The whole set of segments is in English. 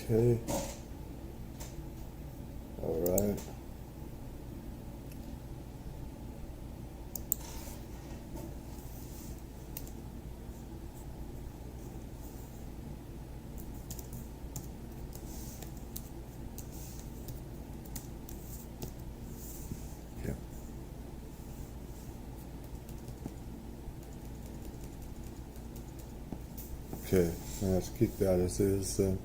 Okay. All right. Yeah. Okay. Let's keep that as is then.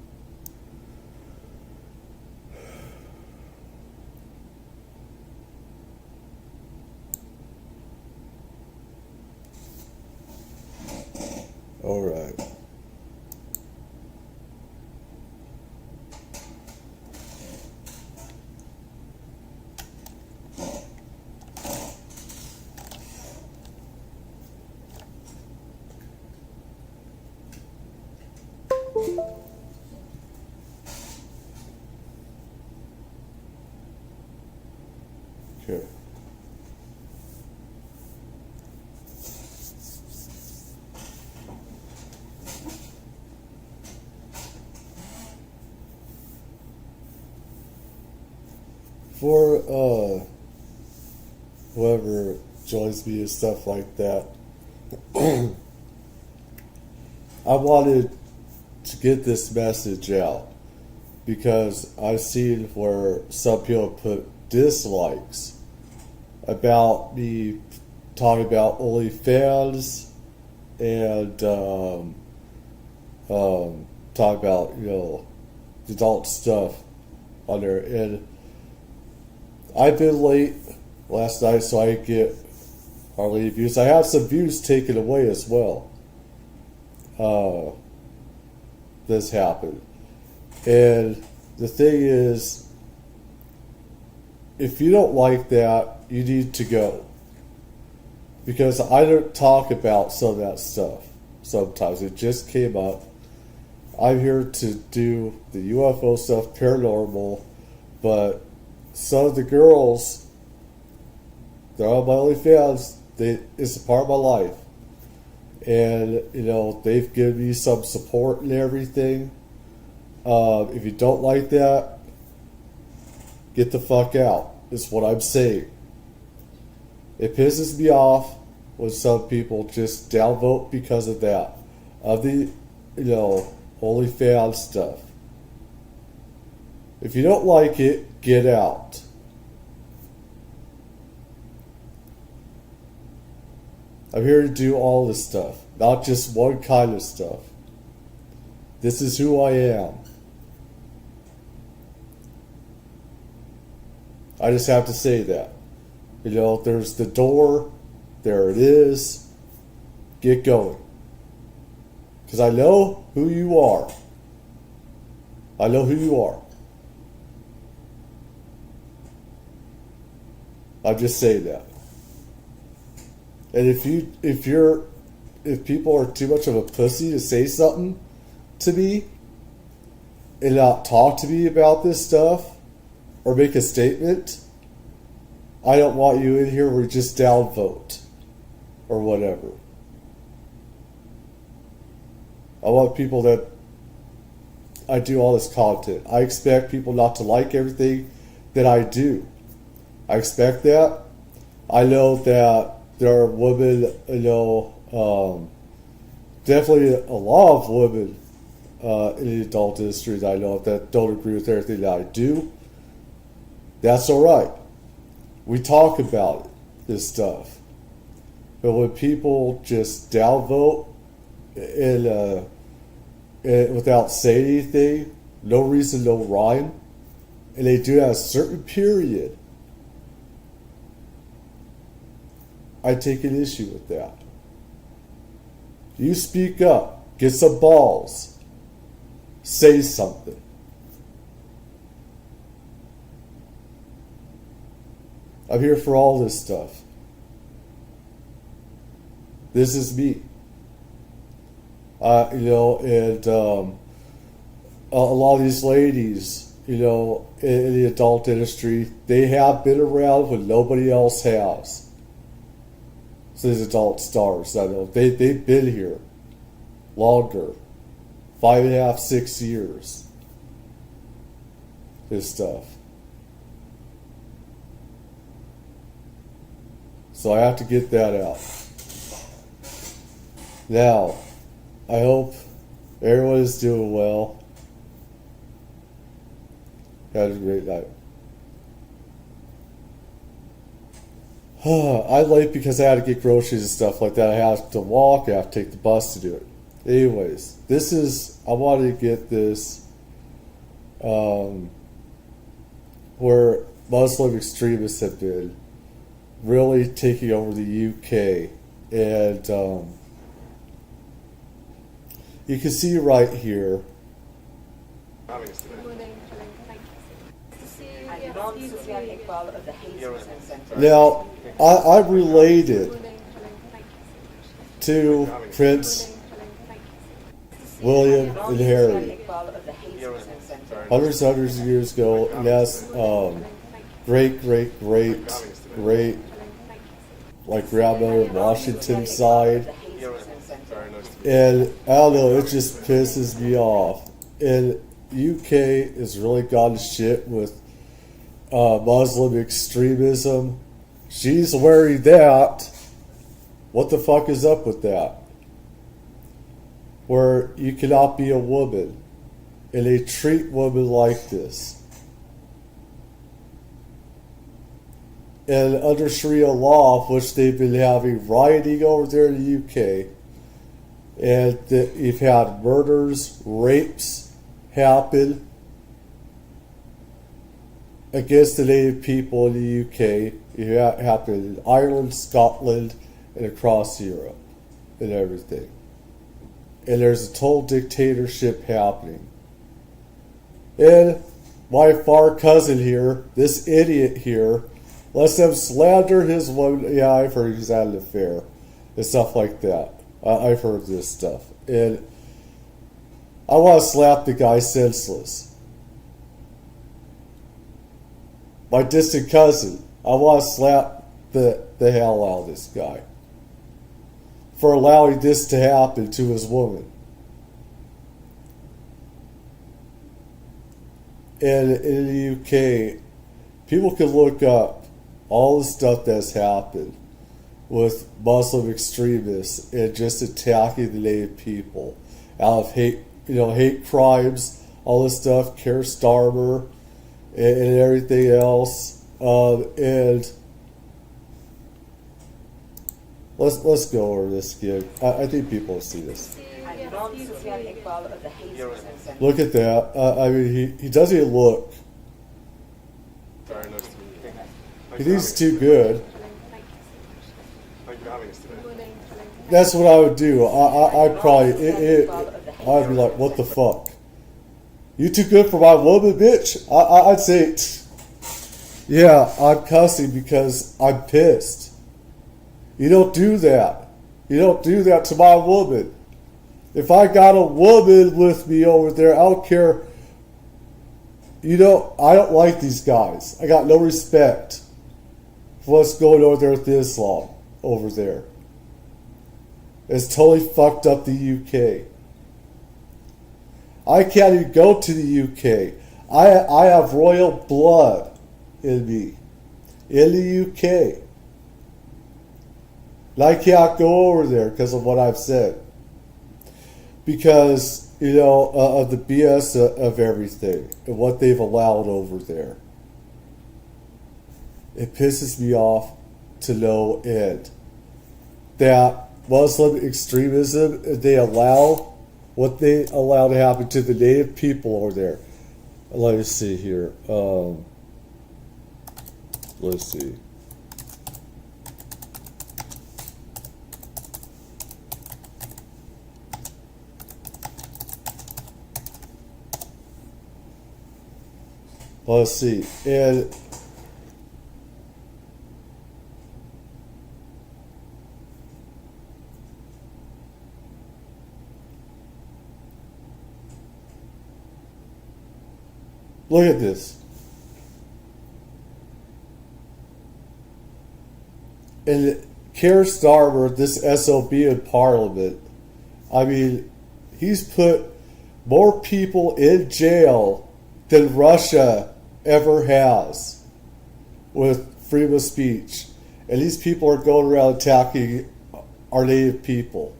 All right. Okay. For whoever joins me and stuff like that, I wanted to get this message out because I've seen where some people put dislikes about me talking about OnlyFans and talk about, adult stuff on there. And I've been late last night, so I get hardly views. I have some views taken away as well. This happened. And the thing is, if you don't like that, you need to go. Because I don't talk about some of that stuff sometimes. It just came up. I'm here to do the UFO stuff, paranormal, but some of the girls, they're on my OnlyFans, it's a part of my life. And, they've given me some support and everything. If you don't like that, get the fuck out, is what I'm saying. It pisses me off when some people just downvote because of that. Of the, OnlyFans stuff. If you don't like it, get out. I'm here to do all this stuff, not just one kind of stuff. This is who I am. I just have to say that. There's the door. There it is. Get going. Because I know who you are. I know who you are. I'm just saying that. And if people are too much of a pussy to say something to me and not talk to me about this stuff or make a statement, I don't want you in here. We just downvote or whatever. I want people that I do all this content. I expect people not to like everything that I do. I expect that. I know that there are women, definitely a lot of women in the adult industry that I know that don't agree with everything that I do. That's all right. We talk about it, this stuff. But when people just downvote and without saying anything, no reason, no rhyme, and they do at a certain period, I take an issue with that. You speak up, get some balls, say something. I'm here for all this stuff. This is me. And a lot of these ladies, in the adult industry, they have been around when nobody else has. So these adult stars, I know, they've been here longer, 5.5, 6 years. This stuff. So I have to get that out. Now, I hope everyone is doing well. Have a great night. I'm late because I had to get groceries and stuff like that. I have to walk, I have to take the bus to do it. Anyways, I wanted to get this where Muslim extremists have been really taking over the UK. And you can see right here. Now, I'm related to Prince William and Harry. Hundreds of years ago, and that's great, like grandmother Washington side. And I don't know, it just pisses me off. And UK is really gone to shit with Muslim extremism. She's wearing that. What the fuck is up with that? Where you cannot be a woman, and they treat women like this. And under Sharia law, which they've been having rioting over there in the UK, and you've had murders, rapes happen against the native people in the UK. It happened in Ireland, Scotland, and across Europe, and everything. And there's a total dictatorship happening. And my far cousin here, this idiot here, lets them slander his woman. Yeah, I've heard he's had an affair and stuff like that. I've heard this stuff. And I want to slap the guy senseless. My distant cousin, I want to slap the hell out of this guy for allowing this to happen to his woman. And in the UK, people can look up all the stuff that's happened with Muslim extremists and just attacking the native people out of hate, hate crimes, all this stuff, Keir Starmer, and everything else. And let's go over this again. I think people will see this. Look at that. I mean, he doesn't even look. He thinks too good. That's what I would do. I'd be like, what the fuck? You too good for my woman, bitch? I'd say, yeah, I'm cussing because I'm pissed. You don't do that. You don't do that to my woman. If I got a woman with me over there, I don't care. I don't like these guys. I got no respect for what's going on there with Islam over there. It's totally fucked up the UK. I can't even go to the UK. I have royal blood in me. In the UK. And I can't go over there because of what I've said. Because, of the BS of everything and what they've allowed over there. It pisses me off to no end. That Muslim extremism, they allow what they allow to happen to the native people over there. Let me see here. Let's see. Let's see. And look at this. And Keir Starmer, this SOB in Parliament, I mean, he's put more people in jail than Russia ever has with freedom of speech. And these people are going around attacking our native people.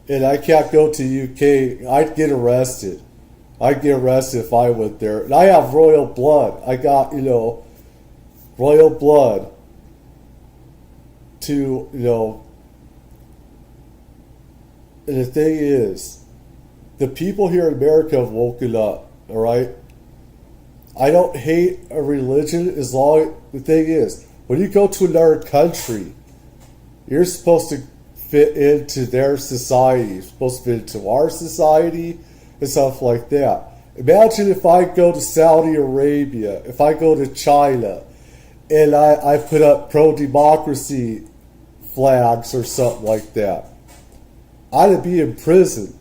And I can't go to UK. I'd get arrested. I'd get arrested if I went there. And I have royal blood. I got, royal blood to, and the thing is, the people here in America have woken up, all right? I don't hate a religion as long, the thing is, when you go to another country, you're supposed to fit into their society. You're supposed to fit into our society and stuff like that. Imagine if I go to Saudi Arabia, if I go to China, and I put up pro-democracy flags or something like that. I'd be in prison.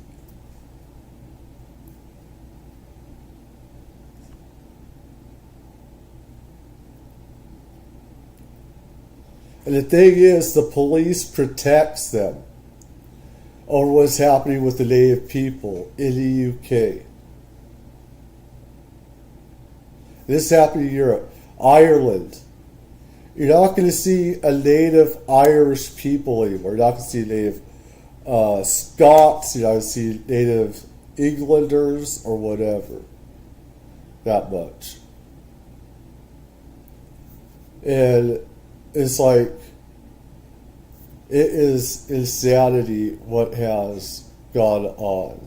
And the thing is, the police protects them over what's happening with the native people in the UK. This happened in Europe. Ireland. You're not going to see a native Irish people anymore. You're not going to see native Scots. You're not going to see native Englanders or whatever. That much. And it's like, it is insanity what has gone on.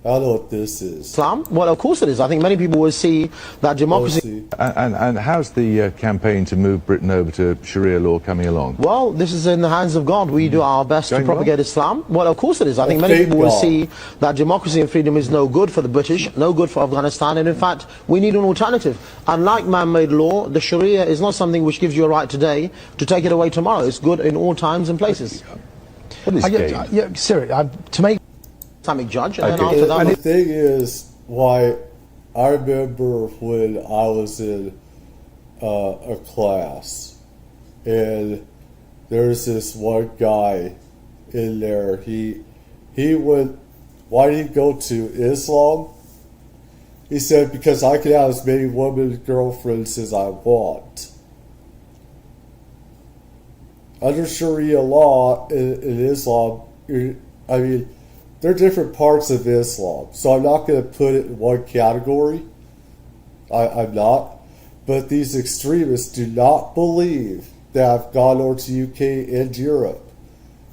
I don't know what this is. Islam? Well, of course it is. I think many people will see that democracy... And how's the campaign to move Britain over to Sharia law coming along? Well, this is in the hands of God. We do our best to propagate Islam. Well, of course it is. I think many people will see that democracy and freedom is no good for the British, no good for Afghanistan, and in fact, we need an alternative. Unlike man-made law, the Sharia is not something which gives you a right today to take it away tomorrow. It's good in all times and places. What is Siri, to make Islamic judge, and then after that... And the thing is, why I remember when I was in a class, and there's this one guy in there, he went, why did he go to Islam? He said, because I can have as many women girlfriends as I want. Under Sharia law in Islam, there are different parts of Islam, so I'm not going to put it in one category. I'm not. But these extremists do not believe that have gone over to UK and Europe.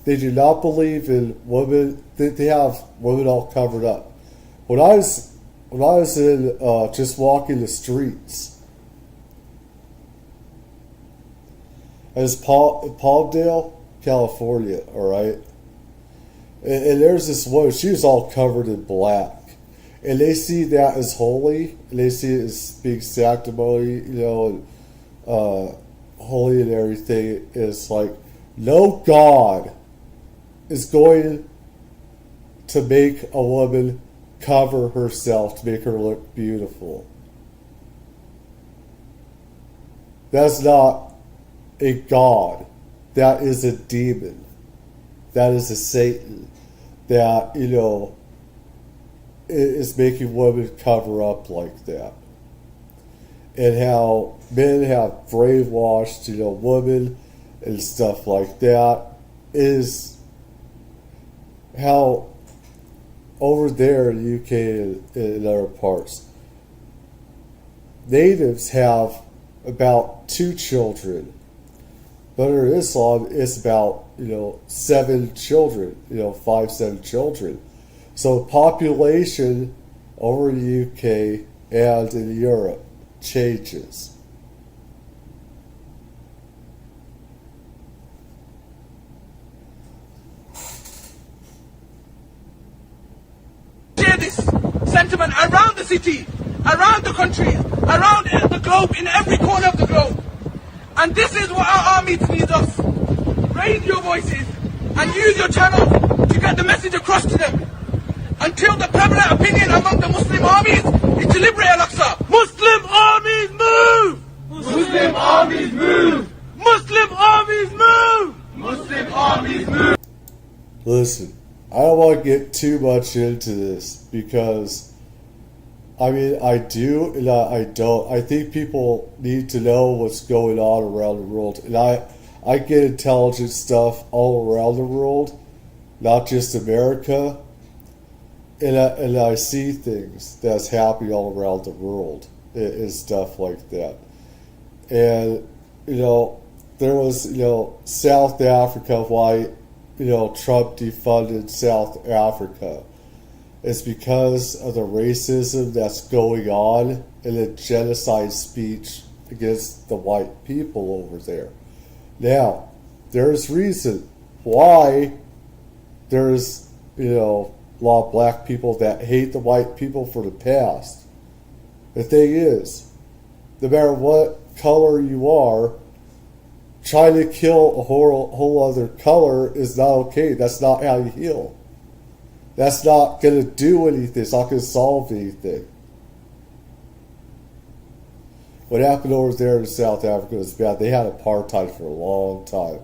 They do not believe in women, they have women all covered up. When I was in just walking the streets, It's Palmdale, California, all right? And there's this woman, she was all covered in black. And they see that as holy, and they see it as being sanctimony, holy and everything. It's like, no God is going to make a woman cover herself to make her look beautiful. That's not a God. That is a demon. That is a Satan that, is making women cover up like that. And how men have brainwashed, women and stuff like that is how over there in the UK and in other parts, natives have about 2 children. But under Islam, it's about, 7 children, 5, 7 children. So population over in the UK and in Europe changes. Share this sentiment around the city, around the country, around the globe, in every corner of the globe. And this is what our army needs us. Raise your voices and use your channels to get the message across to them. Until the prevalent opinion among the Muslim armies is to liberate Al-Aqsa. Muslim armies move! Muslim armies move! Muslim armies move! Muslim armies move! Listen, I don't want to get too much into this because, I do and I don't. I think people need to know what's going on around the world. And I get intelligent stuff all around the world, not just America. And I see things that's happening all around the world and stuff like that. And, there was, South Africa, why, Trump defunded South Africa. It's because of the racism that's going on and the genocide speech against the white people over there. Now, there's reason why there's, a lot of black people that hate the white people for the past. The thing is, no matter what color you are, trying to kill a whole other color is not okay. That's not how you heal. That's not going to do anything. It's not going to solve anything. What happened over there in South Africa was bad. They had apartheid for a long time.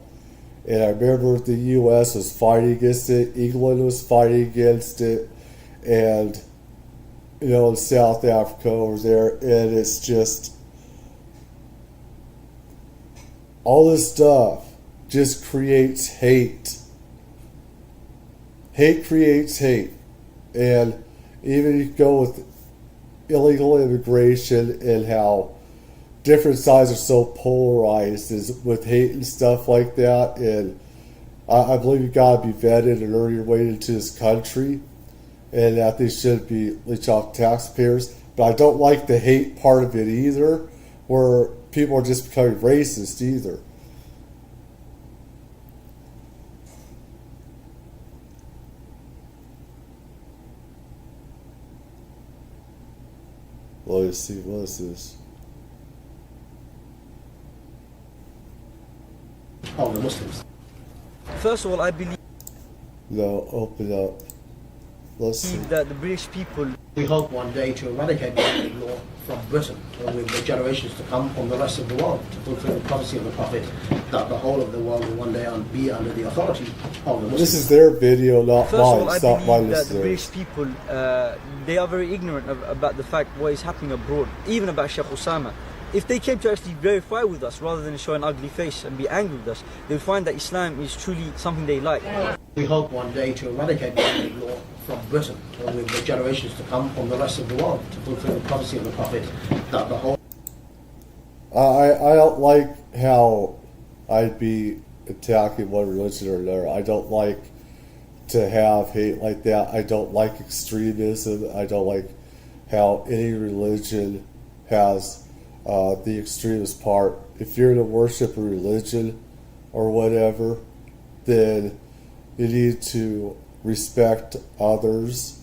And I remember the U.S. was fighting against it. England was fighting against it. And, in South Africa over there. And it's just, all this stuff just creates hate. Hate creates hate. And even you go with illegal immigration and how different sides are so polarized is with hate and stuff like that. And I believe you got to be vetted and earn your way into this country. And that they should be leech off taxpayers. But I don't like the hate part of it either, where people are just becoming racist either. Let's see, what is this? Oh, the Muslims. First of all, I believe No, open up. Let's see. that the British people... We hope one day to eradicate Muslim law from Britain, and with the generations to come from the rest of the world, to fulfill the prophecy of the Prophet, that the whole of the world will one day be under the authority of the Muslims. This is their video, not First of all, mine. I It's not my believe that the listeners. British people, they are very ignorant about the fact what is happening abroad, even about Sheikh Osama. If they came to actually verify with us rather than show an ugly face and be angry with us, they would find that Islam is truly something they like. We hope one day to eradicate Muslim law from Britain, and with the generations to come from the rest of the world, to fulfill the prophecy of the Prophet, that the whole... I don't like how I'd be attacking one religion or another. I don't like to have hate like that. I don't like extremism. I don't like how any religion has the extremist part. If you're to worship a religion or whatever, then you need to respect others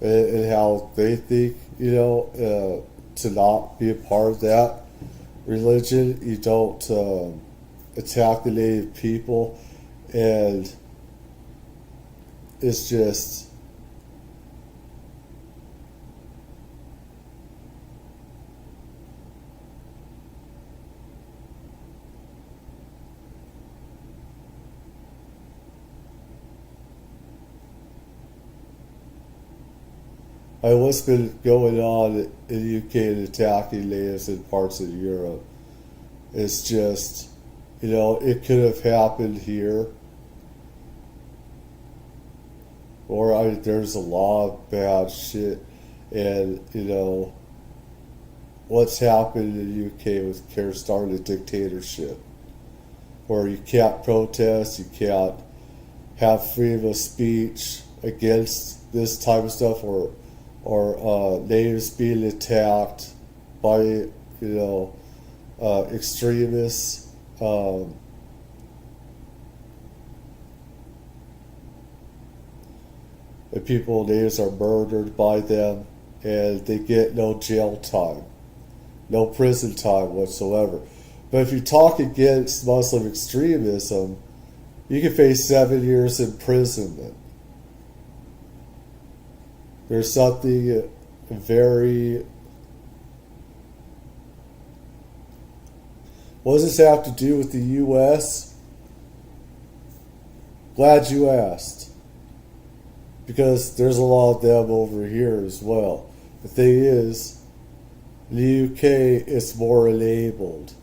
and how they think, you know, to not be a part of that religion. You don't attack the native people, and it's just what's been going on in the UK and attacking natives in parts of Europe. It's just, you know, it could have happened here. Or there's a lot of bad shit. And, you know, what's happened in the UK with starting a dictatorship. Where you can't protest, you can't have freedom of speech against this type of stuff, or natives being attacked by, you know, extremists. And natives are murdered by them, and they get no jail time, no prison time whatsoever. But if you talk against Muslim extremism, you can face 7 years imprisonment. There's something very... What does this have to do with the U.S.? Glad you asked. Because there's a lot of them over here as well. The thing is, in the UK, it's more enabled.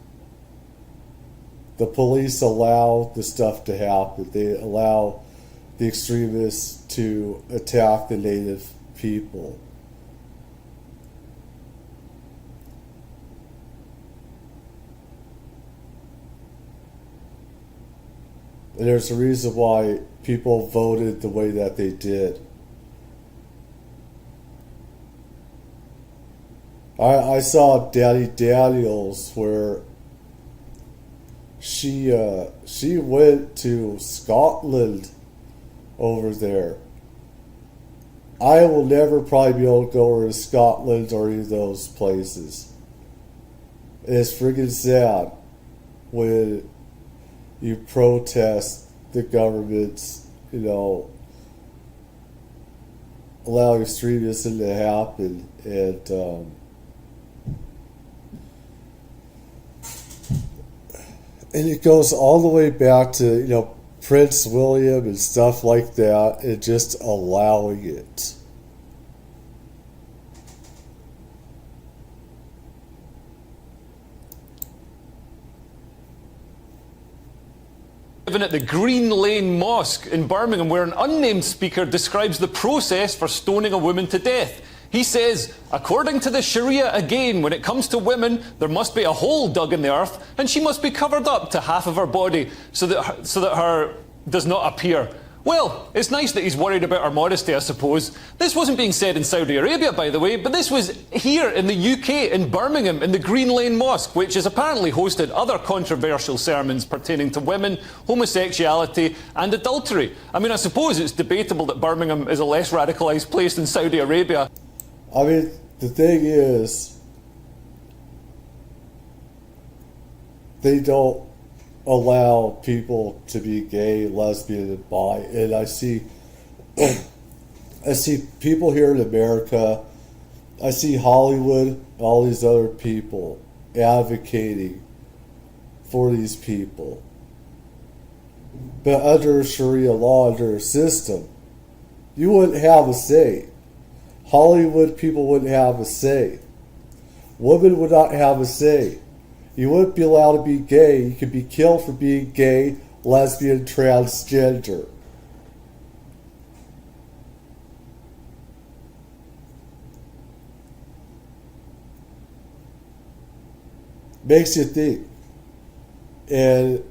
The police allow the stuff to happen. They allow the extremists to attack the native people. And there's a reason why people voted the way that they did. I saw Daddy Daniels where she went to Scotland over there. I will never probably be able to go over to Scotland or any of those places. And it's freaking sad when you protest the government's, you know, allowing extremism to happen. And it goes all the way back to, you know, Prince William and stuff like that, and just allowing it. At the Green Lane Mosque in Birmingham, where an unnamed speaker describes the process for stoning a woman to death. He says, according to the Sharia again, when it comes to women, there must be a hole dug in the earth and she must be covered up to half of her body so that her does not appear. Well, it's nice that he's worried about her modesty, I suppose. This wasn't being said in Saudi Arabia, by the way, but this was here in the UK, in Birmingham, in the Green Lane Mosque, which has apparently hosted other controversial sermons pertaining to women, homosexuality and adultery. I mean, I suppose it's debatable that Birmingham is a less radicalised place than Saudi Arabia. I mean, the thing is, they don't allow people to be gay, lesbian, and bi. And I see people here in America, I see Hollywood, all these other people advocating for these people. But under Sharia law, under a system, you wouldn't have a say. Hollywood people wouldn't have a say. Women would not have a say. You wouldn't be allowed to be gay. You could be killed for being gay, lesbian, transgender. Makes you think. And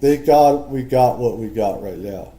we got what we got right now.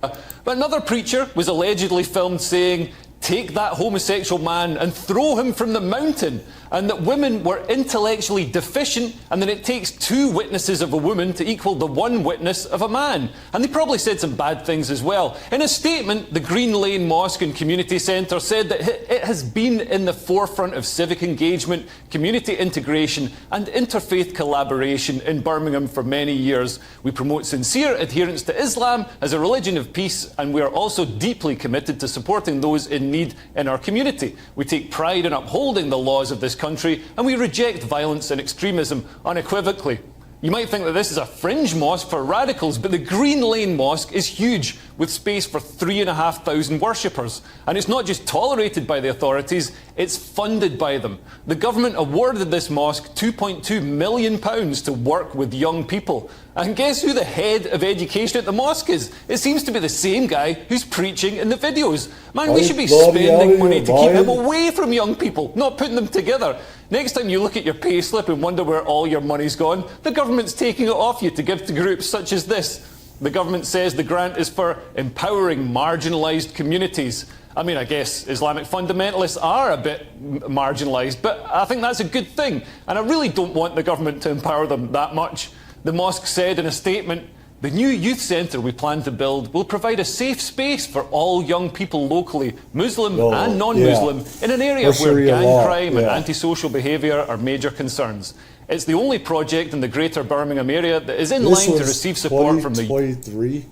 But another preacher was allegedly filmed saying, take that homosexual man and throw him from the mountain, and that women were intellectually deficient, and that it takes 2 witnesses of a woman to equal the 1 witness of a man. And they probably said some bad things as well. In a statement, the Green Lane Mosque and Community Centre said that it has been in the forefront of civic engagement, community integration and interfaith collaboration in Birmingham for many years. We promote sincere adherence to Islam as a religion of peace, and we are also deeply committed to supporting those in need in our community. We take pride in upholding the laws of this country, and we reject violence and extremism unequivocally. You might think that this is a fringe mosque for radicals, but the Green Lane Mosque is huge, with space for 3,500 worshippers. And it's not just tolerated by the authorities, it's funded by them. The government awarded this mosque £2.2 million to work with young people. And guess who the head of education at the mosque is? It seems to be the same guy who's preaching in the videos. Man, we should be spending money to keep him away from young people, not putting them together. Next time you look at your pay slip and wonder where all your money's gone, the government's taking it off you to give to groups such as this. The government says the grant is for empowering marginalised communities. I mean, I guess Islamic fundamentalists are a bit marginalised, but I think that's a good thing. And I really don't want the government to empower them that much. The mosque said in a statement, "The new youth centre we plan to build will provide a safe space for all young people locally, Muslim and non-Muslim, in an area where gang crime and antisocial behaviour are major concerns. It's the only project in the greater Birmingham area that is in line to receive support from the..." 2023,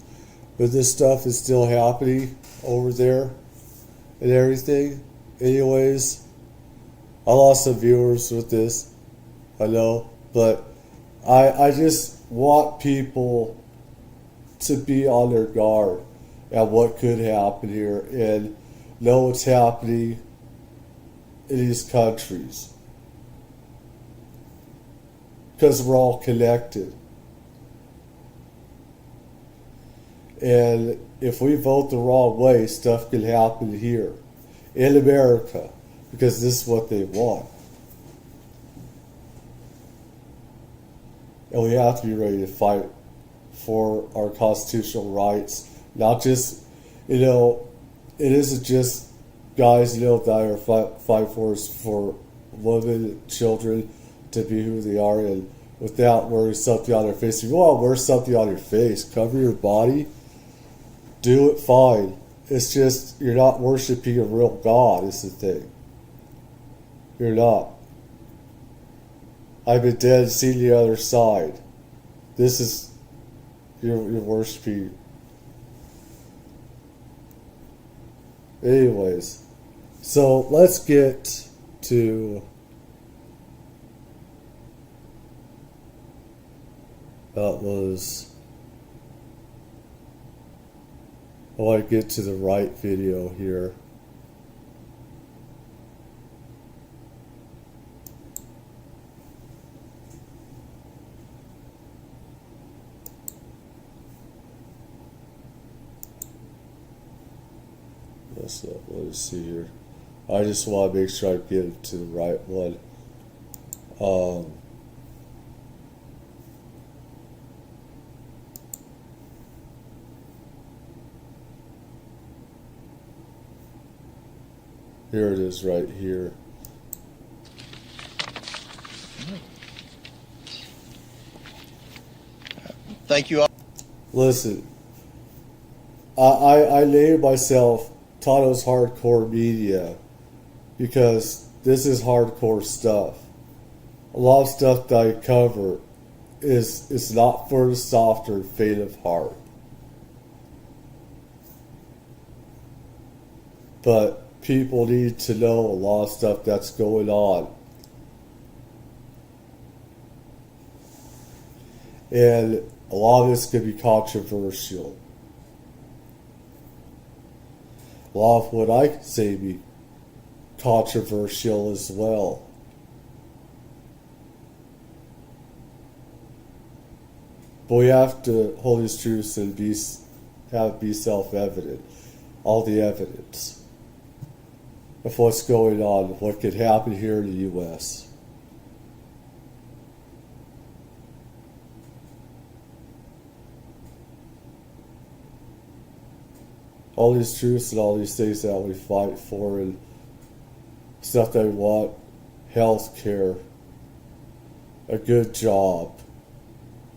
but this stuff is still happening over there and everything. Anyways, I lost some viewers with this, I know, but I just want people to be on their guard at what could happen here and know what's happening in these countries, because we're all connected. And if we vote the wrong way, stuff can happen here in America, because this is what they want. And we have to be ready to fight for our constitutional rights. Not just, it isn't just guys, that are fight for women and children to be who they are, and without wearing something on their face. If you want to wear something on your face, cover your body, do it fine. It's just, you're not worshiping a real God, is the thing. You're not. I've been dead and seen the other side. This is, you're worshiping. Anyways, so let's get to I want to get to the right video here. Let's see here. I just want to make sure I get it to the right one. Here it is right here. Thank you all. Listen, I named myself Tano's Hardcore Media because this is hardcore stuff. A lot of stuff that I cover is not for the soft or faint of heart. But people need to know a lot of stuff that's going on. And a lot of this could be controversial. A lot of what I say be controversial as well. But we have to hold these truths and be self-evident. All the evidence of what's going on, what could happen here in the U.S. all these truths and all these things that we fight for and stuff that we want, health care, a good job,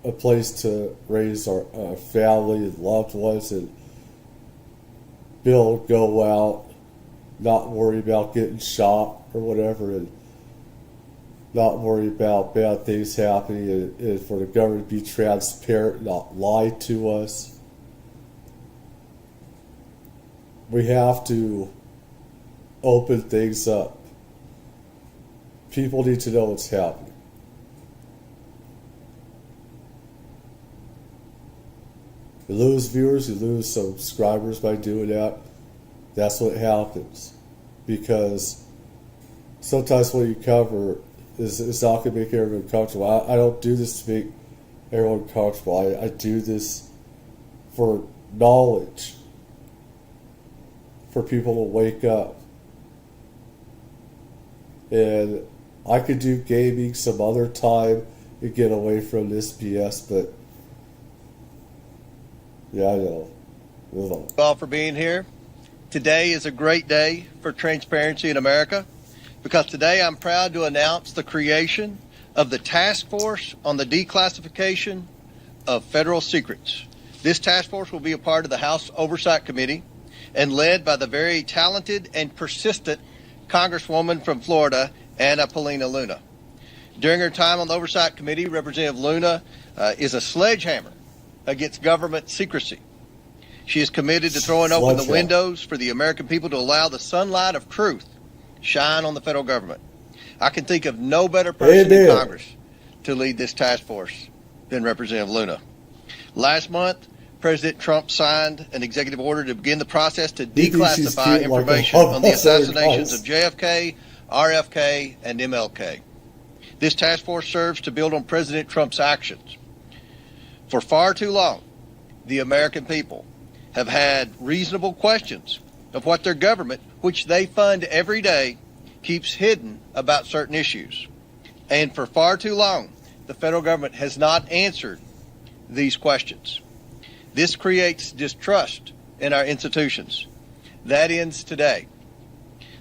a place to raise our family and loved ones and be able to go out, not worry about getting shot or whatever, and not worry about bad things happening, and for the government to be transparent, not lie to us. We have to open things up. People need to know what's happening. You lose viewers, you lose subscribers by doing that. That's what happens. Because sometimes what you cover is not going to make everyone comfortable. I don't do this to make everyone comfortable. I do this for knowledge, for people to wake up. And I could do gaming some other time and get away from this BS, but yeah, I know. Move on. Thank you all for being here. Today is a great day for transparency in America, because today I'm proud to announce the creation of the Task Force on the Declassification of Federal Secrets. This task force will be a part of the House Oversight Committee and led by the very talented and persistent Congresswoman from Florida, Anna Paulina Luna. During her time on the Oversight Committee, Representative Luna is a sledgehammer against government secrecy. She is committed to throwing open the windows for the American people to allow the sunlight of truth shine on the federal government. I can think of no better person in Congress to lead this task force than Representative Luna. Last month, President Trump signed an executive order to begin the process to declassify information on the assassinations of JFK, RFK, and MLK. This task force serves to build on President Trump's actions. For far too long, the American people have had reasonable questions of what their government, which they fund every day, keeps hidden about certain issues. And for far too long, the federal government has not answered these questions. This creates distrust in our institutions. That ends today.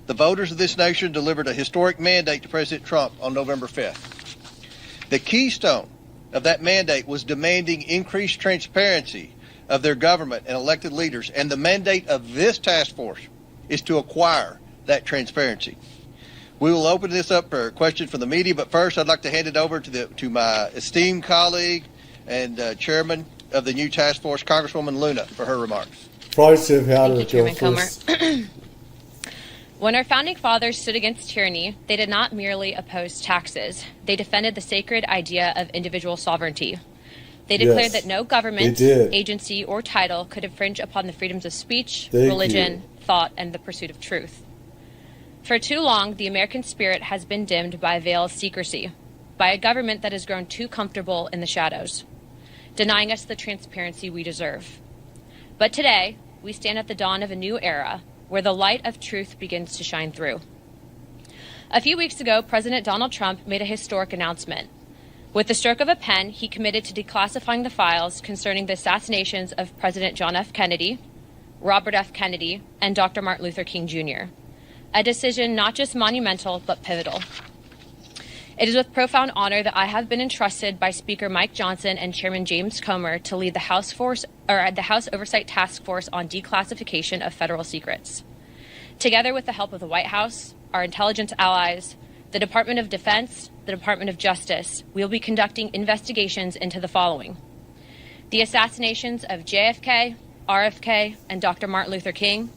The voters of this nation delivered a historic mandate to President Trump on November 5th. The keystone of that mandate was demanding increased transparency of their government and elected leaders, and the mandate of this task force is to acquire that transparency. We will open this up for questions from the media, but first I'd like to hand it over to my esteemed colleague and chairman of the new task force, Congresswoman Luna, for her remarks. Thank you, Chairman Comer. When our founding fathers stood against tyranny, they did not merely oppose taxes. They defended the sacred idea of individual sovereignty. They declared that no government, agency, or title could infringe upon the freedoms of speech, religion, thought, and the pursuit of truth. For too long, the American spirit has been dimmed by a veil of secrecy, by a government that has grown too comfortable in the shadows, denying us the transparency we deserve. But today, we stand at the dawn of a new era where the light of truth begins to shine through. A few weeks ago, President Donald Trump made a historic announcement. With the stroke of a pen, he committed to declassifying the files concerning the assassinations of President John F. Kennedy, Robert F. Kennedy, and Dr. Martin Luther King Jr., a decision not just monumental, but pivotal. It is with profound honor that I have been entrusted by Speaker Mike Johnson and Chairman James Comer to lead the House Oversight Task Force on Declassification of Federal Secrets. Together with the help of the White House, our intelligence allies, the Department of Defense, the Department of Justice, we will be conducting investigations into the following: the assassinations of JFK, RFK, and Dr. Martin Luther King,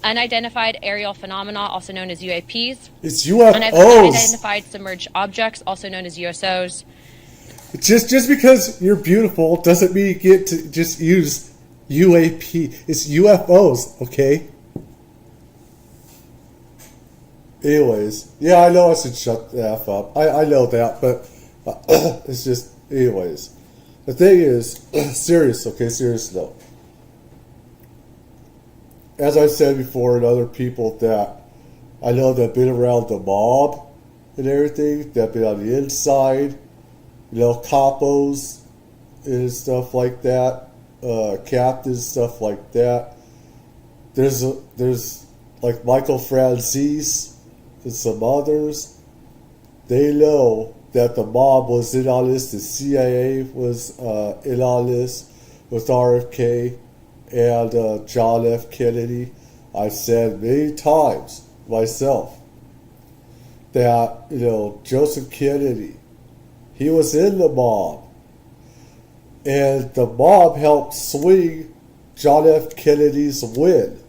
unidentified aerial phenomena, also known as UAPs. It's UFOs. Unidentified submerged objects, also known as USOs. Just because you're beautiful doesn't mean you get to just use UAP. It's UFOs, okay? Anyways, yeah, I know I should shut the F up. I know that, but it's just, anyways. The thing is, serious though. As I said before, and other people that I know that have been around the mob and everything, that have been on the inside, capos and stuff like that, captains, stuff like that. there's like Michael Franzese and some others. They know that the mob was in on this. The CIA was in on this with RFK and John F. Kennedy. I've said many times myself that, Joseph Kennedy, he was in the mob. And the mob helped swing John F. Kennedy's win.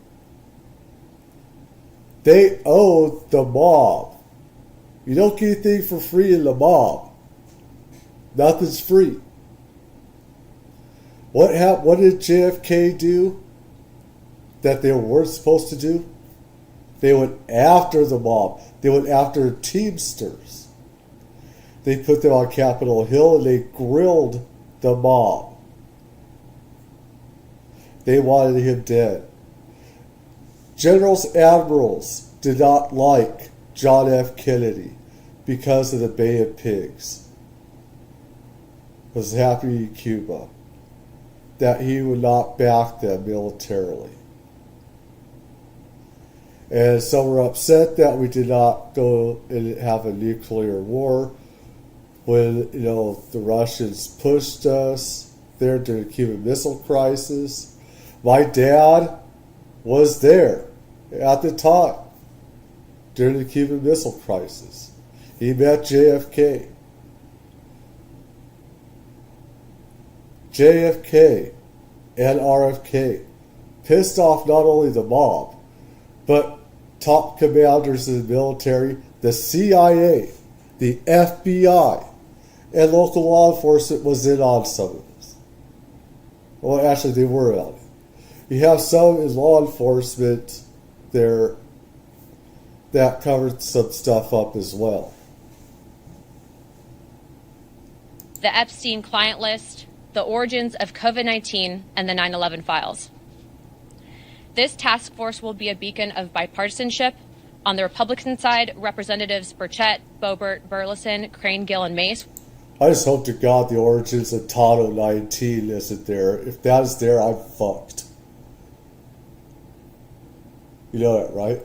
They owed the mob. You don't get anything for free in the mob. Nothing's free. What did JFK do that they weren't supposed to do? They went after the mob. They went after Teamsters. They put them on Capitol Hill and they grilled the mob. They wanted him dead. Generals, admirals did not like John F. Kennedy because of the Bay of Pigs. Was happy in Cuba that he would not back them militarily. And so we're upset that we did not go and have a nuclear war when, the Russians pushed us there during the Cuban Missile Crisis. My dad was there at the time during the Cuban Missile Crisis. He met JFK. JFK and RFK pissed off not only the mob, but top commanders in the military, the CIA, the FBI, and local law enforcement was in on some of this. Well, actually, they were on it. You have some in law enforcement there that covered some stuff up as well. The Epstein client list, the origins of COVID-19, and the 9/11 files. This task force will be a beacon of bipartisanship. On the Republican side, Representatives Burchett, Boebert, Burleson, Crane, Gill, and Mace. I just hope to God the origins of Tato 19 isn't there. If that is there, I'm fucked. You know that, right?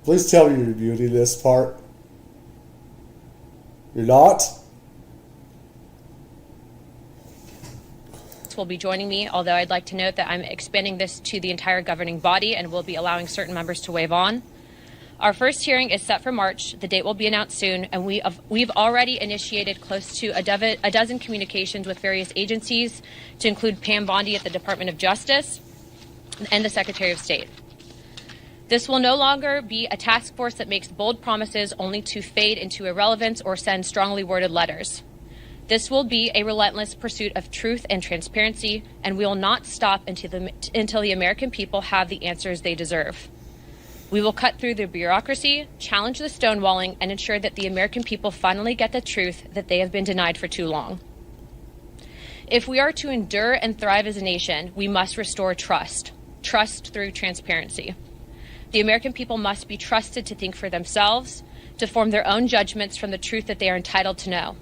Please tell me you're muting this part. You're not? Will be joining me, although I'd like to note that I'm expanding this to the entire governing body and will be allowing certain members to waive on. Our first hearing is set for March. The date will be announced soon, and we've already initiated close to a dozen communications with various agencies, to include Pam Bondi at the Department of Justice and the Secretary of State. This will no longer be a task force that makes bold promises only to fade into irrelevance or send strongly worded letters. This will be a relentless pursuit of truth and transparency, and we will not stop until the American people have the answers they deserve. We will cut through the bureaucracy, challenge the stonewalling, and ensure that the American people finally get the truth that they have been denied for too long. If we are to endure and thrive as a nation, we must restore trust through transparency. The American people must be trusted to think for themselves, to form their own judgments from the truth that they are entitled to know.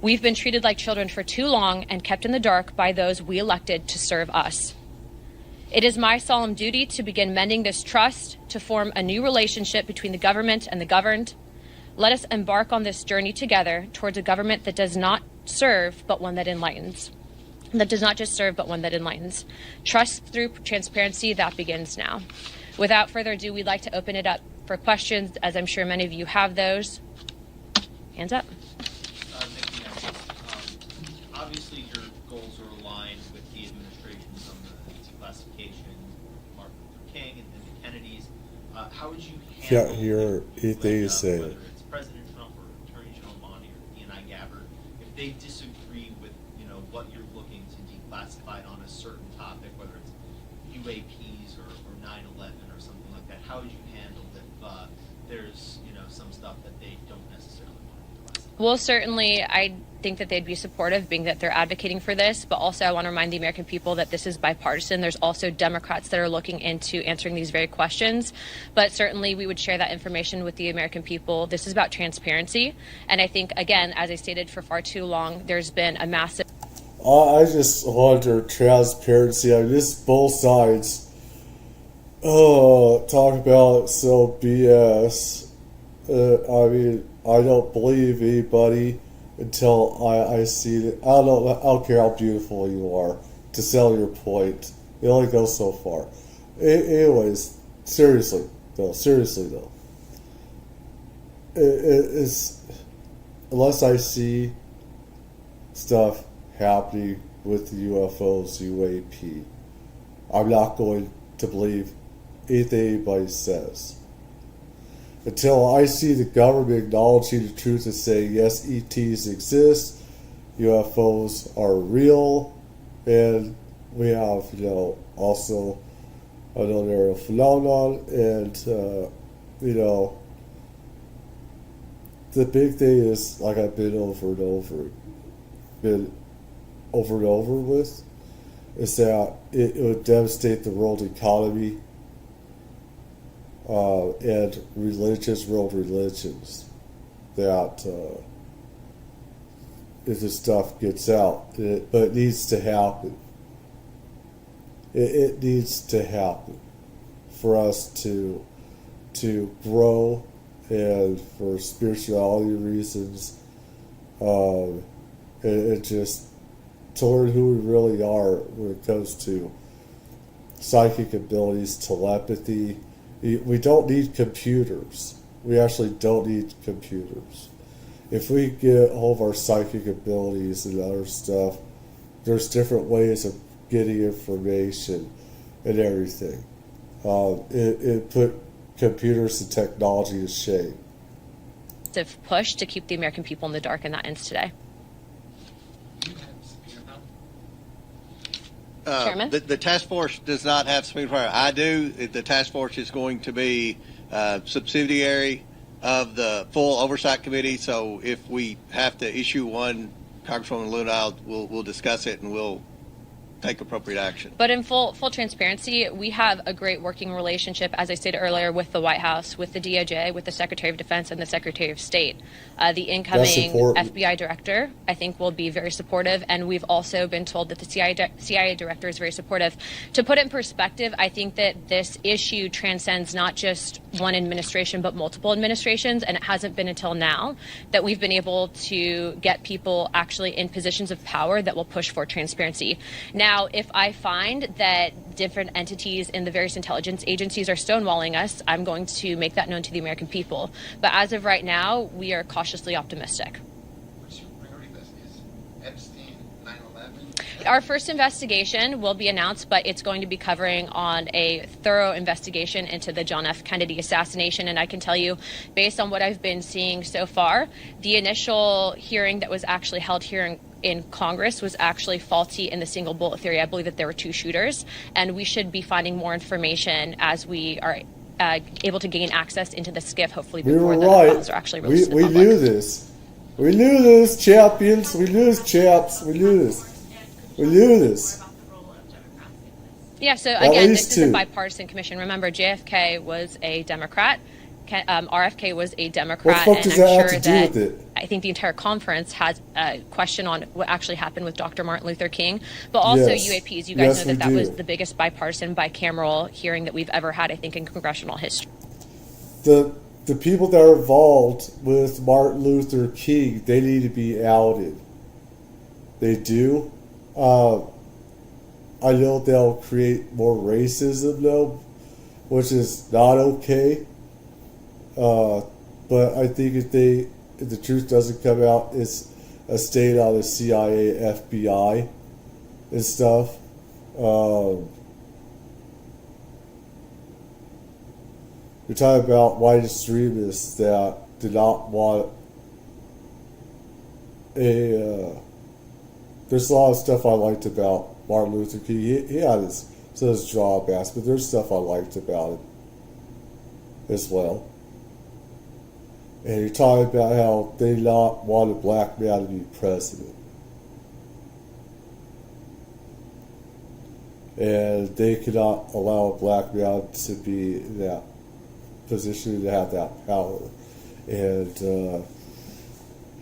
We've been treated like children for too long and kept in the dark by those we elected to serve us. It is my solemn duty to begin mending this trust, to form a new relationship between the government and the governed. Let us embark on this journey together towards a government that does not serve, but one that enlightens. That does not just serve, but one that enlightens. Trust through transparency, that begins now. Without further ado, we'd like to open it up for questions, as I'm sure many of you have those. Hands up. Obviously, your goals are aligned with the administrations on the declassification, Martin Luther King and the Kennedys. How would you handle hear anything you say? Whether it's President Trump or Attorney General Bondi or D&I Gabbard, if they disagree with what you're looking to declassify on a certain topic, whether it's UAPs or 9/11 or something like that, how would you handle if there's some stuff that they don't necessarily want to declassify? Well, certainly, I think that they'd be supportive, being that they're advocating for this, but also I want to remind the American people that this is bipartisan. There's also Democrats that are looking into answering these very questions, but certainly we would share that information with the American people. This is about transparency, and I think, again, as I stated for far too long, there's been a massive... I just wonder transparency. I mean, this both sides. Oh, talk about so BS. I mean, I don't believe anybody until I see it. I don't care how beautiful you are to sell your point. It only goes so far. Anyways, seriously though, it's unless I see stuff happening with UFOs, UAP, I'm not going to believe anything anybody says. Until I see the government acknowledging the truth and saying, yes, ETs exist, UFOs are real, and we have, also another phenomenon, and, the big thing is, like I've been over and over with, is that it would devastate the world economy and world religions. That if this stuff gets out, but it needs to happen. It needs to happen for us to grow, and for spirituality reasons, and just to learn who we really are when it comes to psychic abilities, telepathy. We don't need computers. We actually don't need computers. If we get all of our psychic abilities and other stuff, there's different ways of getting information and everything. It put computers and technology to shame. Push to keep the American people in the dark, and that ends today. Chairman? The task force does not have subpoena power. I do. The task force is going to be subsidiary of the full oversight committee. So if we have to issue one, Congresswoman Luna, we'll discuss it and we'll take appropriate action. But in full transparency, we have a great working relationship, as I stated earlier, with the White House, with the DOJ, with the Secretary of Defense, and the Secretary of State. The incoming FBI director, I think, will be very supportive, and we've also been told that the CIA director is very supportive. To put it in perspective, I think that this issue transcends not just one administration, but multiple administrations, and it hasn't been until now that we've been able to get people actually in positions of power that will push for transparency. Now, if I find that different entities in the various intelligence agencies are stonewalling us, I'm going to make that known to the American people. But as of right now, we are cautiously optimistic. What's your priority list? Is Epstein, 9/11? Our first investigation will be announced, but it's going to be covering on a thorough investigation into the John F. Kennedy assassination. And I can tell you, based on what I've been seeing so far, the initial hearing that was actually held here in Congress was actually faulty in the single bullet theory. I believe that there were two shooters, and we should be finding more information as we are able to gain access into the SCIF, hopefully before the files are actually released to the public. We knew this. We knew this, champions. We knew this, chaps. We knew this. We knew this. Yeah, so again, this is a bipartisan commission. Remember, JFK was a Democrat. RFK was a Democrat, what the fuck does that have to do with it? I think the entire conference has a question on what actually happened with Dr. Martin Luther King, but also UAPs. You guys know that was the biggest bipartisan, bicameral hearing that we've ever had, I think, in congressional history. The people that are involved with Martin Luther King, they need to be outed. They do. I know they'll create more racism, though, which is not okay. But I think if the truth doesn't come out, it's a stain on the CIA, FBI, and stuff. You're talking about white extremists that did not want there's a lot of stuff I liked about Martin Luther King. He had his drawbacks, but there's stuff I liked about it as well. And you're talking about how they not want a black man to be president. And they cannot allow a black man to be in that position, to have that power. And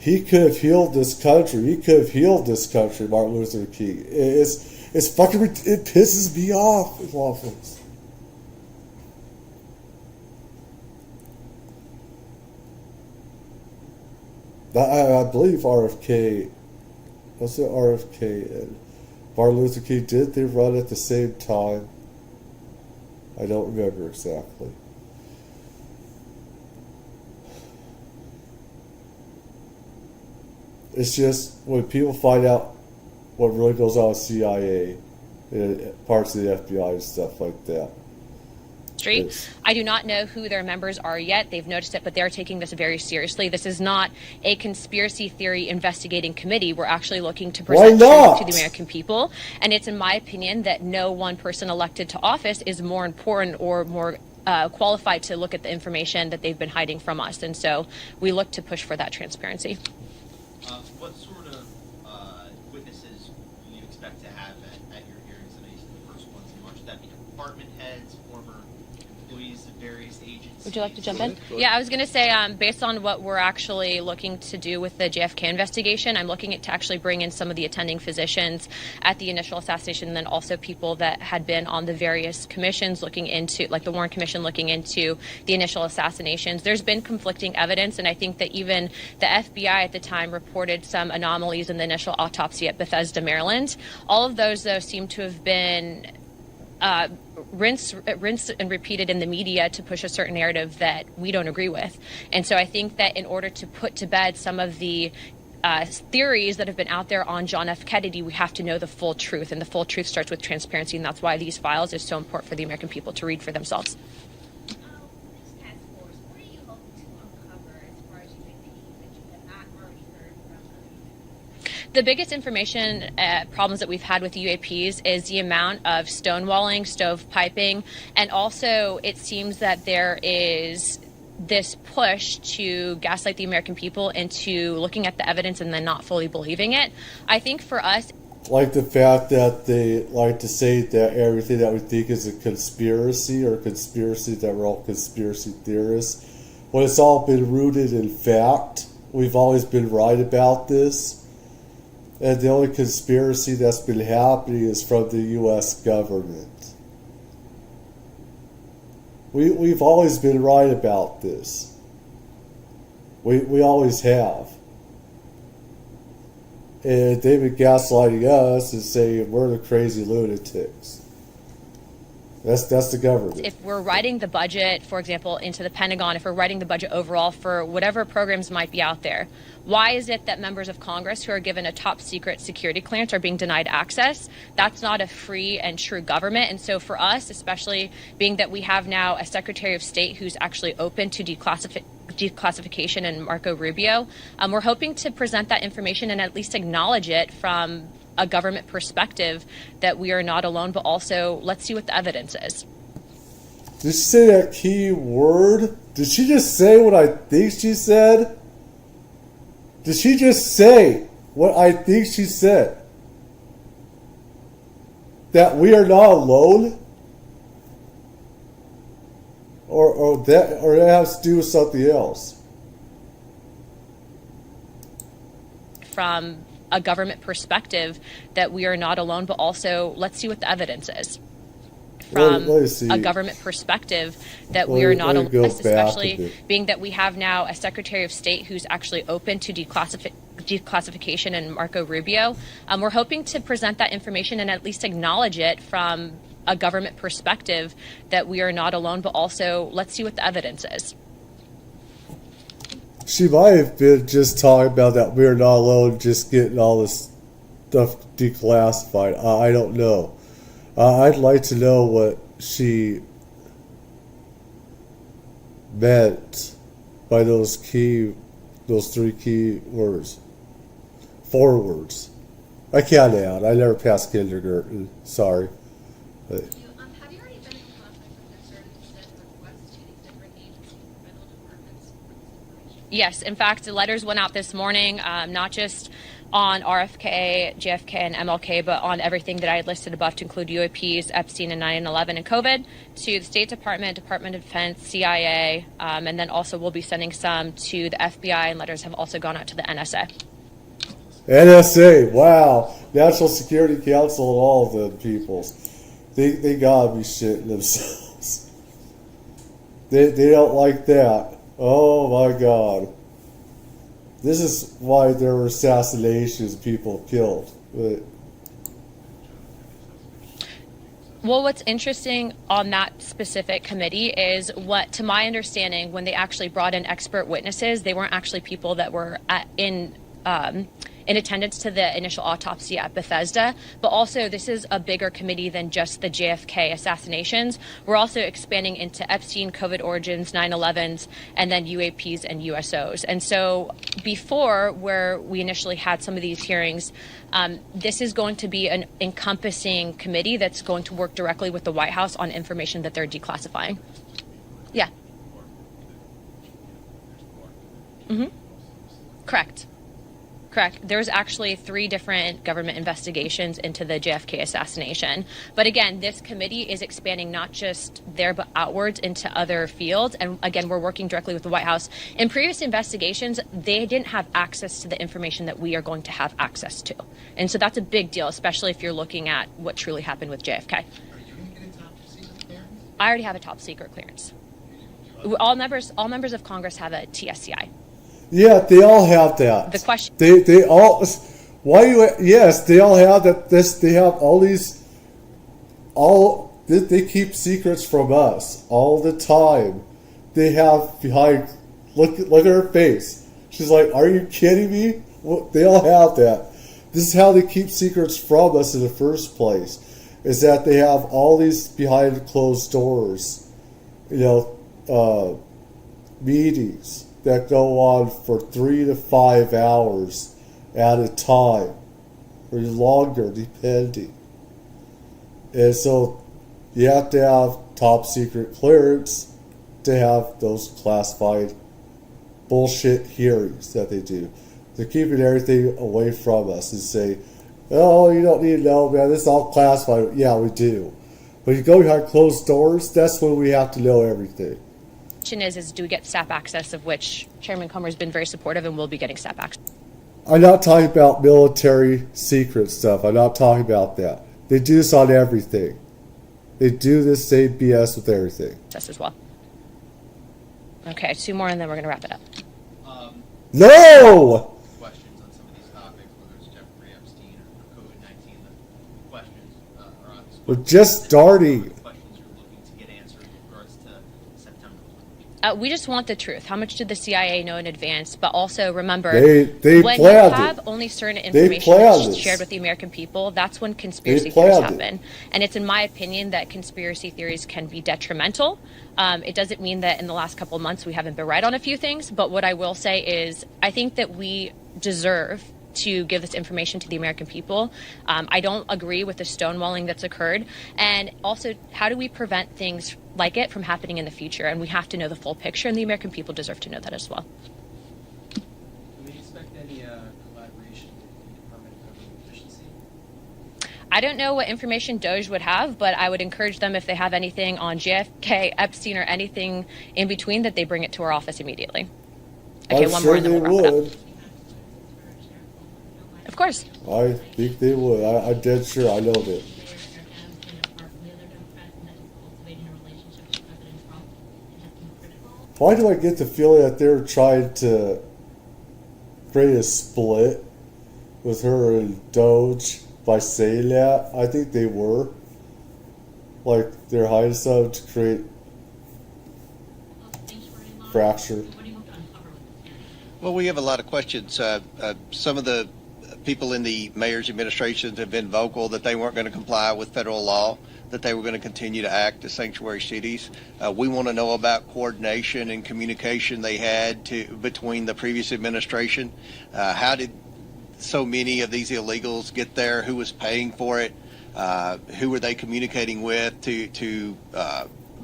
he could have healed this country. He could have healed this country, Martin Luther King. It's fucking, it pisses me off, waffles. I believe RFK, was it RFK and Martin Luther King, did they run at the same time? I don't remember exactly. It's just when people find out what really goes on with CIA and parts of the FBI and stuff like that. I do not know who their members are yet. They've noticed it, but they're taking this very seriously. This is not a conspiracy theory investigating committee. We're actually looking to present truth to the American people. And it's in my opinion that no one person elected to office is more important or more qualified to look at the information that they've been hiding from us. And so we look to push for that transparency. What sort of witnesses do you expect to have at your hearings? I know you said the first ones in March. Would that be department heads, former employees of various agencies? Would you like to jump in? Yeah, I was going to say, based on what we're actually looking to do with the JFK investigation, I'm looking to actually bring in some of the attending physicians at the initial assassination, and then also people that had been on the various commissions looking into, like the Warren Commission looking into the initial assassinations. There's been conflicting evidence, and I think that even the FBI at the time reported some anomalies in the initial autopsy at Bethesda, Maryland. All of those, though, seem to have been rinsed and repeated in the media to push a certain narrative that we don't agree with. And so I think that in order to put to bed some of the theories that have been out there on John F. Kennedy, we have to know the full truth, and the full truth starts with transparency, and that's why these files are so important for the American people to read for themselves. The biggest information problems that we've had with UAPs is the amount of stonewalling, stovepiping, and also it seems that there is this push to gaslight the American people into looking at the evidence and then not fully believing it. I think for us, like the fact that they like to say that everything that we think is a conspiracy or conspiracy, that we're all conspiracy theorists, when it's all been rooted in fact. We've always been right about this. And the only conspiracy that's been happening is from the U.S. government. We've always been right about this. We always have. And they've been gaslighting us and saying we're the crazy lunatics. That's the government. If we're writing the budget, for example, into the Pentagon, if we're writing the budget overall for whatever programs might be out there, why is it that members of Congress who are given a top secret security clearance are being denied access? That's not a free and true government. And so for us, especially being that we have now a Secretary of State who's actually open to declassification and Marco Rubio, we're hoping to present that information and at least acknowledge it from a government perspective that we are not alone, but also let's see what the evidence is. Did she say that key word? Did she just say what I think she said? Did she just say what I think she said? That we are not alone? Or that has to do with something else? From a government perspective that we are not alone, but also let's see what the evidence is. From a government perspective that we are not alone, especially being that we have now a Secretary of State who's actually open to declassification and Marco Rubio. We're hoping to present that information and at least acknowledge it from a government perspective that we are not alone, but also let's see what the evidence is. She might have been just talking about that we're not alone, just getting all this stuff declassified. I don't know. I'd like to know what she meant by those three key words. 4 words. I can't add. I never passed kindergarten. Sorry. But, Have you already been in contact with their services and requests to these different agencies and federal departments for this information? Yes, in fact, the letters went out this morning, not just on RFK, JFK, and MLK, but on everything that I had listed above to include UAPs, Epstein, and 9/11 and COVID, to the State Department, Department of Defense, CIA, and then also we'll be sending some to the FBI, and letters have also gone out to the NSA. NSA, wow. National Security Council and all of the peoples. They gotta be shitting themselves. They don't like that. Oh my God. This is why there were assassinations, people killed. But well, what's interesting on that specific committee is what, to my understanding, when they actually brought in expert witnesses, they weren't actually people that were in attendance to the initial autopsy at Bethesda, but also this is a bigger committee than just the JFK assassinations. We're also expanding into Epstein, COVID origins, 9/11s, and then UAPs and USOs. And so before, where we initially had some of these hearings, this is going to be an encompassing committee that's going to work directly with the White House on information that they're declassifying. Yeah. Mm-hmm. Correct. Correct. There's actually 3 different government investigations into the JFK assassination. But again, this committee is expanding not just there, but outwards into other fields. And again, we're working directly with the White House. In previous investigations, they didn't have access to the information that we are going to have access to. And so that's a big deal, especially if you're looking at what truly happened with JFK. Are you going to get a top secret clearance? I already have a top secret clearance. All members of Congress have a TSCI. yeah, they all have that. The question. They all. Why you? Yes, they all have that. They have all these. They keep secrets from us all the time. They have behind. Look at her face. She's like, "Are you kidding me?" Well, they all have that. This is how they keep secrets from us in the first place. Is that they have all these behind closed doors, meetings that go on for 3 to 5 hours at a time, or longer, depending. And so you have to have top secret clearance to have those classified bullshit hearings that they do. They're keeping everything away from us and say, "Oh, you don't need to know, man, this is all classified." Yeah, we do. But you go behind closed doors, that's when we have to know everything. Is do we get SAP access, of which Chairman Comer has been very supportive, and we'll be getting SAP access. I'm not talking about military secret stuff. I'm not talking about that. They do this on everything. They do this same BS with everything. Just as well. Okay, 2 more, and then we're going to wrap it up. No! Questions on some of these topics, whether it's Jeffrey Epstein or COVID-19. The questions are obviously. We're just starting. Questions you're looking to get answered in regards to September. We just want the truth. How much did the CIA know in advance? But also remember, they when you planned have it. only certain information that's shared with the American people, that's when conspiracy theories happen. And it's in my opinion that conspiracy theories can be detrimental. It doesn't mean that in the last couple of months we haven't been right on a few things. But what I will say is I think that we deserve to give this information to the American people. I don't agree with the stonewalling that's occurred. And also, how do we prevent things like it from happening in the future? And we have to know the full picture, and the American people deserve to know that as well. Do we expect any collaboration with the Department of Government Efficiency? I don't know what information DOJ would have, but I would encourage them, if they have anything on JFK, Epstein, or anything in between, that they bring it to our office immediately. Okay, one more and then we'll wrap it up. Of course. I think they would. I'm dead sure. I know that. Why do I get the feeling that they're trying to create a split with her and Doge by saying that? I think they were. Like, they're hiding something to create fracture. Well, we have a lot of questions. Some of the people in the mayor's administration have been vocal that they weren't going to comply with federal law, that they were going to continue to act as sanctuary cities. We want to know about coordination and communication they had between the previous administration. How did so many of these illegals get there? Who was paying for it? Who were they communicating with to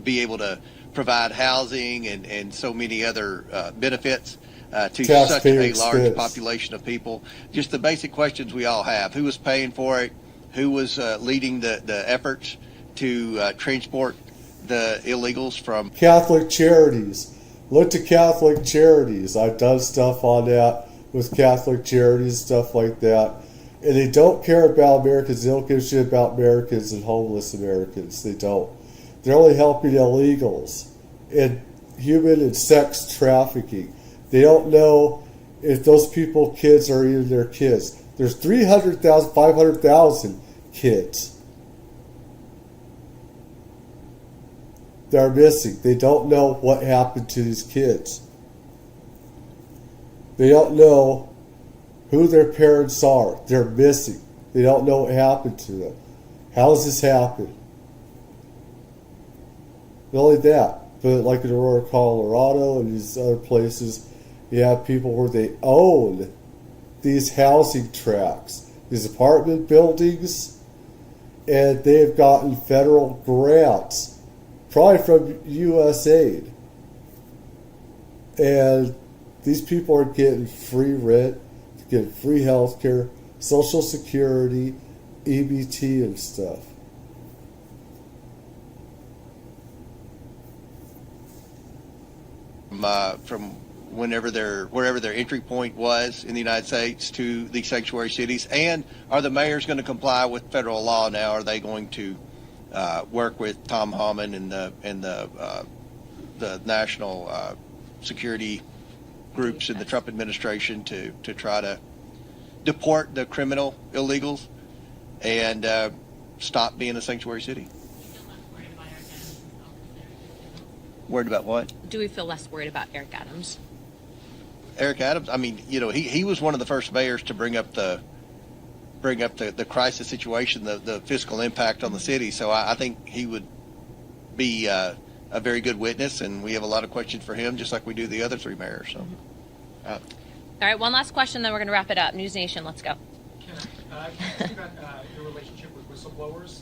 be able to provide housing and so many other benefits to such a large population of people. Just the basic questions we all have. Who was paying for it? Who was leading the efforts to transport the illegals from Catholic Charities? Look to Catholic Charities. I've done stuff on that with Catholic Charities, stuff like that. And they don't care about Americans. They don't give a shit about Americans and homeless Americans. They don't. They're only helping illegals and human and sex trafficking. They don't know if those people, kids, are even their kids. There's 300,000, 500,000 kids that are missing. They don't know what happened to these kids. They don't know who their parents are. They're missing. They don't know what happened to them. How does this happen? Not only that, but like in Aurora, Colorado and these other places, you have people where they own these housing tracts, these apartment buildings, and they have gotten federal grants, probably from USAID. And these people are getting free rent, getting free health care, Social Security, EBT and stuff. From wherever their entry point was in the United States to the sanctuary cities, and are the mayors going to comply with federal law now? Are they going to work with Tom Homan and the national security groups in the Trump administration to try to deport the criminal illegals and stop being a sanctuary city? Worried about what? Do we feel less worried about Eric Adams? Eric Adams, I mean, he was one of the first mayors to bring up the crisis situation, the fiscal impact on the city. So I think he would be a very good witness, and we have a lot of questions for him, just like we do the other three mayors. So, all right, one last question, then we're going to wrap it up. News Nation, let's go. Can I ask about your relationship with whistleblowers?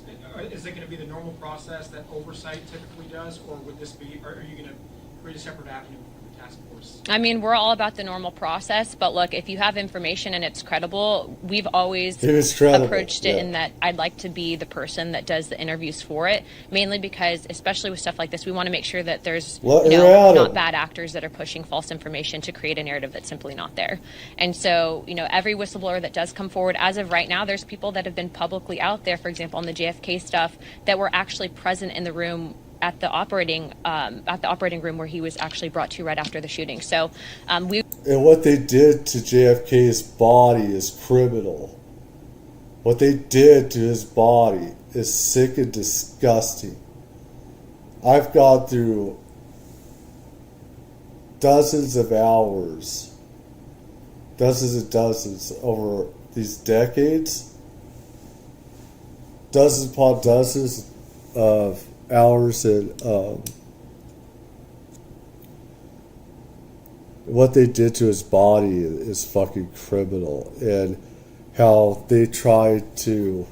Is it going to be the normal process that oversight typically does, or would this be? Or are you going to create a separate avenue for the task force? I mean, we're all about the normal process, but look, if you have information and it's credible, we've always approached it in that I'd like to be the person that does the interviews for it, mainly because, especially with stuff like this, we want to make sure that there's not bad actors that are pushing false information to create a narrative that's simply not there. And so, every whistleblower that does come forward, as of right now, there's people that have been publicly out there, for example, on the JFK stuff, that were actually present in the room at the operating room where he was actually brought to right after the shooting. So and what they did to JFK's body is criminal. What they did to his body is sick and disgusting. I've gone through dozens of hours, dozens and dozens over these decades, dozens upon dozens of hours, and what they did to his body is fucking criminal, and how they tried to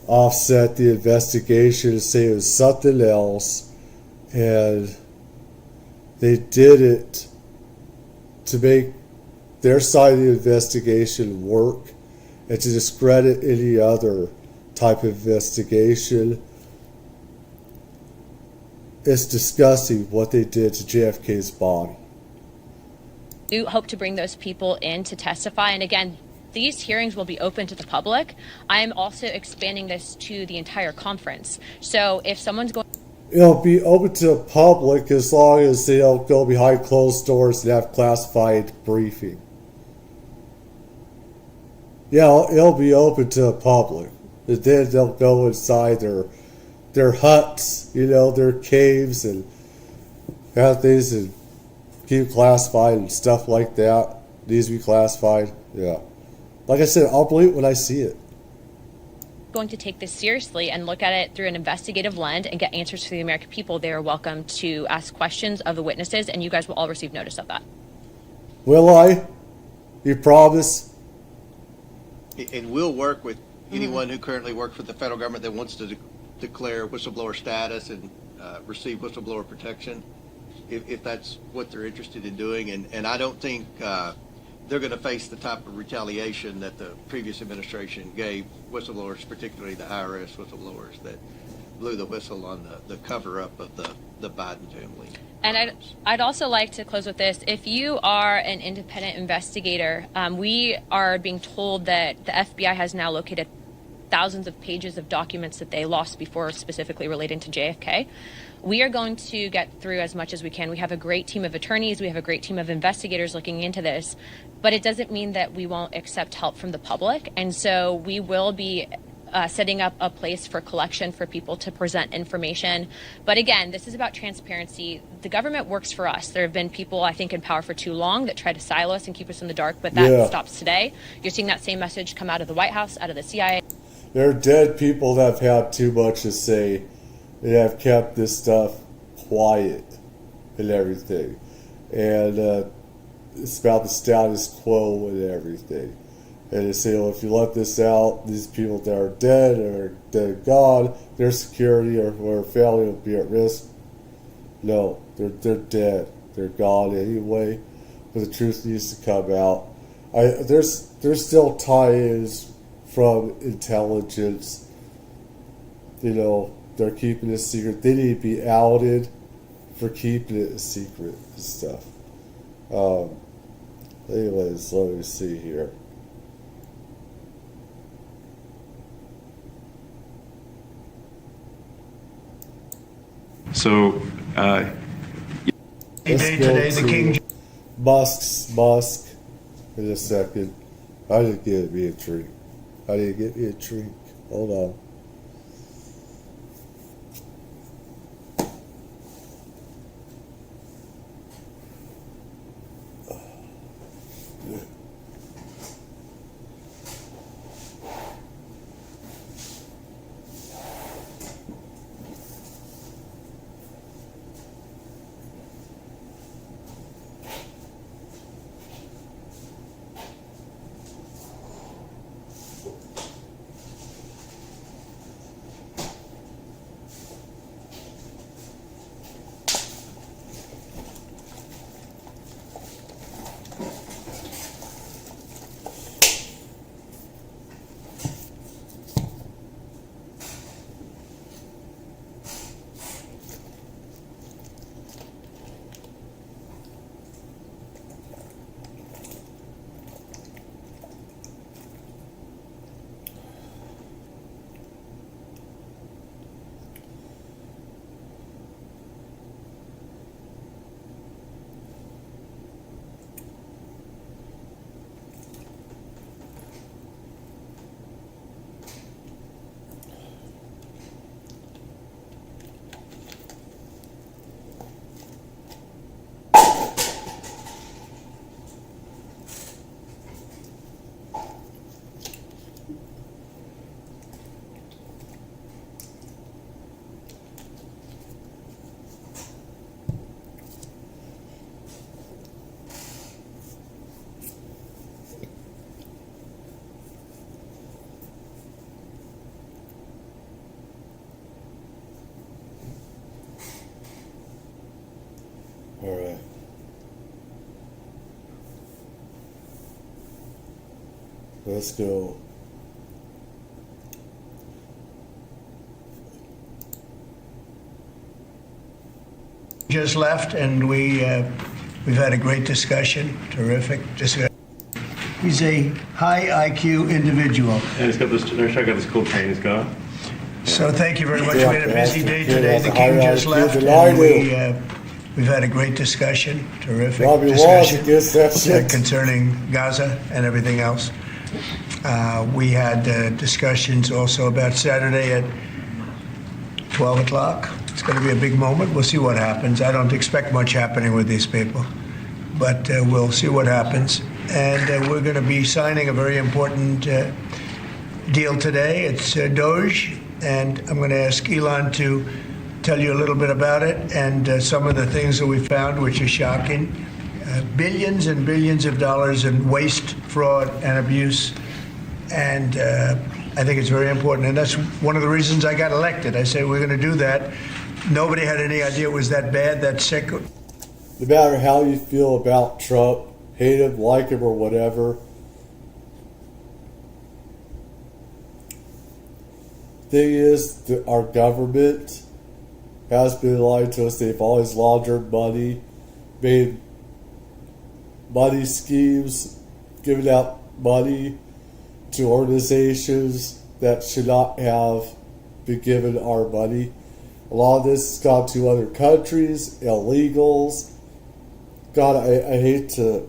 offset the investigation and say it was something else, and they did it to make their side of the investigation work and to discredit any other type of investigation. It's disgusting what they did to JFK's body. We hope to bring those people in to testify. And again, these hearings will be open to the public. I am also expanding this to the entire conference. So if someone's going... It'll be open to the public as long as they don't go behind closed doors and have classified briefing. Yeah, it'll be open to the public. And then they'll go inside their huts, their caves, and have things and keep classified and stuff like that. Needs to be classified. Yeah. Like I said, I'll believe it when I see it. Going to take this seriously and look at it through an investigative lens and get answers for the American people, they are welcome to ask questions of the witnesses, and you guys will all receive notice of that. Will I? You promise? And we'll work with anyone who currently works for the federal government that wants to declare whistleblower status and receive whistleblower protection if that's what they're interested in doing. And I don't think they're going to face the type of retaliation that the previous administration gave whistleblowers, particularly the IRS whistleblowers that blew the whistle on the cover-up of the Biden family. And I'd also like to close with this. If you are an independent investigator, we are being told that the FBI has now located thousands of pages of documents that they lost before, specifically relating to JFK. We are going to get through as much as we can. We have a great team of attorneys. We have a great team of investigators looking into this. But it doesn't mean that we won't accept help from the public. And so we will be setting up a place for collection for people to present information. But again, this is about transparency. The government works for us. There have been people, I think, in power for too long that try to silo us and keep us in the dark, but that stops today. You're seeing that same message come out of the White House, out of the CIA. There are dead people that have had too much to say. They have kept this stuff quiet and everything. And it's about the status quo and everything. And they say, well, if you let this out, these people that are dead or dead gone, their security or family will be at risk. No, they're dead. They're gone anyway. But the truth needs to come out. There's still tie-ins from intelligence. You know, they're keeping it secret. They need to be outed for keeping it a secret and stuff. Anyways, let me see here. So, today the King Musk in a second. I didn't get me a drink. Hold on. All right. Let's go. Just left, and we've had a great discussion. Terrific discussion. He's a high IQ individual. And he's got this. Check out this cool chain he's got. So thank you very much. We had a busy day today. The king just left, and we've had a great discussion. Terrific discussion concerning Gaza and everything else. We had discussions also about Saturday at 12 o'clock. It's going to be a big moment. We'll see what happens. I don't expect much happening with these people, but we'll see what happens. And we're going to be signing a very important deal today. It's Doge, and I'm going to ask Elon to tell you a little bit about it and some of the things that we found, which are shocking. Billions and billions of dollars in waste, fraud, and abuse. And I think it's very important. And that's one of the reasons I got elected. I say we're going to do that nobody had any idea it was that bad, that sick. No matter how you feel about Trump, hate him, like him, or whatever, thing is that our government has been lying to us. They've always laundered money, made money schemes, given out money to organizations that should not have been given our money. A lot of this has gone to other countries, illegals. God, I hate to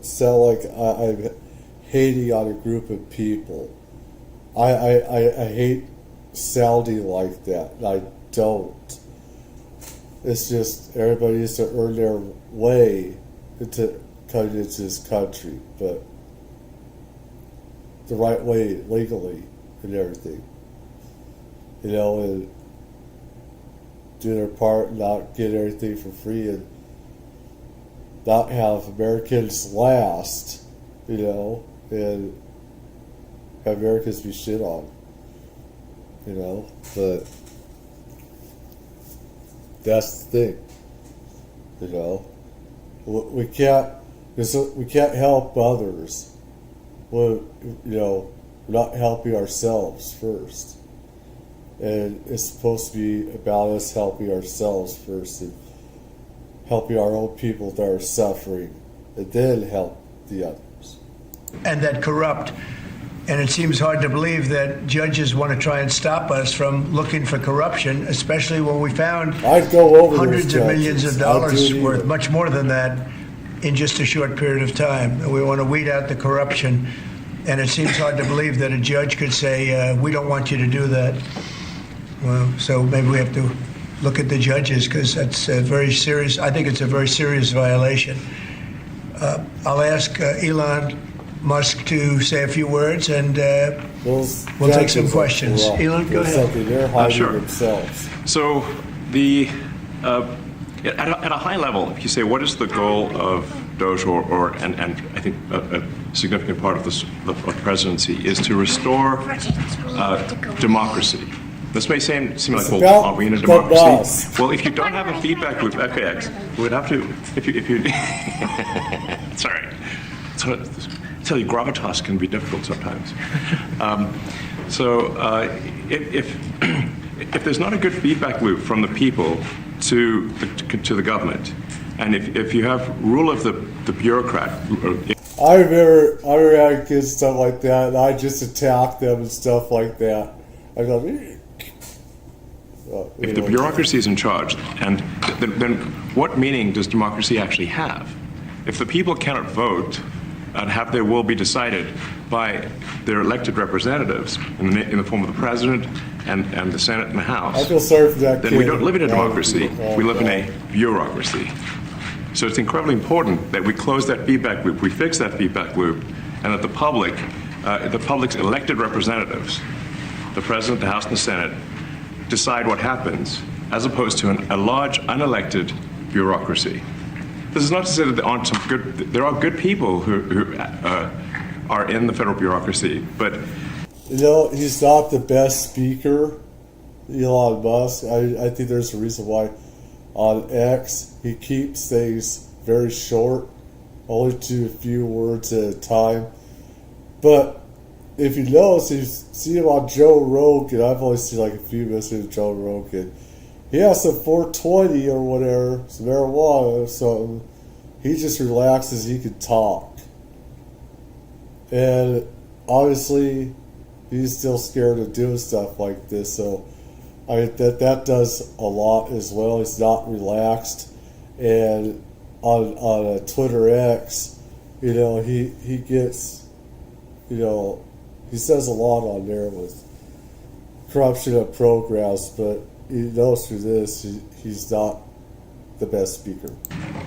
sound like I'm hating on a group of people. I hate sounding like that. I don't. It's just everybody needs to earn their way into coming into this country, but the right way, legally, and everything. You know, and do their part, not get everything for free, and not have Americans last, you know, and have Americans be shit on, you know, but that's the thing, you know. We can't help others. Well, you know, we're not helping ourselves first. And it's supposed to be about us helping ourselves first and helping our own people that are suffering, and then help the others. And that corrupt. And it seems hard to believe that judges want to try and stop us from looking for corruption, especially when we found hundreds of millions of dollars worth, much more than that, in just a short period of time. And we want to weed out the corruption. And it seems hard to believe that a judge could say, we don't want you to do that. Well, so maybe we have to look at the judges, because that's a very serious, I think it's a very serious violation. I'll ask Elon Musk to say a few words, and we'll take some questions. Elon, go ahead. They're hiding sure. themselves. So at a high level, if you say what is the goal of Doge, and I think a significant part of the presidency is to restore democracy. This may seem like, well, are we in a democracy? Well, if you don't have a feedback loop, FAX, we would have to, if you it's all right. Tell you, gravitas can be difficult sometimes. If there's not a good feedback loop from the people to the government, and if you have rule of the bureaucrat. I remember having kids, stuff like that, and I just attacked them and stuff like that. I go, if the bureaucracy is in charge, and then what meaning does democracy actually have? If the people cannot vote and have their will be decided by their elected representatives in the form of the president and the Senate and the House, I feel sorry for that then we don't live in a democracy, we live in a bureaucracy. So it's incredibly important that we close that feedback loop, we fix that feedback loop, and that the public's elected representatives, the president, the House, and the Senate, decide what happens, as opposed to a large unelected bureaucracy. This is not to say that there aren't some there are good people who are in the federal bureaucracy, but... You know, he's not the best speaker, Elon Musk. I think there's a reason why on X he keeps things very short, only to a few words at a time. But if you notice, you see him on Joe Rogan. I've only seen like a few minutes of Joe Rogan. He has some 420 or whatever, some marijuana or something. He just relaxes, he can talk. And obviously, he's still scared of doing stuff like this. So that does a lot as well. He's not relaxed. And on Twitter X, you know, he gets, you know, he says a lot on there with corruption of programs, but he knows through this he's not the best speaker.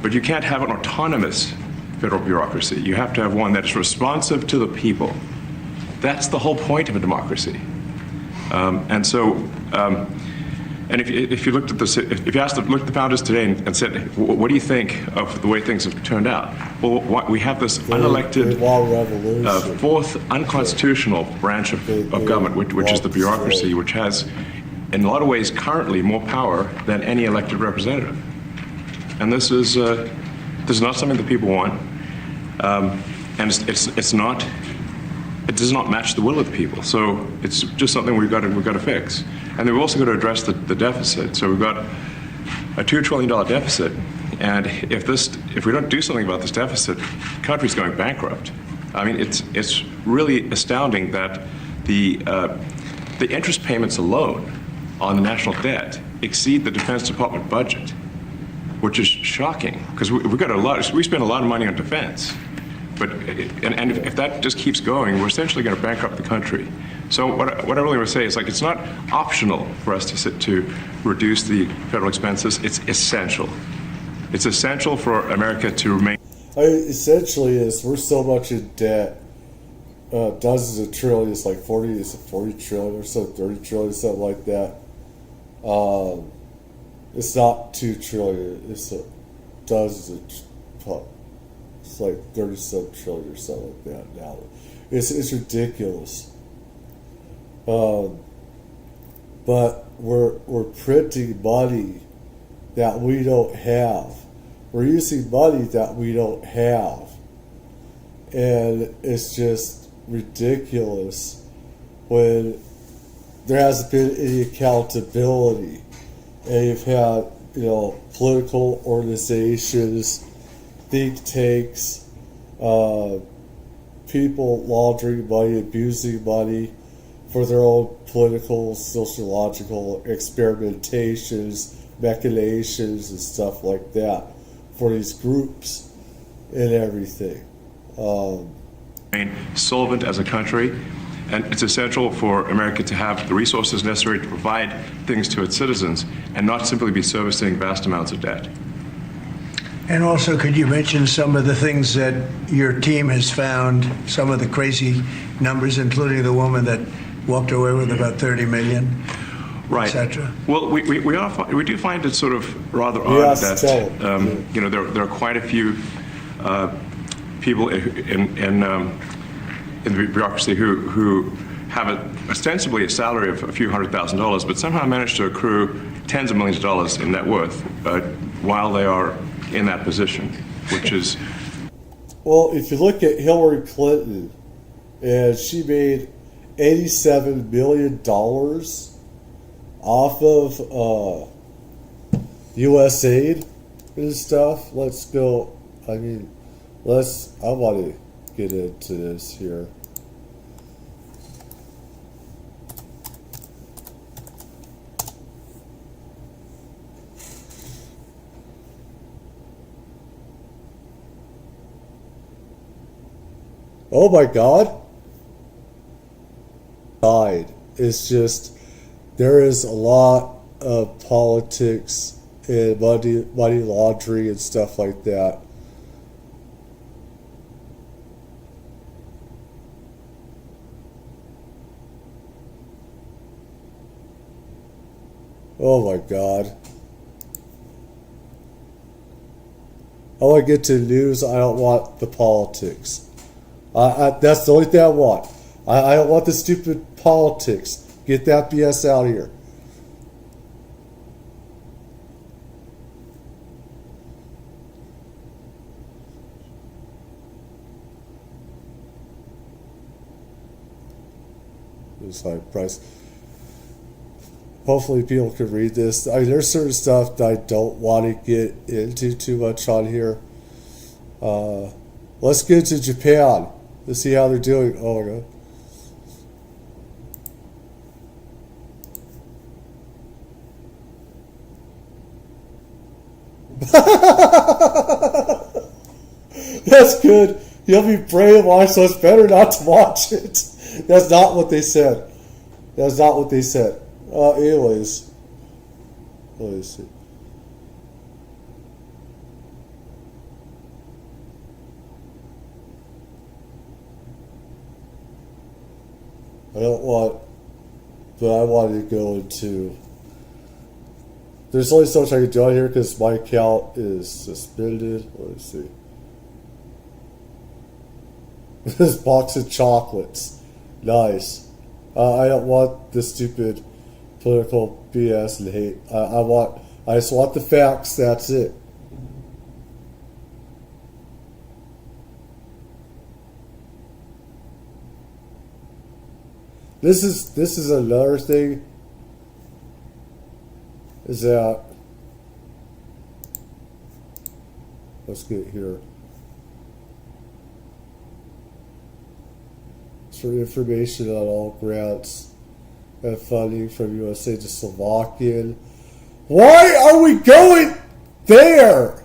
But you can't have an autonomous federal bureaucracy. You have to have one that is responsive to the people. That's the whole point of a democracy. And And if you looked at this, if you looked at the founders today and said, what do you think of the way things have turned out? Well, we have this unelected, fourth unconstitutional branch of government, which is the bureaucracy, which has, in a lot of ways, currently more power than any elected representative. And this is not something that people want, and it does not match the will of the people. So it's just something we've got to fix. And then we've also got to address the deficit. So we've got a $2 trillion deficit, and if we don't do something about this deficit, the country's going bankrupt. I mean, it's really astounding that the interest payments alone on the national debt exceed the Defense Department budget, which is shocking because we spend a lot of money on defense. But if that just keeps going, we're essentially going to bankrupt the country. So what I really want to say is, like, it's not optional for us to reduce the federal expenses. It's essential. It's essential for America to remain. Essentially, we're so much in debt. Dozens of trillions, like 40 trillion or so, 30 trillion, something like that. It's not 2 trillion. It's dozens of. It's like 37 trillion or something like that now. It's ridiculous. But we're printing money that we don't have. We're using money that we don't have. And it's just ridiculous when there hasn't been any accountability. And you've had, political organizations, think tanks, people laundering money, abusing money for their own political, sociological experimentations, machinations, and stuff like that for these groups and everything. Solvent as a country, and it's essential for America to have the resources necessary to provide things to its citizens and not simply be servicing vast amounts of debt. And also, could you mention some of the things that your team has found, some of the crazy numbers, including the woman that walked away with about 30 million, right, etc.? Well, we do find it sort of rather odd that there are quite a few people in the bureaucracy who have ostensibly a salary of a few $100,000, but somehow manage to accrue tens of millions of dollars in net worth while they are in that position, which is... Well, if you look at Hillary Clinton, and she made $87 million off of U.S. aid and stuff. Let's go. I want to get into this here. Oh my God. It's just, there is a lot of politics and money laundering and stuff like that. Oh my God. I want to get to the news. I don't want the politics. That's the only thing I want. I don't want the stupid politics. Get that BS out of here. This high price. Hopefully people can read this. I mean, there's certain stuff that I don't want to get into too much on here. Let's get to Japan. Let's see how they're doing. Oh my God. That's good. You'll be brainwashed, so it's better not to watch it. That's not what they said. That's not what they said. Anyways. Let me see. I don't want, but I wanted to go into There's only so much I can do on here because my account is suspended. Let me see. This box of chocolates. Nice. I don't want this stupid political BS and hate. I just want the facts, that's it. This is another thing, is that, let's get here. It's for information on all grants and funding from USA to Slovakian. Why are we going there?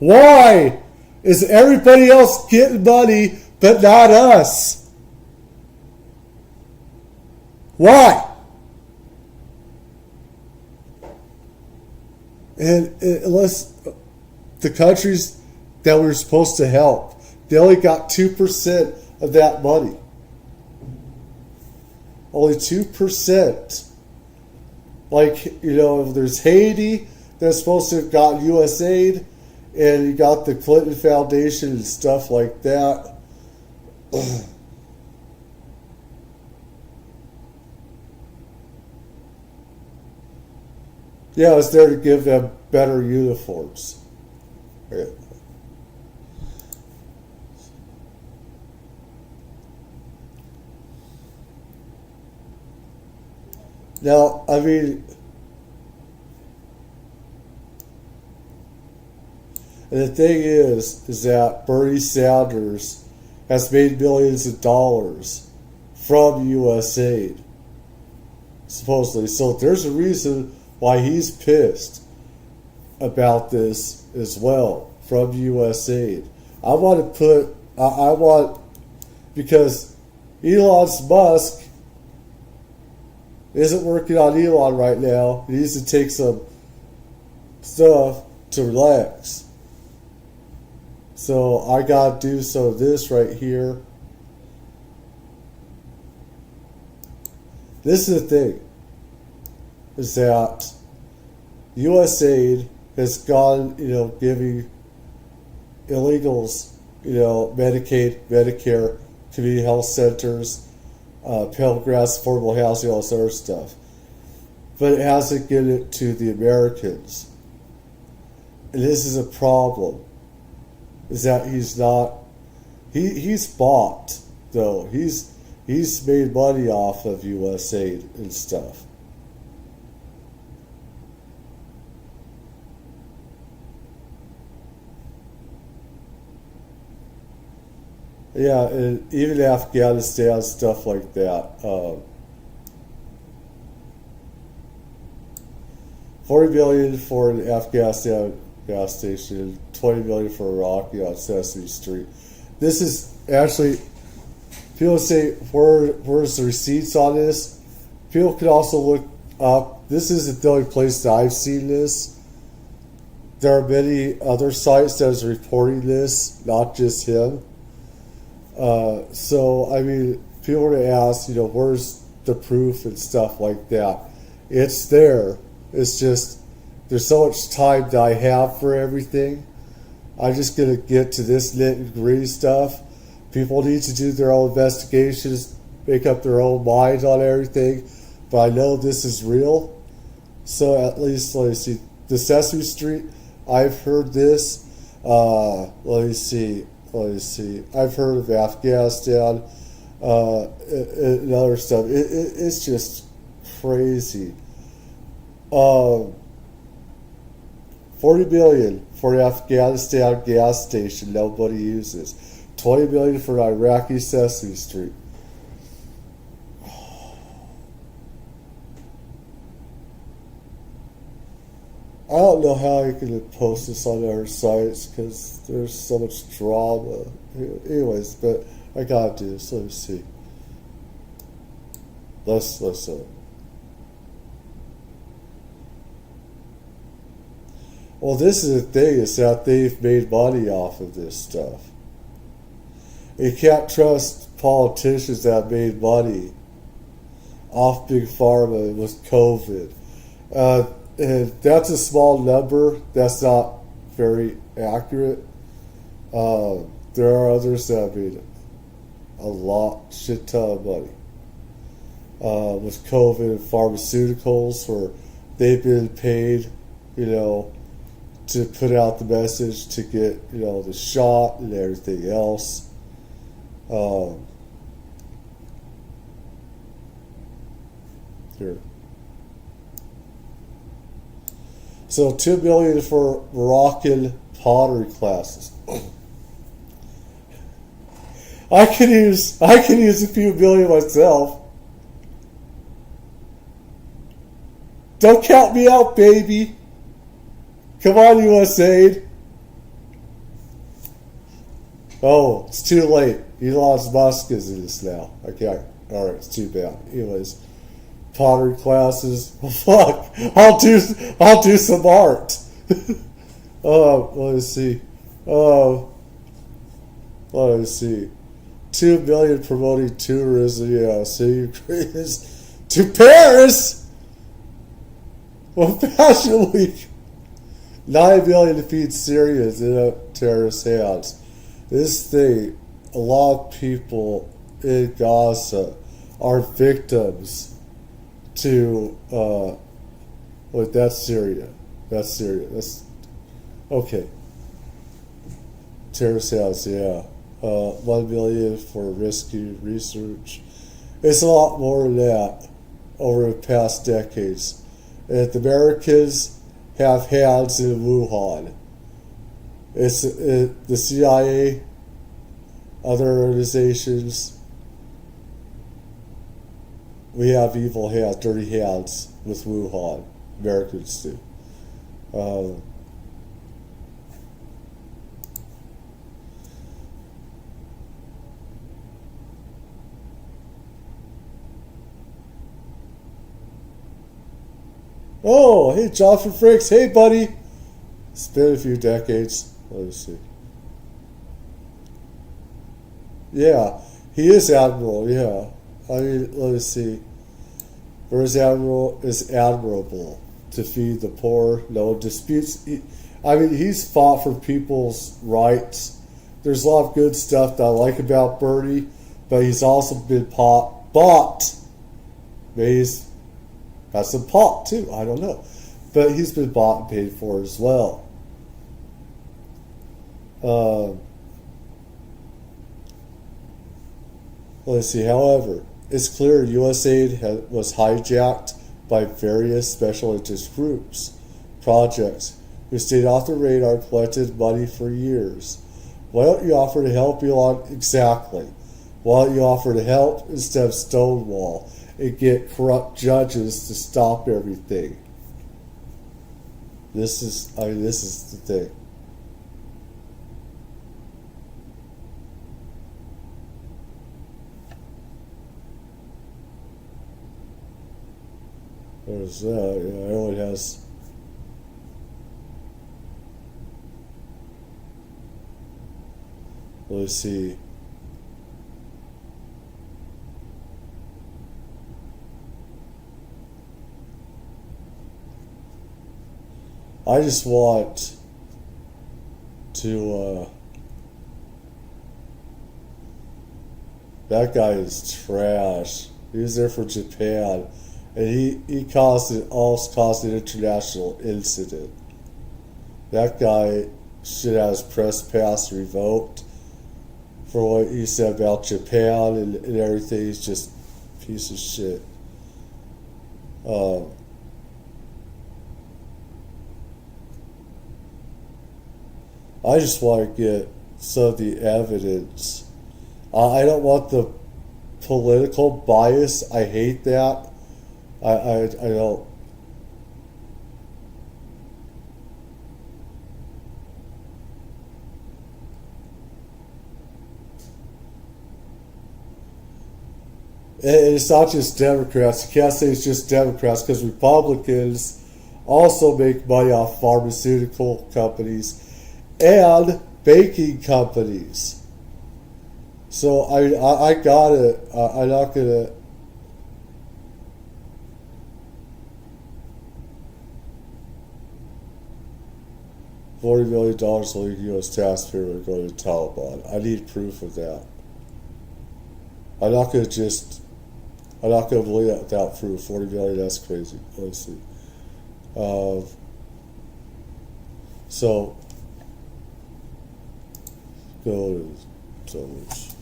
Why is everybody else getting money but not us? Why? And unless the countries that we're supposed to help, they only got 2% of that money. Only 2%. Like, if there's Haiti that's supposed to have gotten US aid, and you got the Clinton Foundation and stuff like that. Yeah, it's there to give them better uniforms. Yeah. Now, I mean, and the thing is that Bernie Sanders has made millions of dollars from USAID, supposedly. So there's a reason why he's pissed about this as well from USAID. Because Elon Musk isn't working on Elon right now. He needs to take some stuff to relax. So I gotta do some of this right here. This is the thing, is that USAID has gone, giving illegals, Medicaid, Medicare, community health centers, Pell Grants, affordable housing, all this other stuff. But it hasn't given it to the Americans. And this is a problem, is that he's bought, though. He's made money off of USAID and stuff. Yeah, and even Afghanistan, stuff like that. $40 billion for an Afghanistan gas station, $20 billion for Iraqi on Sesame Street. This is actually, people say, where's the receipts on this? People can also look up. This isn't the only place that I've seen this. There are many other sites that is reporting this, not just him. So, I mean, people are going to ask, where's the proof and stuff like that? It's there. It's just, there's so much time that I have for everything. I'm just going to get to this nitty-gritty stuff. People need to do their own investigations, make up their own minds on everything. But I know this is real. So at least, let me see. The Sesame Street, I've heard this. Let me see. I've heard of Afghanistan and other stuff. It's just crazy. $40 billion for an Afghanistan gas station nobody uses. $20 billion for an Iraqi Sesame Street. I don't know how you can post this on our sites because there's so much drama. Anyways, but I gotta do this. Let me see. Let's Well, this is the thing, is that they've made money off of this stuff. You can't trust politicians that made money off Big Pharma with COVID. and that's a small number. That's not very accurate. There are others that have made shit ton of money. With COVID and pharmaceuticals, where they've been paid, to put out the message to get, the shot and everything else. Here. So $2 million for Moroccan pottery classes. I can use a few million myself. Don't count me out, baby. Come on, USA. Oh, it's too late. Elon Musk is in this now. Okay, all right, it's too bad. Anyways, pottery classes. Fuck, I'll do some art. Let's see. Let's see. 2 million promoting tourism. Yeah, so Ukraine is to Paris. Well, Fashion Week. 9 million defeat Syrians in a terrorist hands. This thing, a lot of people in Gaza are victims to, that's Syria. That's Syria. That's, okay. Terrorist hands, yeah. 1 million for rescue research. It's a lot more than that over the past decades. And the Americans have hands in Wuhan. It's the CIA, other organizations. We have evil hands, dirty hands with Wuhan. Americans do. Oh, hey, Jonathan Frakes. Hey, buddy. It's been a few decades. Let's see. Yeah, he is Admiral, yeah. I mean, let's see. First Admiral is admirable to feed the poor. No disputes. He's fought for people's rights. There's a lot of good stuff that I like about Bernie, but he's also been bought. Maybe he's got some pot too, I don't know. But he's been bought and paid for as well. Let's see, however, it's clear USAID was hijacked by various special interest groups, projects, who stayed off the radar and collected money for years. Why don't you offer to help Elon? Exactly. Why don't you offer to help instead of stonewall and get corrupt judges to stop everything? This is the thing. There's that. Yeah, I know it has. Let's see. I just want to, that guy is trash. He was there for Japan, and he caused an international incident. That guy should have his press pass revoked for what he said about Japan and everything. He's just a piece of shit. I just want to get some of the evidence. I don't want the political bias. I hate that. I don't. And it's not just Democrats. You can't say it's just Democrats, because Republicans also make money off pharmaceutical companies and banking companies. So I got it. I'm not gonna. $40 million leaving U.S. taxpayer would go to the Taliban. I need proof of that. I'm not going to believe that without proof. 40 million, that's crazy, honestly. So, go to those.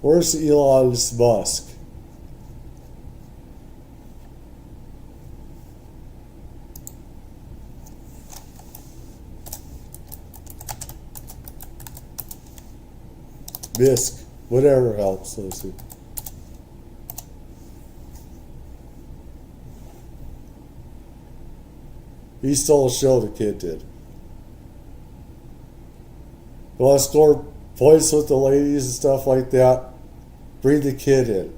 Where's Elon Musk? Bisc, whatever helps. Let's see. He stole a show, the kid did. You want to score points with the ladies and stuff like that? Bring the kid in.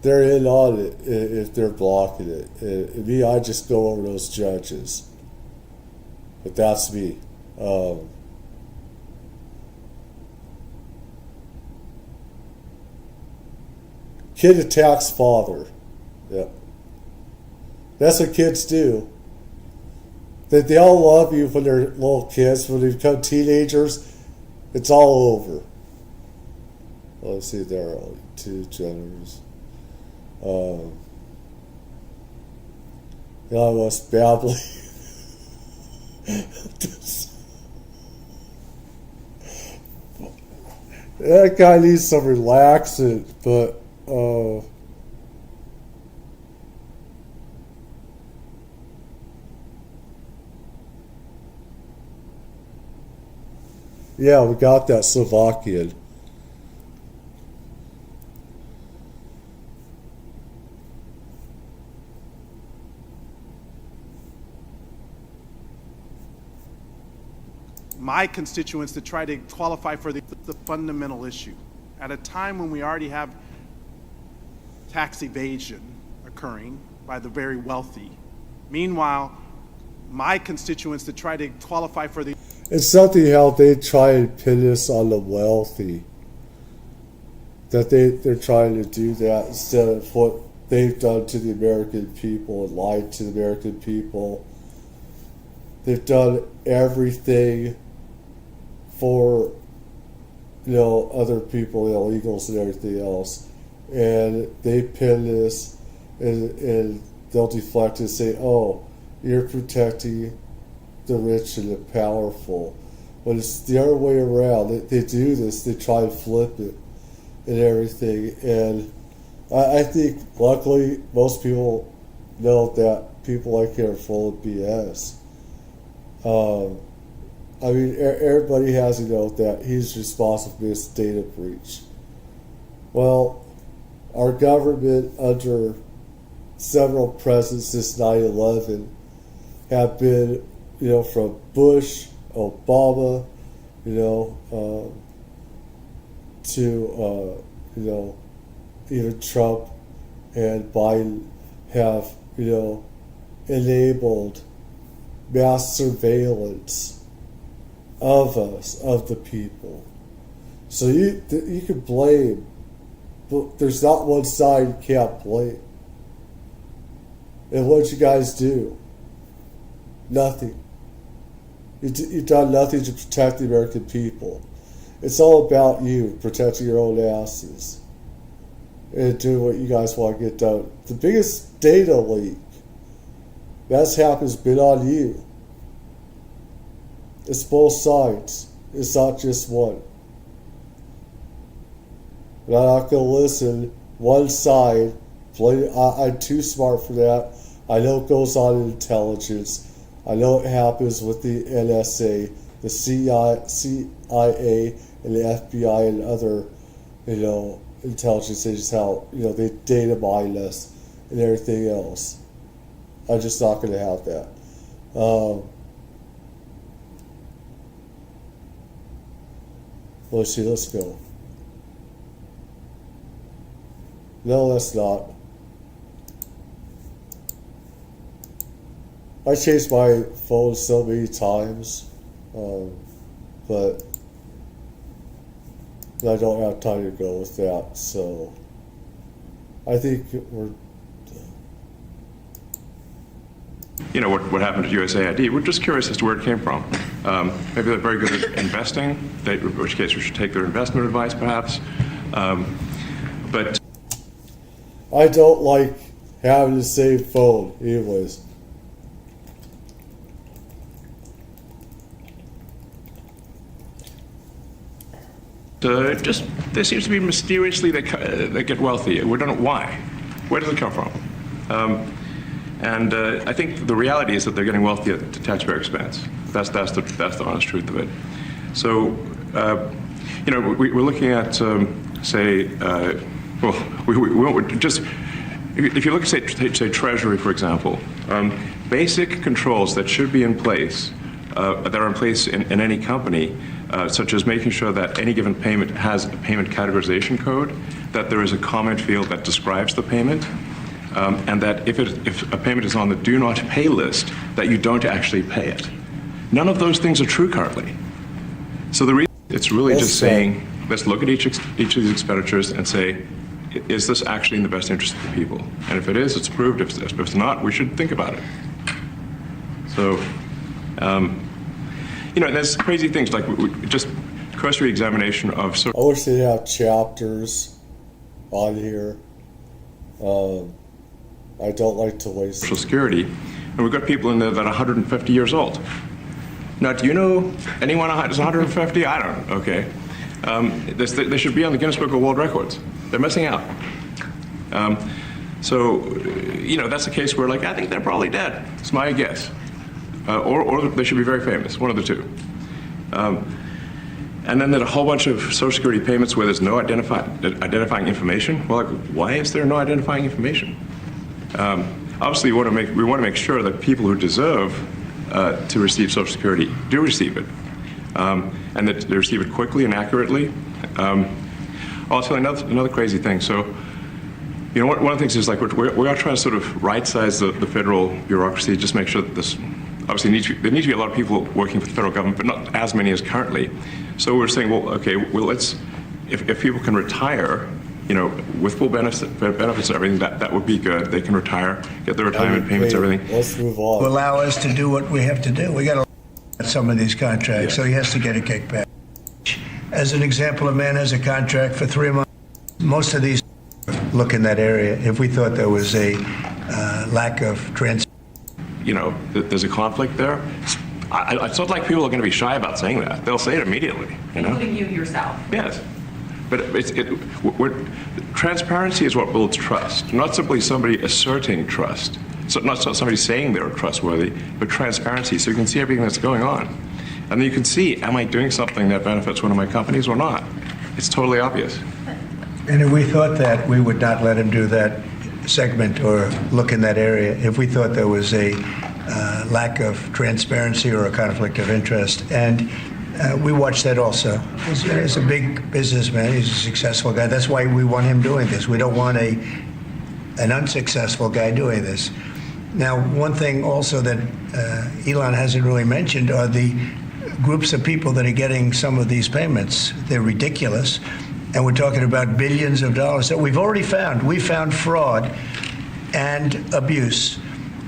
They're in on it if they're blocking it. Me, I just go over those judges. But that's me. Kid attacks father. Yeah. That's what kids do. They all love you when they're little kids. When they become teenagers, it's all over. Let's see, there are two genders. I was babbling. That guy needs some relaxing, but yeah, we got that Slovakian. My constituents to try to qualify for the fundamental issue. At a time when we already have tax evasion occurring by the very wealthy. Meanwhile, my constituents to try to qualify for the... It's something how they try and pin this on the wealthy. That they're trying to do that instead of what they've done to the American people and lied to the American people. They've done everything for, other people, illegals and everything else. And they pin this and they'll deflect and say, oh, you're protecting the rich and the powerful. But it's the other way around. They do this, they try and flip it and everything. And I think, luckily, most people know that people like him are full of BS. Everybody has to know that he's responsible for this data breach. Well, our government, under several presidents since 9/11, have been, from Bush, Obama, to, even Trump and Biden have, enabled mass surveillance of us, of the people. So you can blame, but there's not one side you can't blame. And what did you guys do? Nothing. You've done nothing to protect the American people. It's all about you, protecting your own asses. And doing what you guys want to get done. The biggest data leak that's happened has been on you. It's both sides. It's not just one. And I'm not going to listen one side. I'm too smart for that. I know it goes on in intelligence. I know it happens with the NSA, the CIA, and the FBI and other, intelligence agencies, how, they data mine us and everything else. I'm just not going to have that. Let's see, let's go. No, that's not. I changed my phone so many times, but I don't have time to go with that. So I think we're. You know, what happened at USAID. We're just curious as to where it came from. Maybe they're very good at investing, in which case we should take their investment advice, perhaps. But I don't like having the same phone, anyways. Just there seems to be mysteriously they get wealthy. We don't know why. Where does it come from? And I think the reality is that they're getting wealthy at taxpayer expense. That's the honest truth of it. So, you know, we're looking at, say, if you look at, say Treasury, for example, basic controls that should be in place, that are in place in any company, such as making sure that any given payment has a payment categorization code, that there is a comment field that describes the payment, and that if a payment is on the do not pay list, that you don't actually pay it. None of those things are true currently. So the reason it's really just saying, let's look at each of these expenditures and say, is this actually in the best interest of the people? And if it is, it's approved. If it's not, we should think about it. So, you know, there's crazy things like just cursory examination of. I wish they had chapters on here. I don't like to waste Social Security, and we've got people in there that are 150 years old. Now, do you know anyone who's 150? I don't. Okay, they should be on the Guinness Book of World Records. They're missing out. So, you know, that's a case where, like, I think they're probably dead. It's my guess, or they should be very famous. One of the two. And then there's a whole bunch of Social Security payments where there's no identifying information. Well, like, why is there no identifying information? Obviously, we want to make sure that people who deserve to receive Social Security do receive it, and that they receive it quickly and accurately. I'll tell you another crazy thing. So, you know, one of the things is, like, we are trying to sort of right-size the federal bureaucracy, just make sure that this. Obviously, there need to be a lot of people working for the federal government, but not as many as currently. So we're saying, well, okay, well, let's, if people can retire, you know, with full benefits and everything, that would be good. They can retire, get their retirement payments, everything. Let's move on. To allow us to do what we have to do. We got to at some of these contracts, so he has to get a kickback. As an example, a man has a contract for 3 months. Most of these look in that area. If we thought there was a lack of transparency, you know, there's a conflict there. It's not like people are going to be shy about saying that. They'll say it immediately, you know? Including you yourself. Yes. But transparency is what builds trust, not simply somebody asserting trust. So not somebody saying they're trustworthy, but transparency, so you can see everything that's going on. And then you can see, am I doing something that benefits one of my companies or not? It's totally obvious. And if we thought that, we would not let him do that segment or look in that area. If we thought there was a lack of transparency or a conflict of interest. And we watch that also. He's a big businessman. He's a successful guy. That's why we want him doing this. We don't want an unsuccessful guy doing this. Now, one thing also that Elon hasn't really mentioned are the groups of people that are getting some of these payments. They're ridiculous. And we're talking about billions of dollars that we've already found. We found fraud and abuse.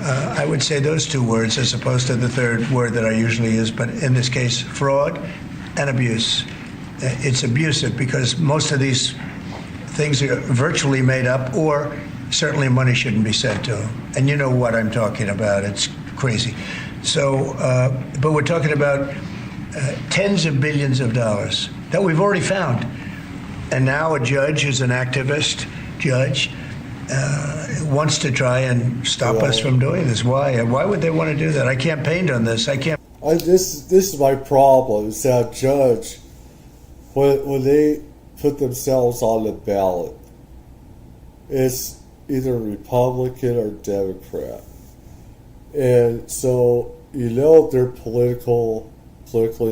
I would say those two words as opposed to the third word that I usually use, but in this case, fraud and abuse. It's abusive because most of these things are virtually made up, or certainly money shouldn't be sent to them. And you know what I'm talking about. It's crazy. So, but we're talking about tens of billions of dollars that we've already found. And now a judge who's an activist judge wants to try and stop us from doing this. Why? Why would they want to do that? I campaigned on this. This is my problem. Is that judge, when they put themselves on the ballot, it's either Republican or Democrat, and so you know they're politically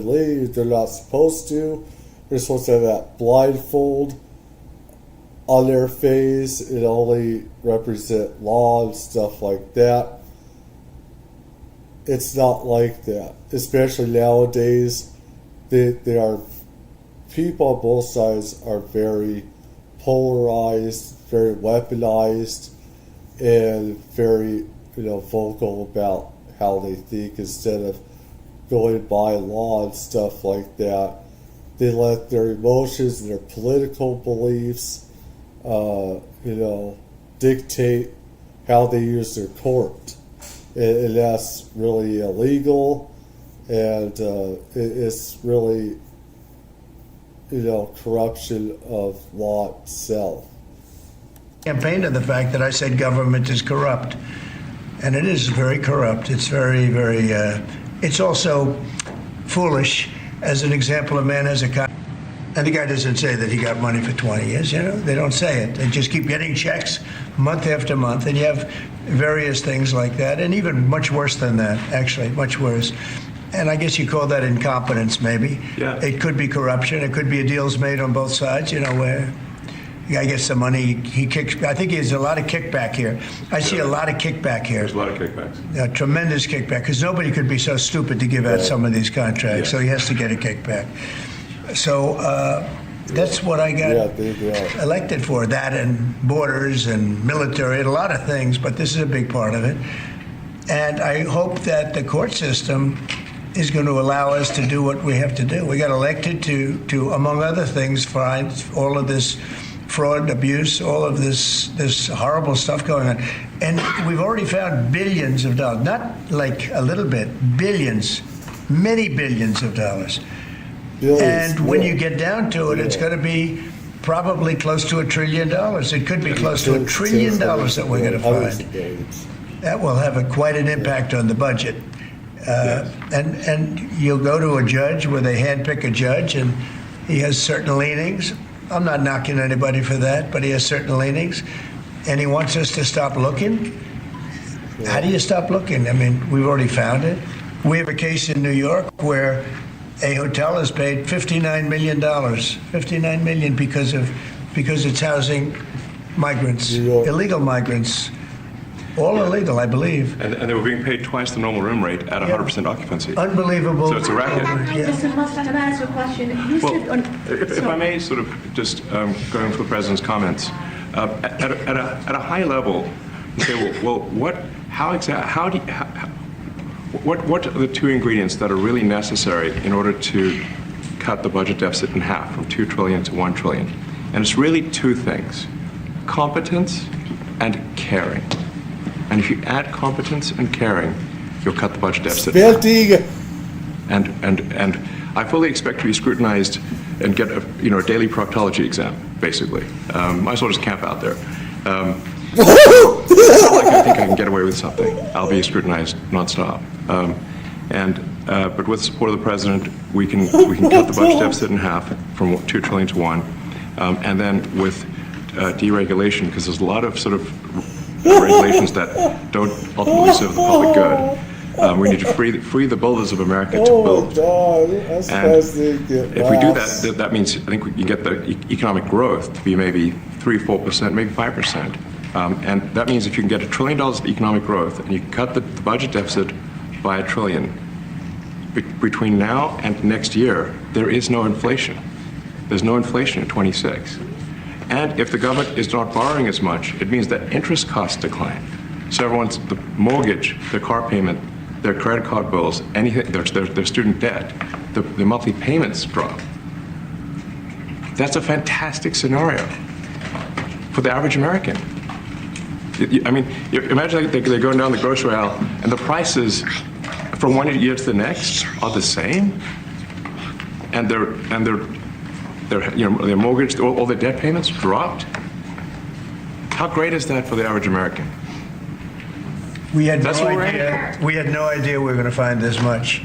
leaning. They're not supposed to. They're supposed to have that blindfold on their face and only represent law and stuff like that. it's not like that. Especially nowadays, they are people on both sides are very polarized, very weaponized, and very vocal about how they think instead of going by law and stuff like that. They let their emotions and their political beliefs, dictate how they use their court. And that's really illegal, and it's really, corruption of law itself. Campaign to the fact that I said government is corrupt, and it is very corrupt. It's very, very. It's also foolish. As an example, a man has a and the guy doesn't say that he got money for 20 years. They don't say it. They just keep getting checks month after month, and you have various things like that, and even much worse than that, actually, much worse. And I guess you call that incompetence, maybe. Yeah. It could be corruption. It could be deals made on both sides, where I guess the money he kicks. I think there's a lot of kickback here. I see a lot of kickback here. There's a lot of kickbacks. A tremendous kickback, because nobody could be so stupid to give out some of these contracts, so he has to get a kickback. So that's what I got elected for, that and borders and military and a lot of things, but this is a big part of it. And I hope that the court system is going to allow us to do what we have to do. We got elected to among other things, find all of this fraud, abuse, all of this horrible stuff going on. And we've already found billions of dollars, not like a little bit, billions, many billions of dollars. And when you get down to it, it's going to be probably close to $1 trillion. It could be close to $1 trillion that we're going to find. That will have quite an impact on the budget. And you'll go to a judge where they handpick a judge, and he has certain leanings. I'm not knocking anybody for that, but he has certain leanings, and he wants us to stop looking. How do you stop looking? I mean, we've already found it. We have a case in New York where a hotel has paid $59 million, $59 million because it's housing migrants, illegal migrants, all illegal, I believe. And they were being paid twice the normal room rate at 100% occupancy. Unbelievable. So it's a racket. Mr. Moss, can I ask a question? If I may sort of just going for the president's comments, at a high level, you say, well, what are the two ingredients that are really necessary in order to cut the budget deficit in half from $2 trillion to $1 trillion? And it's really two things: competence and caring. And if you add competence and caring, you'll cut the budget deficit in half. And I fully expect to be scrutinized and get a daily proctology exam, basically. Might as well just camp out there. It's not like I think I can get away with something. I'll be scrutinized nonstop. But with the support of the president, we can cut the budget deficit in half from $2 trillion to $1, and then with deregulation, because there's a lot of sort of regulations that don't ultimately serve the public good. We need to free the builders of America to build. And if we do that, that means I think we can get the economic growth to be maybe 3-4%, maybe 5%. And that means if you can get $1 trillion of economic growth and you can cut the budget deficit by $1 trillion, between now and next year, there is no inflation. There's no inflation in 26. And if the government is not borrowing as much, it means that interest costs decline. So everyone's, the mortgage, their car payment, their credit card bills, anything, their student debt, the monthly payments drop. That's a fantastic scenario for the average American. I mean, imagine they're going down the grocery aisle and the prices from one year to the next are the same, and their mortgage, all their debt payments dropped. How great is that for the average American? We had no idea. We had no idea we were going to find this much,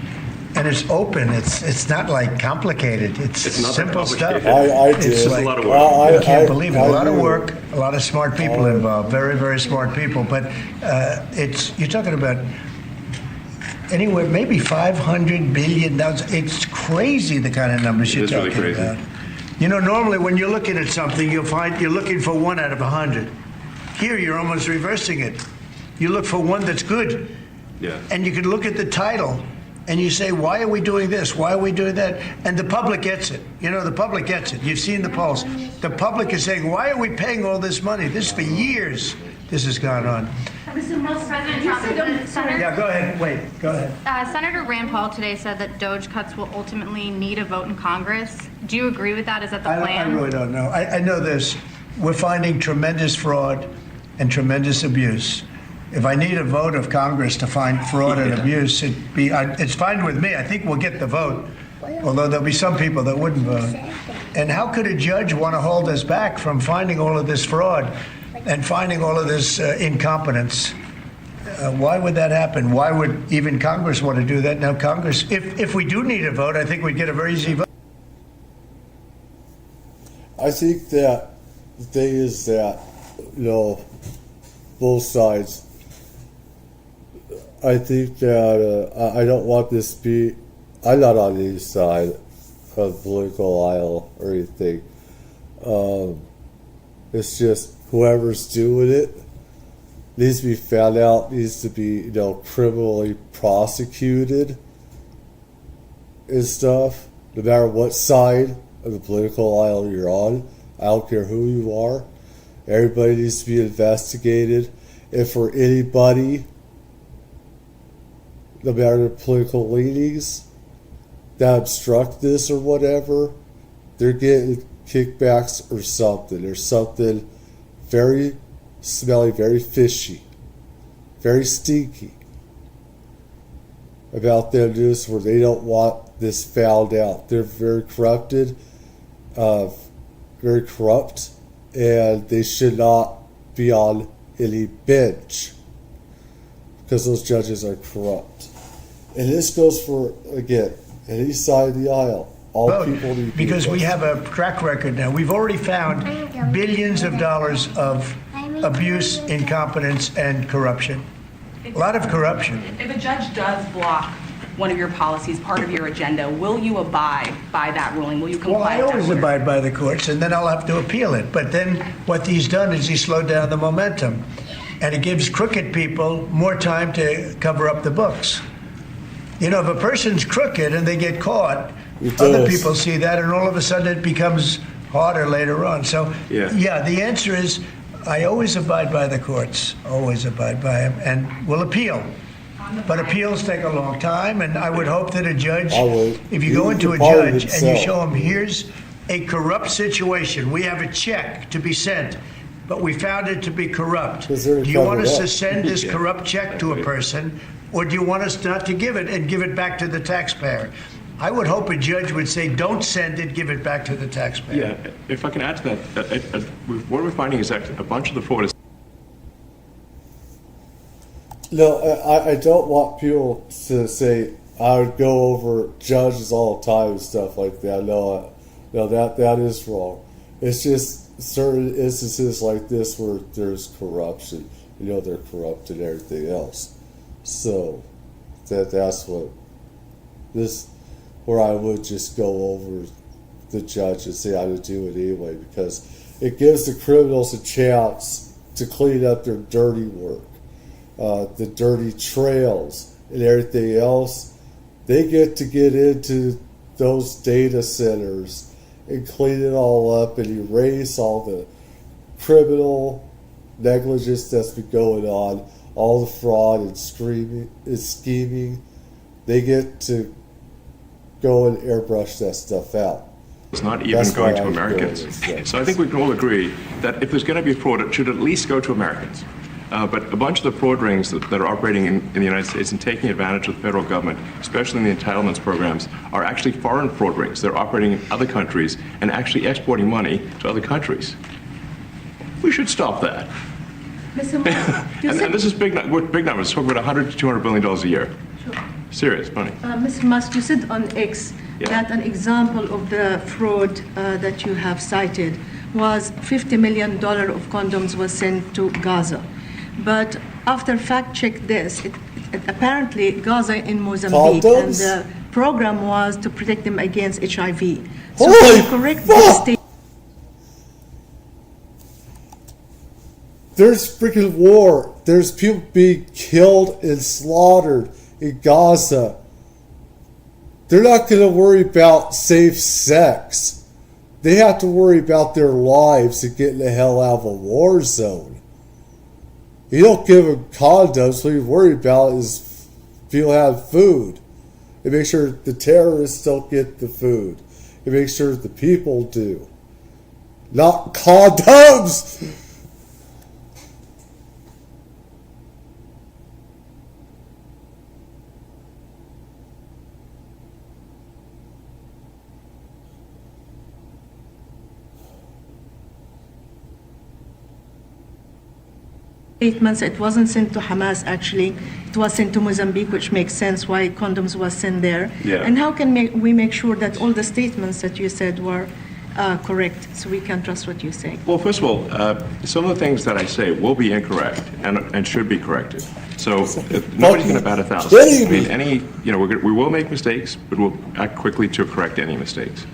and it's open. It's not like complicated. It's simple stuff. It's like, a lot of work. I can't believe it. A lot of work. A lot of smart people involved. Very, very smart people. But you're talking about anywhere maybe $500 billion. It's crazy the kind of numbers you're talking about. Normally when you're looking at something, you'll find you're looking for 1 out of 100. Here you're almost reversing it. You look for one that's good. Yeah. And you could look at the title and you say, why are we doing this? Why are we doing that? And the public gets it. You know, the public gets it. You've seen the polls. The public is saying, why are we paying all this money? This for years, this has gone on. President Trump, Yeah, go ahead. Wait, go ahead. Senator Rand Paul today said that DOJ cuts will ultimately need a vote in Congress. Do you agree with that? Is that the plan? I really don't know. I know this. We're finding tremendous fraud and tremendous abuse. If I need a vote of Congress to find fraud and abuse, it's fine with me. I think we'll get the vote, although there'll be some people that wouldn't vote. And how could a judge want to hold us back from finding all of this fraud and finding all of this incompetence? Why would that happen? Why would even Congress want to do that? Now, Congress, if we do need a vote, I think we'd get a very easy vote. I think that the thing is that, you know, both sides, I think that I don't want this to be, I'm not on any side of the political aisle or anything. It's just whoever's doing it needs to be found out, needs to be, you know, criminally prosecuted and stuff, no matter what side of the political aisle you're on. I don't care who you are. Everybody needs to be investigated. And for anybody, no matter their political leanings, that obstruct this or whatever, they're getting kickbacks or something. There's something very smelly, very fishy, very stinky about them doing this, where they don't want this found out. They're very corrupted, very corrupt, and they should not be on any bench because those judges are corrupt. And this goes for, again, any side of the aisle. All people need because we have a track record now. We've already found billions of dollars of abuse, incompetence, and corruption. A lot of corruption. If a judge does block one of your policies, part of your agenda, will you abide by that ruling? Will you comply? Well, I always abide by the courts, and then I'll have to appeal it. But then what he's done is he slowed down the momentum. And it gives crooked people more time to cover up the books. You know, if a person's crooked and they get caught, other people see that, and all of a sudden it becomes harder later on. So, yeah, the answer is I always abide by the courts, always abide by them, and will appeal. But appeals take a long time, and I would hope that a judge, if you go into a judge and you show him, here's a corrupt situation, we have a check to be sent, but we found it to be corrupt. Do you want us to send this corrupt check to a person, or do you want us not to give it and give it back to the taxpayer? I would hope a judge would say, don't send it, give it back to the taxpayer. Yeah, if I can add to that, what we're finding is that a bunch of the fraud is... No, I don't want people to say I would go over judges all the time and stuff like that. No, that is wrong. It's just certain instances like this where there's corruption. You know, they're corrupt and everything else. So that's what this, where I would just go over the judge and say I would do it anyway, because it gives the criminals a chance to clean up their dirty work. The dirty trails and everything else, they get into those data centers and clean it all up and erase all the criminal negligence that's been going on, all the fraud and scheming. They get to go and airbrush that stuff out. It's not even going to Americans. So I think we can all agree that if there's going to be fraud, it should at least go to Americans. But a bunch of the fraud rings that are operating in the United States and taking advantage of the federal government, especially in the entitlements programs, are actually foreign fraud rings. They're operating in other countries and actually exporting money to other countries. We should stop that. And this is big numbers. We're talking about $100 to $200 billion a year. Sure. Serious money. Mr. Musk, you said on X that an example of the fraud that you have cited was $50 million of condoms was sent to Gaza. But after fact check this, it apparently Gaza in Mozambique, and the program was to protect them against HIV. So can you correct this statement? There's freaking war. There's people being killed and slaughtered in Gaza. They're not going to worry about safe sex. They have to worry about their lives and getting the hell out of a war zone. You don't give them condoms. What you worry about is people have food. And make sure the terrorists don't get the food. And make sure the people do. Not condoms! Statements, it wasn't sent to Hamas actually, it was sent to Mozambique, which makes sense why condoms was sent there. Yeah. And how can we make sure that all the statements that you said were correct, so we can trust what you say? Well, first of all, some of the things that I say will be incorrect and should be corrected. So nobody's going to bat 1,000. I mean, we will make mistakes, but we'll act quickly to correct any mistakes.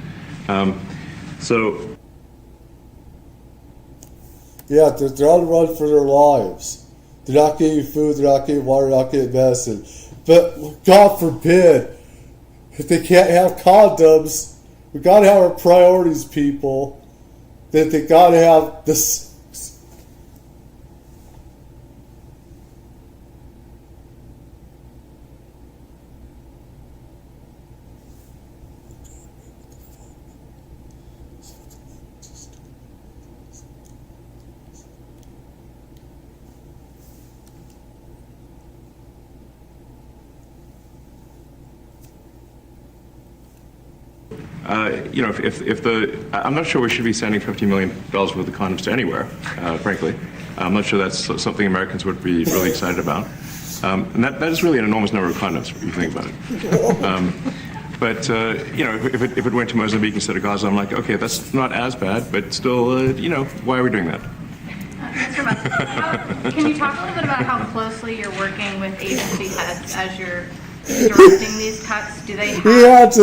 Yeah, they're on the run for their lives. They're not getting food, they're not getting water, they're not getting medicine. But God forbid, if they can't have condoms, we gotta have our priorities, people. That they gotta have this. I'm not sure we should be sending $50 million worth of condoms to anywhere, frankly. I'm not sure that's something Americans would be really excited about. And that is really an enormous number of condoms, if you think about it. If it went to Mozambique instead of Gaza, I'm like, okay, that's not as bad, but still, why are we doing that? Mr. Musk, can you talk a little bit about how closely you're working with agency heads as you're directing these cuts? Do they have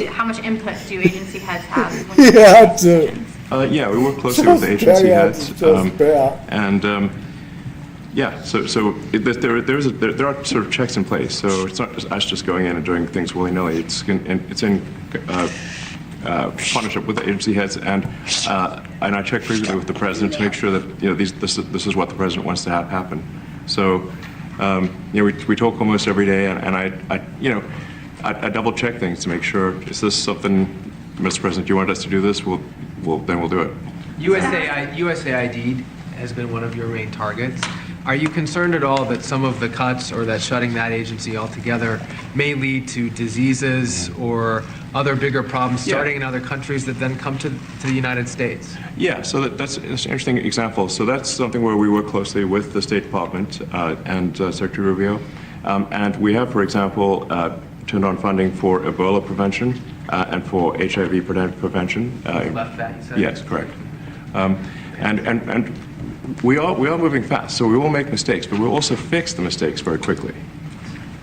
how much input do agency heads have? You have to. Yeah, we work closely with the agency heads. There are sort of checks in place. So it's not just us just going in and doing things willy-nilly. It's in partnership with the agency heads, and I check frequently with the president to make sure that this is what the president wants to have happen. So. We talk almost every day, and I double check things to make sure, is this something, Mr. President, you want us to do this? Then we'll do it. USAID has been one of your main targets. Are you concerned at all that some of the cuts or that shutting that agency altogether may lead to diseases or other bigger problems starting in other countries that then come to the United States? Yeah, so that's an interesting example. So that's something where we work closely with the State Department and Secretary Rubio. And we have, for example, turned on funding for Ebola prevention and for HIV prevention. Left that, you said? Yes, correct. And we are moving fast, so we will make mistakes, but we'll also fix the mistakes very quickly.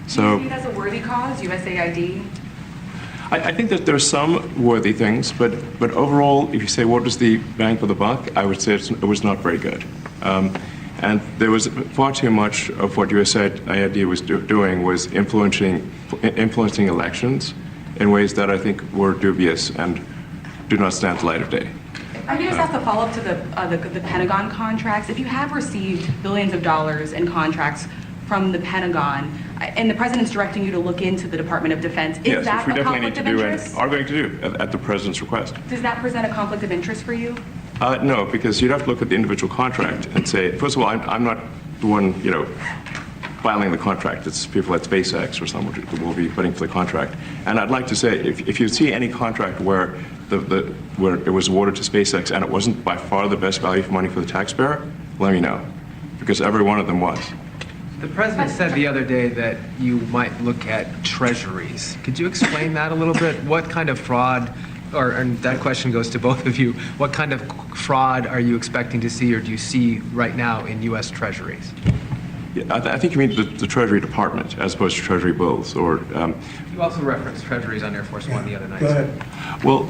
So, do you think that's a worthy cause, USAID? I think that there are some worthy things, but overall, if you say what was the bang for the buck, I would say it was not very good. And there was far too much of what USAID was doing was influencing elections in ways that I think were dubious and do not stand the light of day. I can just ask a follow-up to the Pentagon contracts. If you have received billions of dollars in contracts from the Pentagon, and the president's directing you to look into the Department of Defense, is that a conflict of interest? Are going to do at the president's request. Does that present a conflict of interest for you? No, because you'd have to look at the individual contract and say, first of all, I'm not the one, filing the contract. It's people at SpaceX or someone who will be putting for the contract. And I'd like to say, if you see any contract where where it was awarded to SpaceX and it wasn't by far the best value for money for the taxpayer, let me know, because every one of them was. The president said the other day that you might look at treasuries. Could you explain that a little bit? What kind of fraud, and that question goes to both of you, what kind of fraud are you expecting to see or do you see right now in U.S. treasuries? Yeah, I think you mean the Treasury Department as opposed to Treasury bills, or. You also referenced treasuries on Air Force One the other night. Go ahead. Well,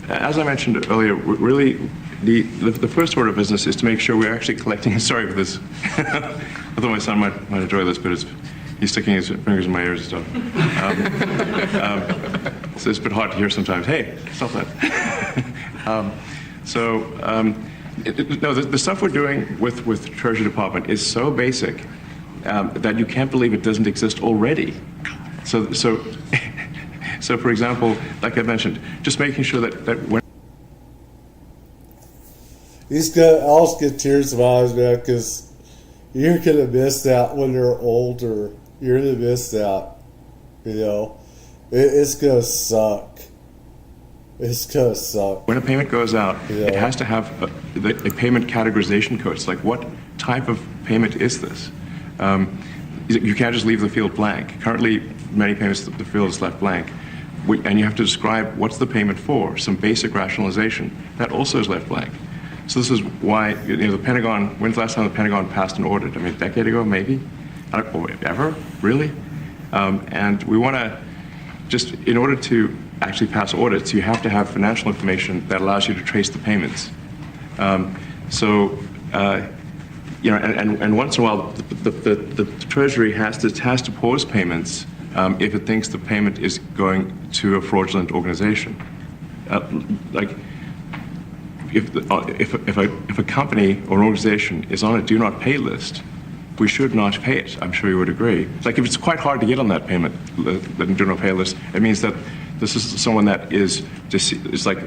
as I mentioned earlier, really, the first order of business is to make sure we're actually collecting. Sorry for this. I thought my son might enjoy this, but he's sticking his fingers in my ears and stuff. So it's a bit hard to hear sometimes. Hey, stop that. The stuff we're doing with Treasury Department is so basic that you can't believe it doesn't exist already. So for example, like I mentioned, just making sure that when I'll get tears in my eyes, man, because you're gonna miss that when you're older. You're gonna miss that. You know, it's gonna suck. It's gonna suck. When a payment goes out, it has to have a payment categorization code. It's like, what type of payment is this? You can't just leave the field blank. Currently, many payments, the field is left blank. And you have to describe what's the payment for, some basic rationalization. That also is left blank. So this is why, the Pentagon, when's the last time the Pentagon passed an audit? I mean, a decade ago, maybe? I don't know, ever? Really? And we want to just, in order to actually pass audits, you have to have financial information that allows you to trace the payments. And once in a while, the Treasury has to pause payments if it thinks the payment is going to a fraudulent organization. If a company or an organization is on a do not pay list, we should not pay it. I'm sure you would agree. Like, if it's quite hard to get on that payment, the do not pay list, it means that this is someone that is like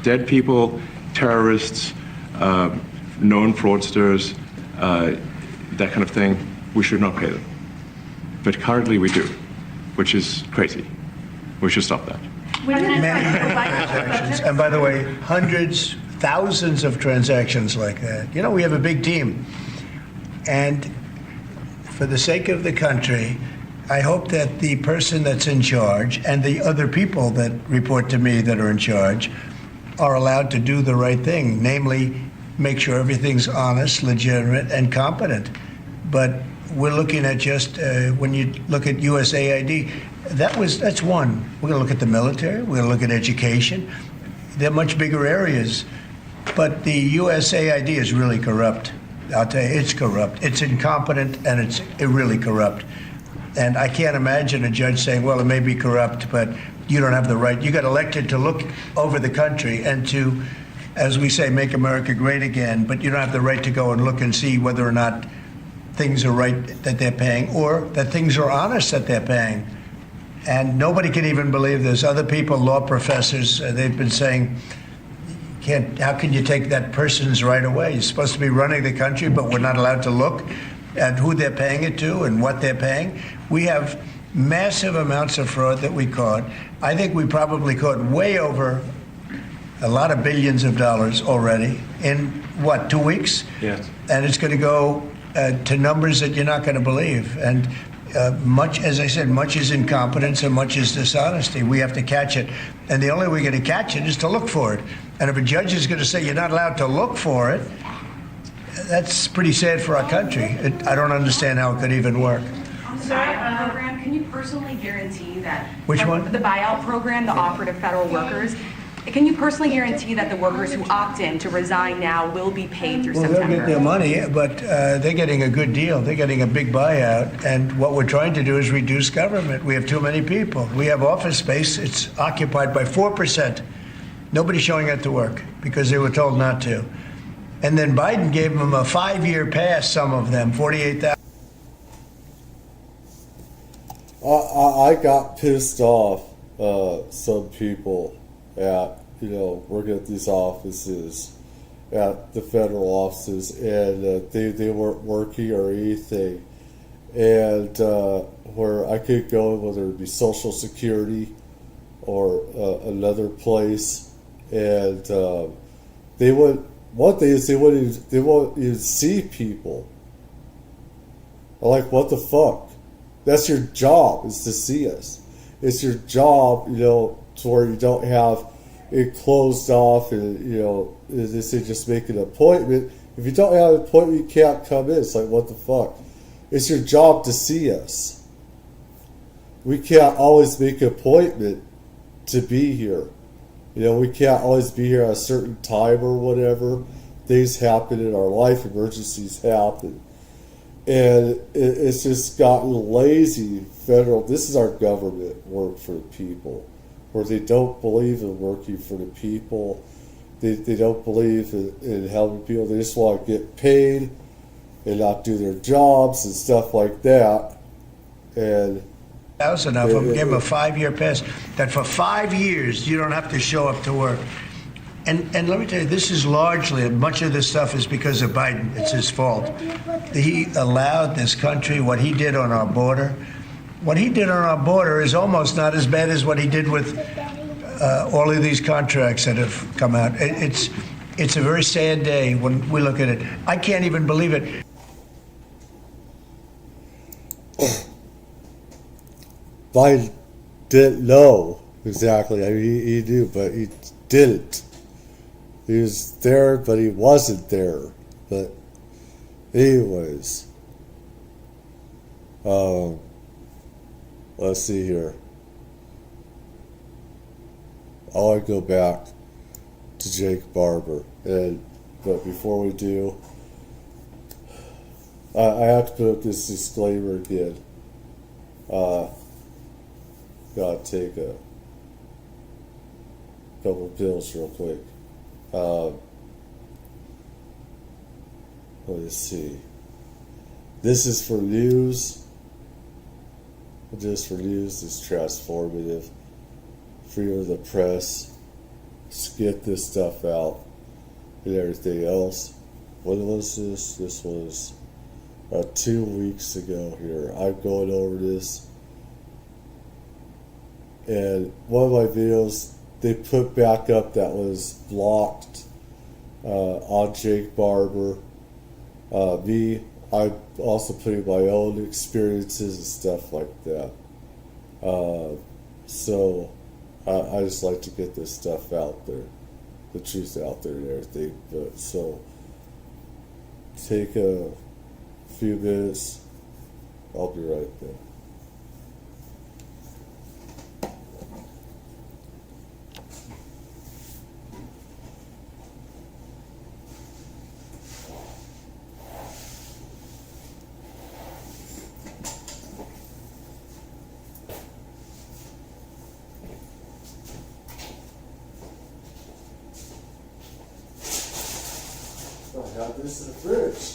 dead people, terrorists, known fraudsters, that kind of thing. We should not pay them. But currently we do, which is crazy. We should stop that. Many transactions. And by the way, hundreds, thousands of transactions like that. You know, we have a big team. And for the sake of the country, I hope that the person that's in charge and the other people that report to me that are in charge are allowed to do the right thing, namely make sure everything's honest, legitimate, and competent. But we're looking at just, when you look at USAID, that's one. We're going to look at the military. We're going to look at education. They're much bigger areas. But the USAID is really corrupt. I'll tell you, it's corrupt. It's incompetent, and it's really corrupt. And I can't imagine a judge saying, well, it may be corrupt, but you don't have the right. You got elected to look over the country and to, as we say, make America great again, but you don't have the right to go and look and see whether or not things are right that they're paying or that things are honest that they're paying. And nobody can even believe this. Other people, law professors, they've been saying, how can you take that person's right away? You're supposed to be running the country, but we're not allowed to look at who they're paying it to and what they're paying. We have massive amounts of fraud that we caught. I think we probably caught way over a lot of billions of dollars already in, 2 weeks? Yes. And it's going to go to numbers that you're not going to believe. And much, as I said, much is incompetence and much is dishonesty. We have to catch it. And the only way we're going to catch it is to look for it. And if a judge is going to say you're not allowed to look for it, that's pretty sad for our country. I don't understand how it could even work. On the buyout program, can you personally guarantee that... Which one? The buyout program, the offer to federal workers. Can you personally guarantee that the workers who opt in to resign now will be paid through September? They'll get their money, but they're getting a good deal. They're getting a big buyout. And what we're trying to do is reduce government. We have too many people. We have office space. It's occupied by 4%. Nobody's showing up to work because they were told not to. And then Biden gave them a 5-year pass, some of them, 48,000. I got pissed off, some people at, working at these offices, at the federal offices, and they weren't working or anything. And where I could go, whether it be Social Security or another place, and they would. One thing is they won't even see people. I'm like, what the fuck? That's your job, is to see us. It's your job, to where you don't have it closed off and, as they say, just make an appointment. If you don't have an appointment, you can't come in. It's like, what the fuck? It's your job to see us. We can't always make an appointment to be here. We can't always be here at a certain time or whatever. Things happen in our life, emergencies happen. And it's just gotten lazy. This is our government work for the people, where they don't believe in working for the people. They don't believe in helping people. They just want to get paid and not do their jobs and stuff like that. And 1,000 of them, give them a 5-year pass, that for 5 years you don't have to show up to work. And let me tell you, this is largely, much of this stuff is because of Biden. It's his fault. He allowed this country, what he did on our border. What he did on our border is almost not as bad as what he did with all of these contracts that have come out. It's a very sad day when we look at it. I can't even believe it. Biden didn't know exactly. I mean, he knew, but he didn't. He was there, but he wasn't there. But anyways, let's see here. I want to go back to Jake Barber, but before we do, I have to put up this disclaimer again. Gotta take a couple pills real quick. Let's see. This is for news. Just for news. It's transformative. Freedom of the press. Just get this stuff out and everything else. When was this? This was 2 weeks ago here. I'm going over this. And one of my videos, they put back up that was blocked on Jake Barber. I'm also putting my own experiences and stuff like that. So I just like to get this stuff out there, the truth out there and everything. But so take a few minutes. I'll be right there. I got this in the fridge.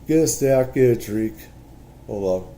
Get a snack, get a drink. Hold on.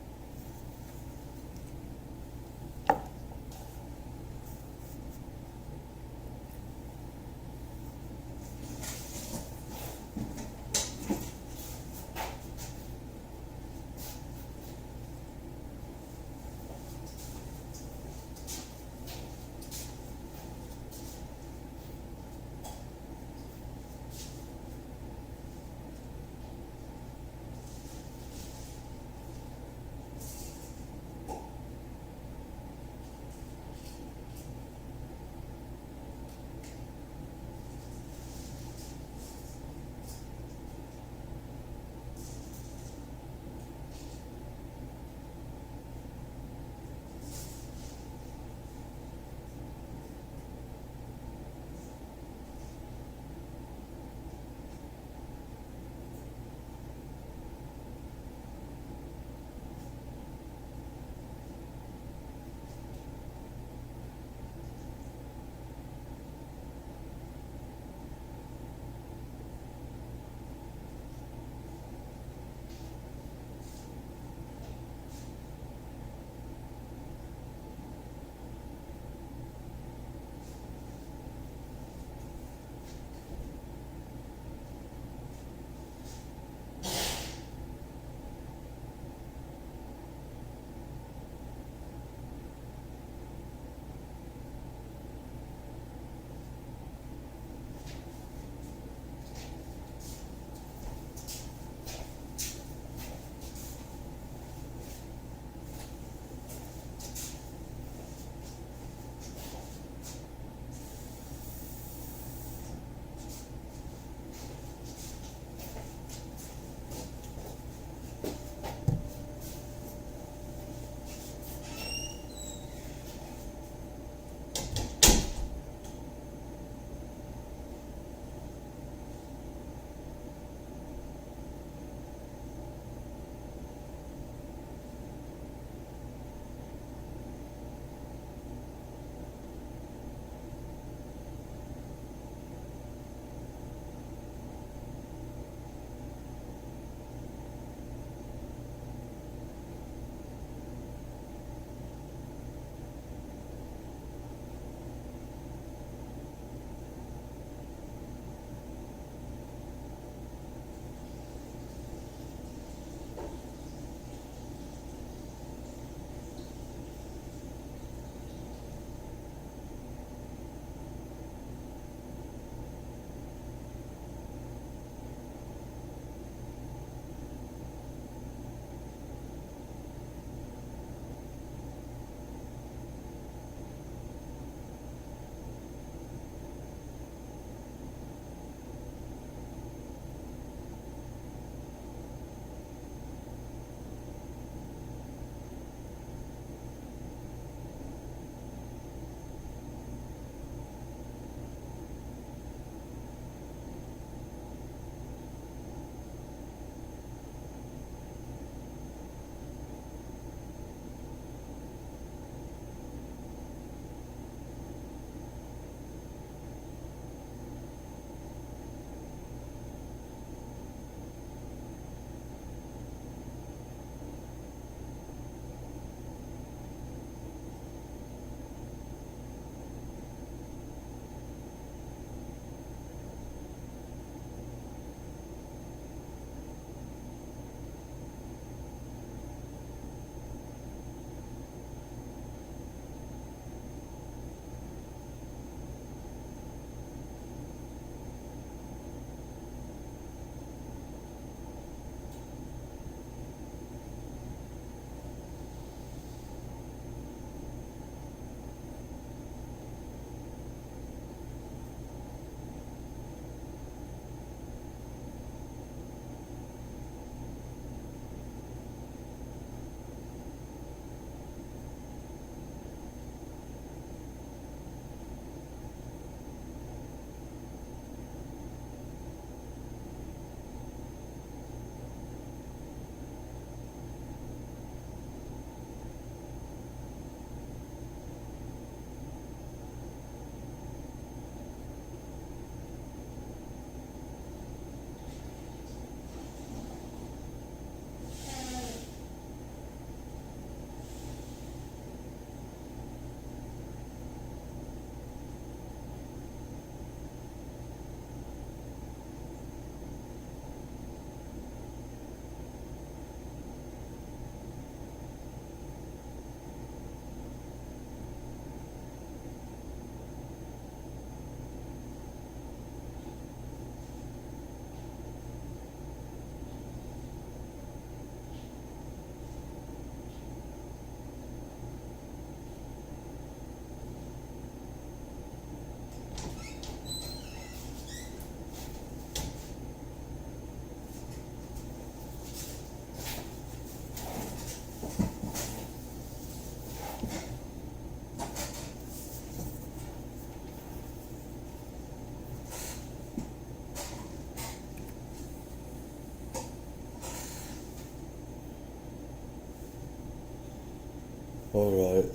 All right.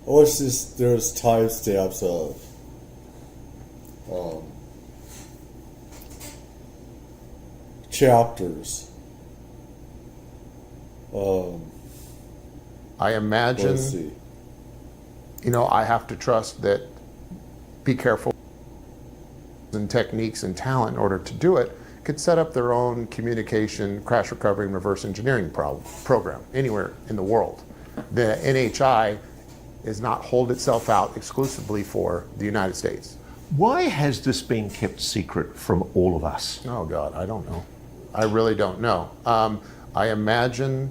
Or it's just there's timestamps of chapters. I imagine, I have to trust that be careful and techniques and talent in order to do it could set up their own communication, crash recovery, and reverse engineering program anywhere in the world. The NHI is not hold itself out exclusively for the United States. Why has this been kept secret from all of us? Oh God, I don't know. I really don't know. I imagine,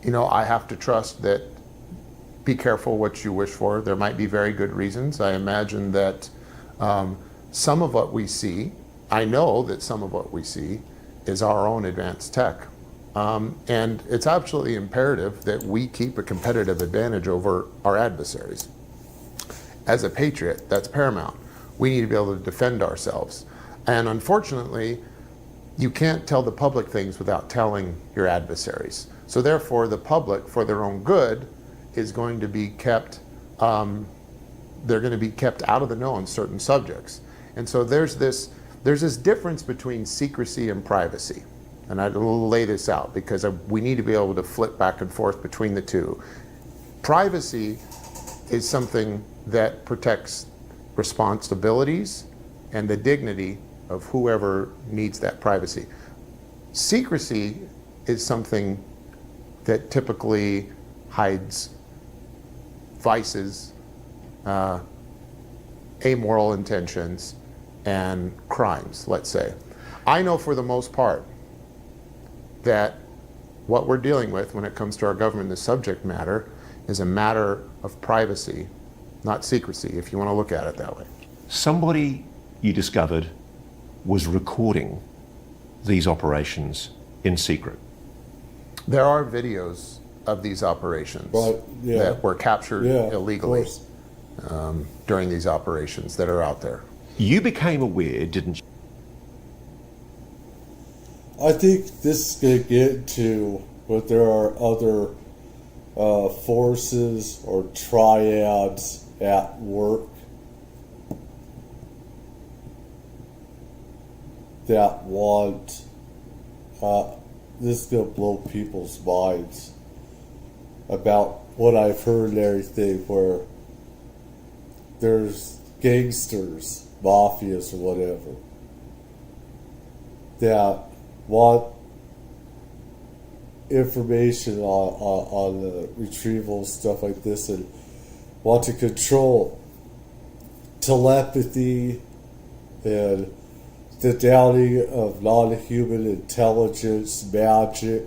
I have to trust that be careful what you wish for. There might be very good reasons. I imagine that some of what we see, I know that some of what we see is our own advanced tech. And it's absolutely imperative that we keep a competitive advantage over our adversaries. As a patriot, that's paramount. We need to be able to defend ourselves. And unfortunately, you can't tell the public things without telling your adversaries. So therefore, the public, for their own good, is going to be kept, they're going to be kept out of the know on certain subjects. And so there's this difference between secrecy and privacy. And I'll lay this out because we need to be able to flip back and forth between the two. Privacy is something that protects responsibilities and the dignity of whoever needs that privacy. Secrecy is something that typically hides vices, amoral intentions, and crimes, let's say. I know for the most part that what we're dealing with when it comes to our government, the subject matter, is a matter of privacy, not secrecy, if you want to look at it that way. Somebody you discovered was recording these operations in secret. There are videos of these operations that were captured illegally during these operations that are out there. You became aware, didn't you? I think this is going to get into what there are other forces or triads at work that want, this is going to blow people's minds about what I've heard and everything, where there's gangsters, mafias or whatever, that want information on the retrieval, stuff like this, and want to control telepathy and the doubting of non-human intelligence, magic,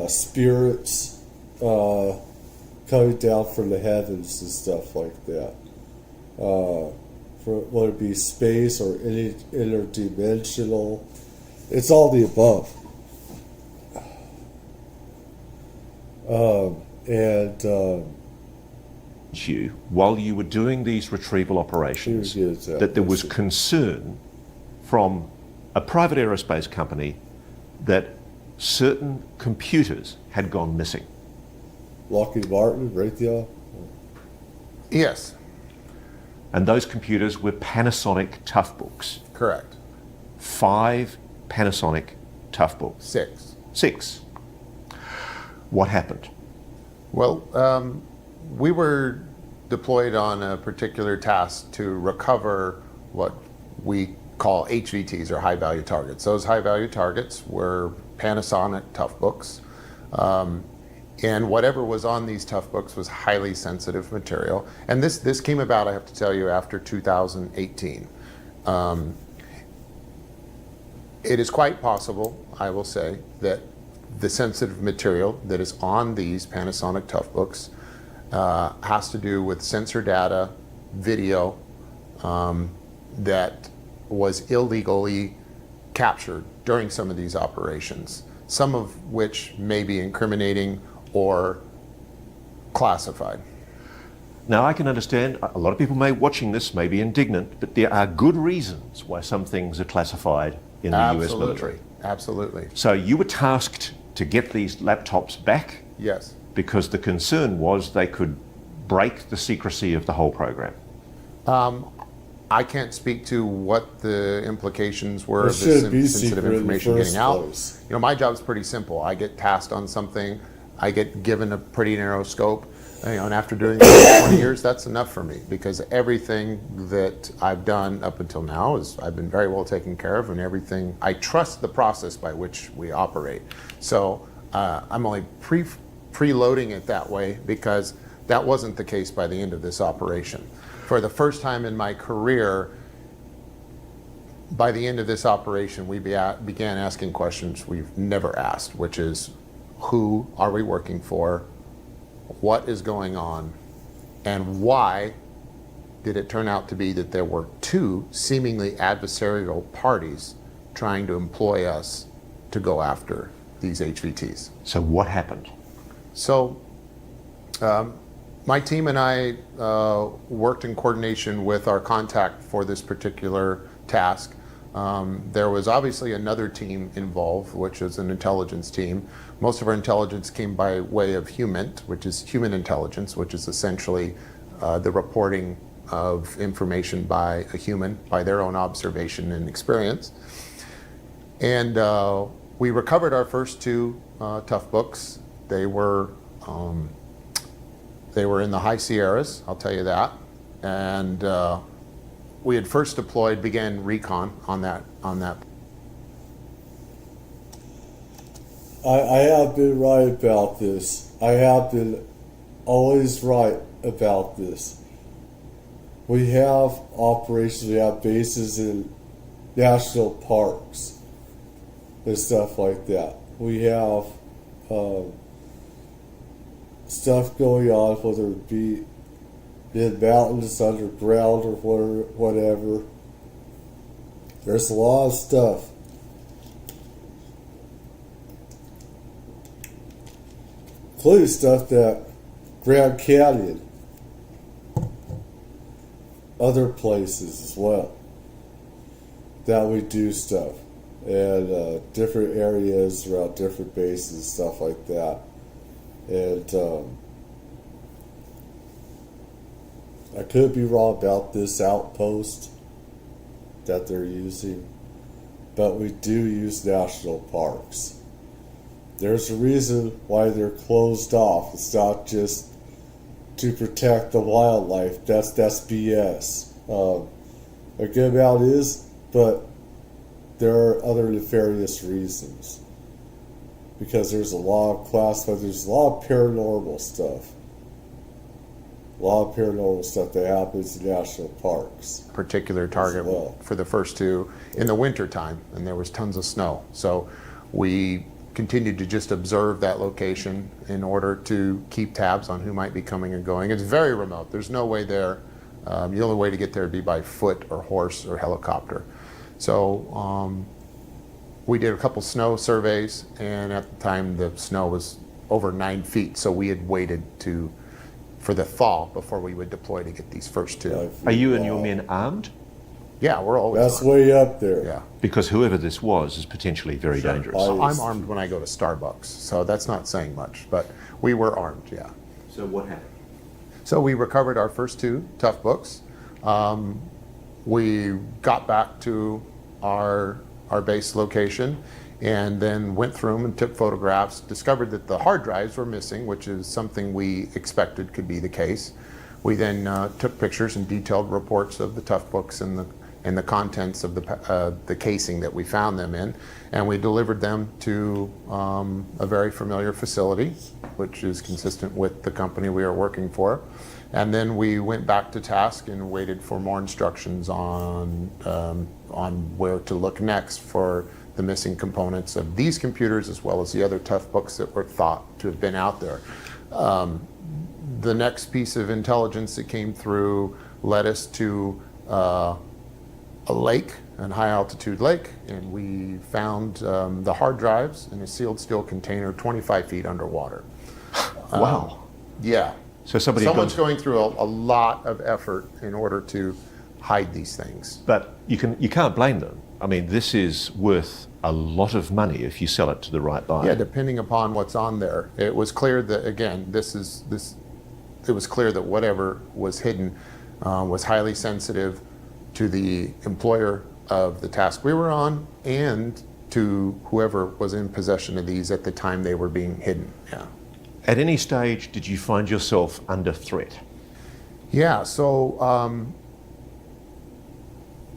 spirits coming down from the heavens and stuff like that. For whether it be space or any interdimensional, it's all the above. You, while you were doing these retrieval operations, that there was concern from a private aerospace company that certain computers had gone missing. Lockheed Martin, Raytheon? Yes. And those computers were Panasonic Toughbooks. Correct. 5 Panasonic Toughbooks. 6. What happened? Well, we were deployed on a particular task to recover what we call HVTs, or high value targets. Those high value targets were Panasonic Toughbooks. And whatever was on these Toughbooks was highly sensitive material. And this came about, I have to tell you, after 2018. It is quite possible, I will say, that the sensitive material that is on these Panasonic Toughbooks has to do with sensor data, video, that was illegally captured during some of these operations, some of which may be incriminating or classified. Now, I can understand a lot of people watching this may be indignant, but there are good reasons why some things are classified in the US military. Absolutely. So you were tasked to get these laptops back? Yes. Because the concern was they could break the secrecy of the whole program. I can't speak to what the implications were of this sensitive information getting out. You know, my job's pretty simple. I get tasked on something, I get given a pretty narrow scope, and after doing this for 20 years, that's enough for me, because everything that I've done up until now is I've been very well taken care of, and everything, I trust the process by which we operate. So I'm only preloading it that way because that wasn't the case by the end of this operation. For the first time in my career, by the end of this operation, we began asking questions we've never asked, which is, who are we working for? What is going on? And why did it turn out to be that there were two seemingly adversarial parties trying to employ us to go after these HVTs? So what happened? So my team and I worked in coordination with our contact for this particular task. There was obviously another team involved, which is an intelligence team. Most of our intelligence came by way of HUMINT, which is human intelligence, which is essentially the reporting of information by a human, by their own observation and experience. And we recovered our first two tough books. They were in the high Sierras, I'll tell you that. And we had first deployed, began recon on that. I have been right about this. I have been always right about this. We have operations, we have bases in national parks and stuff like that. We have stuff going on, whether it be in mountains, underground, or whatever. There's a lot of stuff. Including stuff that Grand Canyon, other places as well, that we do stuff, and different areas around different bases, stuff like that. And I could be wrong about this outpost that they're using, but we do use national parks. There's a reason why they're closed off. It's not just to protect the wildlife. That's BS. A good amount is, but there are other nefarious reasons. Because there's a lot of classified, there's a lot of paranormal stuff. A lot of paranormal stuff that happens in national parks. Particular target for the first two in the winter time, and there was tons of snow. So we continued to just observe that location in order to keep tabs on who might be coming and going. It's very remote. There's no way there. The only way to get there would be by foot or horse or helicopter. So we did a couple snow surveys, and at the time the snow was over 9 feet, so we had waited for the thaw before we would deploy to get these first two. Are you and your men armed? Yeah, we're always That's armed. way up there. Yeah. Because whoever this was is potentially very dangerous. I'm armed when I go to Starbucks, so that's not saying much, but we were armed, yeah. So what happened? So we recovered our first two tough books. We got back to our base location and then went through them and took photographs, discovered that the hard drives were missing, which is something we expected could be the case. We then took pictures and detailed reports of the tough books and the contents of the casing that we found them in, and we delivered them to a very familiar facility, which is consistent with the company we are working for. And then we went back to task and waited for more instructions on where to look next for the missing components of these computers, as well as the other tough books that were thought to have been out there. The next piece of intelligence that came through led us to a lake, a high altitude lake, and we found the hard drives in a sealed steel container 25 feet underwater. Wow. Yeah. So someone's going through a lot of effort in order to hide these things. But you can't blame them. I mean, this is worth a lot of money if you sell it to the right buyer. Yeah, depending upon what's on there. It was clear that, again, it was clear that whatever was hidden was highly sensitive to the employer of the task we were on and to whoever was in possession of these at the time they were being hidden. Yeah. At any stage, did you find yourself under threat? Yeah, so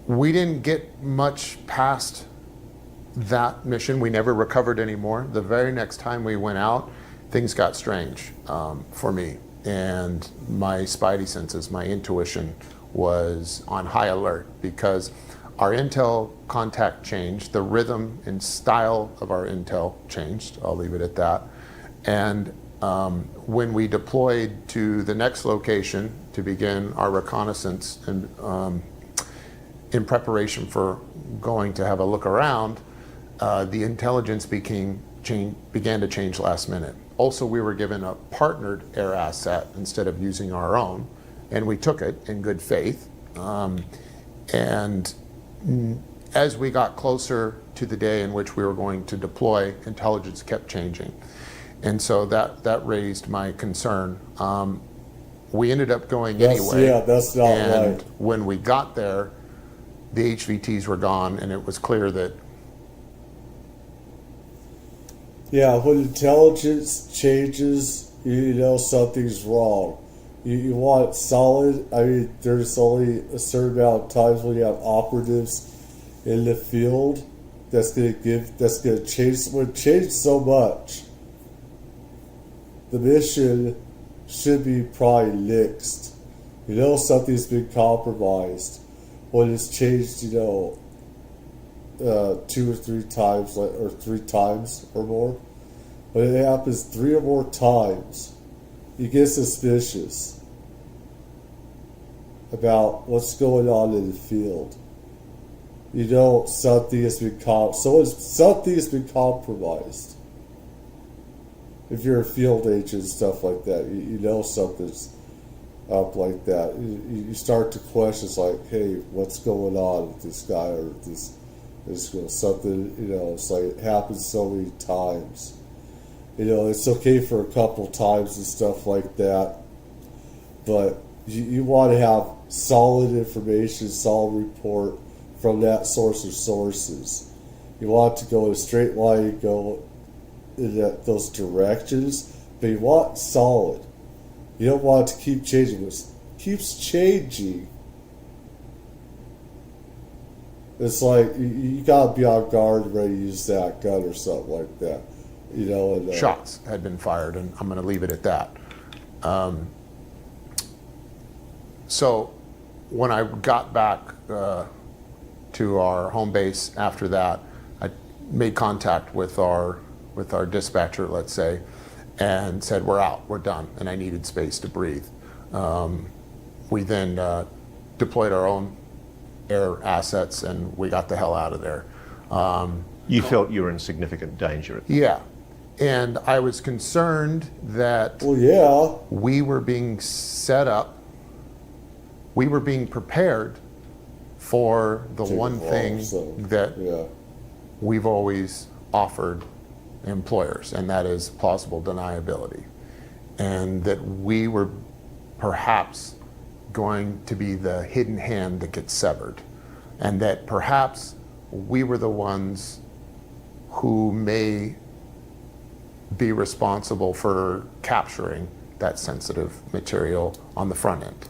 we didn't get much past that mission. We never recovered anymore. The very next time we went out, things got strange for me. And my spidey senses, my intuition was on high alert because our intel contact changed. The rhythm and style of our intel changed. I'll leave it at that. And when we deployed to the next location to begin our reconnaissance and in preparation for going to have a look around, the intelligence began to change last minute. Also, we were given a partnered air asset instead of using our own, and we took it in good faith. And as we got closer to the day in which we were going to deploy, intelligence kept changing. And so that raised my concern. We ended up going anyway. Yeah, that's not and right. When we got there, the HVTs were gone, and it was clear that when intelligence changes, you know something's wrong. You want solid. I mean, there's only a certain amount of times when you have operatives in the field that's gonna change so much. The mission should be probably nixed. You know something's been compromised when it's changed. 2 or 3 times, or 3 times or more. When it happens 3 or more times, you get suspicious about what's going on in the field. You know something has been compromised. If you're a field agent and stuff like that, you know something's up like that. You start to question, it's like, hey, what's going on with this guy or this? There's something, it's like it happens so many times. It's okay for a couple times and stuff like that, but you want to have solid information, solid report from that source or sources. You want to go in a straight line and go in those directions, but you want solid. You don't want it to keep changing. It keeps changing. It's like you gotta be on guard, ready to use that gun or something like that. Shots had been fired, and I'm going to leave it at that. So when I got back to our home base after that, I made contact with our dispatcher, let's say, and said, we're out, we're done, and I needed space to breathe. We then deployed our own air assets, and we got the hell out of there. You felt you were in significant danger. Yeah. And I was concerned that we were being set up, we were being prepared for the one thing that we've always offered employers, and that is plausible deniability. And that we were perhaps going to be the hidden hand that gets severed. And that perhaps we were the ones who may be responsible for capturing that sensitive material on the front end.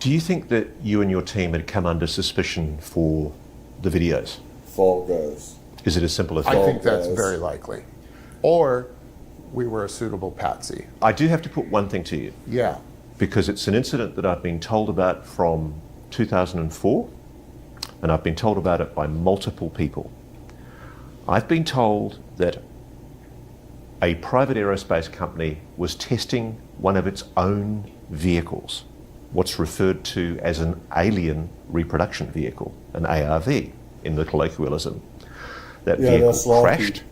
Do you think that you and your team had come under suspicion for the videos? Fall guys. Is it as simple as that? I think that's very likely. Or we were a suitable patsy. I do have to put one thing to you. Yeah. Because it's an incident that I've been told about from 2004, and I've been told about it by multiple people. I've been told that a private aerospace company was testing one of its own vehicles, what's referred to as an alien reproduction vehicle, an ARV in the colloquialism. That vehicle crashed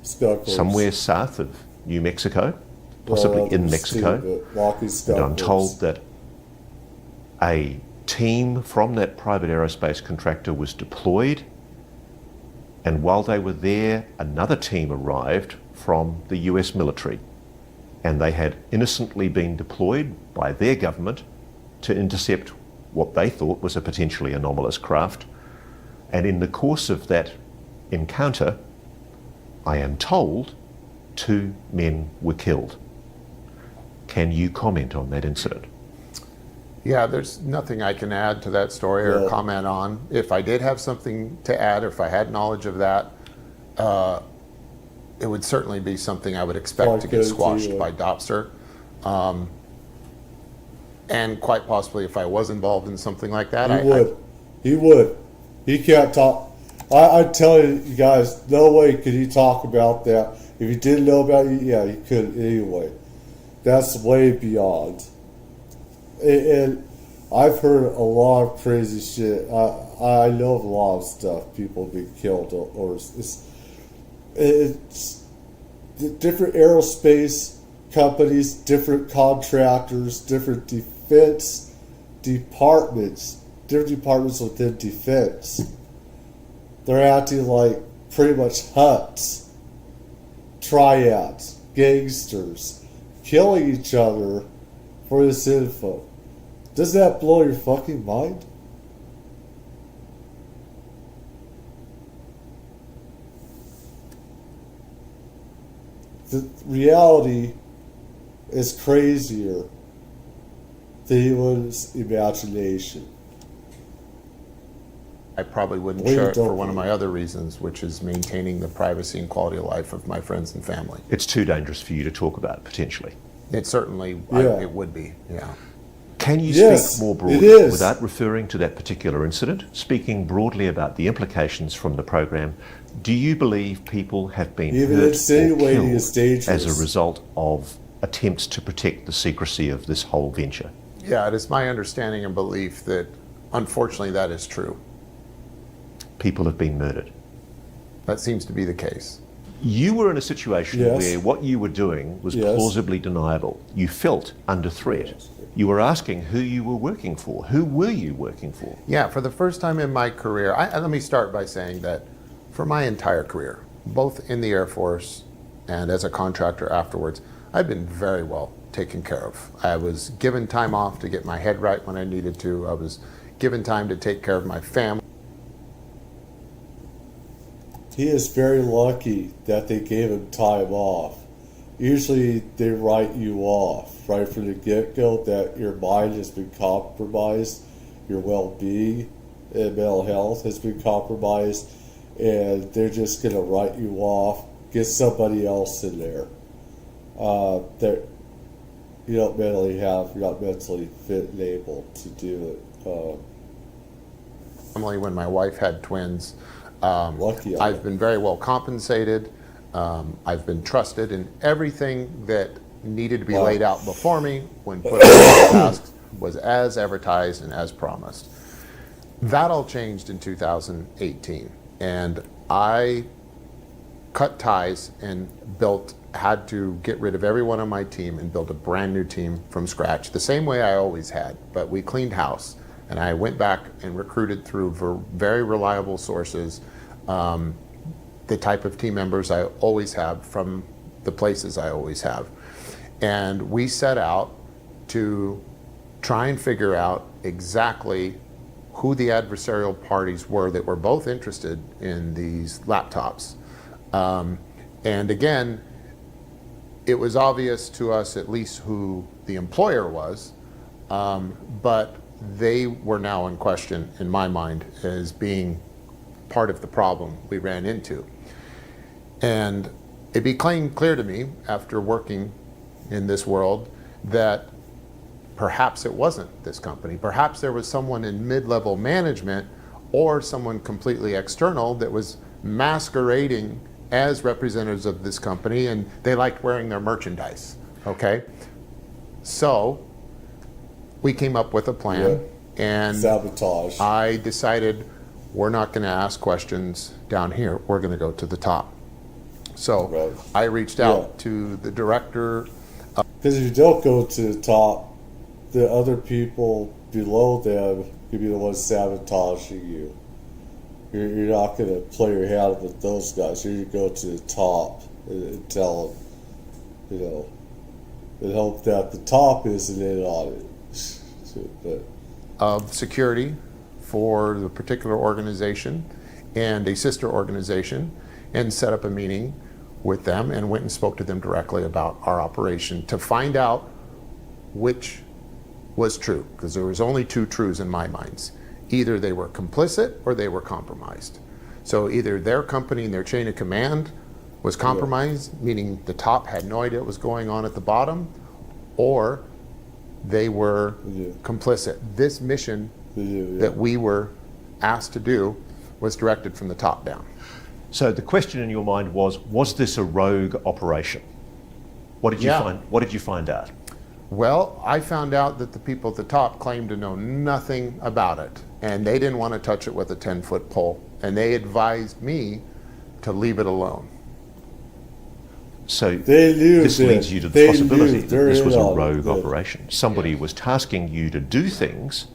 somewhere south of New Mexico, possibly in Mexico. And I'm told that a team from that private aerospace contractor was deployed, and while they were there, another team arrived from the US military, and they had innocently been deployed by their government to intercept what they thought was a potentially anomalous craft. And in the course of that encounter, I am told 2 men were killed. Can you comment on that incident? Yeah, there's nothing I can add to that story or comment on. If I did have something to add, or if I had knowledge of that, it would certainly be something I would expect to get squashed by Dopster. And quite possibly if I was involved in something like that. He would. He can't talk. I tell you guys, no way could he talk about that. If he didn't know about it, yeah, he could anyway. That's way beyond. And I've heard a lot of crazy shit. I know of a lot of stuff. People being killed, or it's different aerospace companies, different contractors, different defense departments, different departments within defense. They're acting like pretty much huts, triads, gangsters, killing each other for this info. Doesn't that blow your fucking mind? The reality is crazier than anyone's imagination. I probably wouldn't share it for one of my other reasons, which is maintaining the privacy and quality of life of my friends and family. It's too dangerous for you to talk about, potentially. It certainly, it would be, yeah. Can you speak more broadly, without referring to that particular incident, speaking broadly about the implications from the program? Do you believe people have been hurt or killed as a result of attempts to protect the secrecy of this whole venture? Yeah, it is my understanding and belief that, unfortunately, that is true. People have been murdered. That seems to be the case. You were in a situation where what you were doing was plausibly deniable. You felt under threat. You were asking who you were working for. Who were you working for? Yeah, for the first time in my career, let me start by saying that for my entire career, both in the Air Force and as a contractor afterwards, I've been very well taken care of. I was given time off to get my head right when I needed to. I was given time to take care of my family. He is very lucky that they gave him time off. Usually they write you off right from the get-go, that your mind has been compromised, your well-being and mental health has been compromised, and they're just going to write you off, get somebody else in there. That you're not mentally fit and able to do it. Family, when my wife had twins, I've been very well compensated. I've been trusted, and everything that needed to be laid out before me when put on the tasks was as advertised and as promised. That all changed in 2018, and I cut ties and had to get rid of everyone on my team and build a brand new team from scratch, the same way I always had, but we cleaned house. And I went back and recruited through very reliable sources the type of team members I always have from the places I always have. And we set out to try and figure out exactly who the adversarial parties were that were both interested in these laptops. And again, it was obvious to us at least who the employer was, but they were now in question, in my mind, as being part of the problem we ran into. And it became clear to me, after working in this world, that perhaps it wasn't this company. Perhaps there was someone in mid-level management or someone completely external that was masquerading as representatives of this company, and they liked wearing their merchandise, okay? So we came up with a plan, and sabotage. I decided we're not going to ask questions down here. We're going to go to the top. So I reached out to the director Because if you don't go to the top, the other people below them could be the ones sabotaging you. You're not going to play your hand with those guys. You're going to go to the top and tell them, you know, and hope that the top isn't in on it. Of security for the particular organization and a sister organization, and set up a meeting with them and went and spoke to them directly about our operation to find out which was true, because there was only two truths in my minds. Either they were complicit or they were compromised. So either their company and their chain of command was compromised, meaning the top had no idea what was going on at the bottom, or they were complicit. This mission that we were asked to do was directed from the top down. So the question in your mind was this a rogue operation? What did you find? What did you find out? Well, I found out that the people at the top claimed to know nothing about it, and they didn't want to touch it with a 10-foot pole, and they advised me to leave it alone. So this leads you to the possibility that this was a rogue operation. Somebody was tasking you to do things,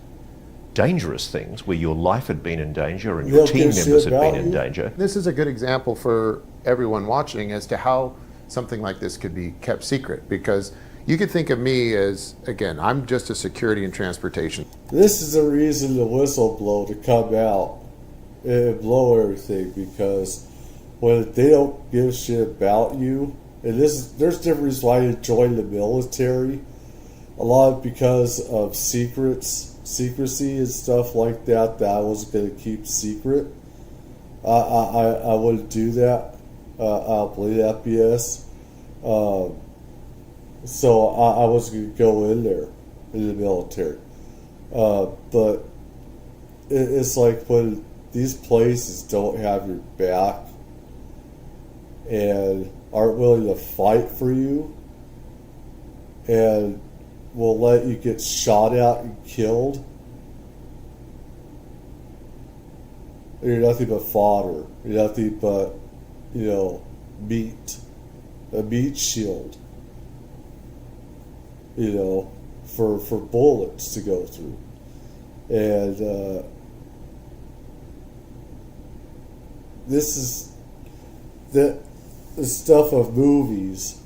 dangerous things, where your life had been in danger and your team members had been in danger. This is a good example for everyone watching as to how something like this could be kept secret, because you could think of me as, again, I'm just a security and transportation. This is the reason the whistle blow to come out and blow everything, because when they don't give shit about you, and there's different reasons why you join the military. A lot because of secrecy and stuff like that I wasn't going to keep secret. I wouldn't do that. I don't believe that BS. So I was going to go in there in the military. But it's like when these places don't have your back and aren't willing to fight for you and will let you get shot at and killed, you're nothing but fodder. You're nothing but, you know, meat. A meat shield. You know, for bullets to go through. And this is the stuff of movies,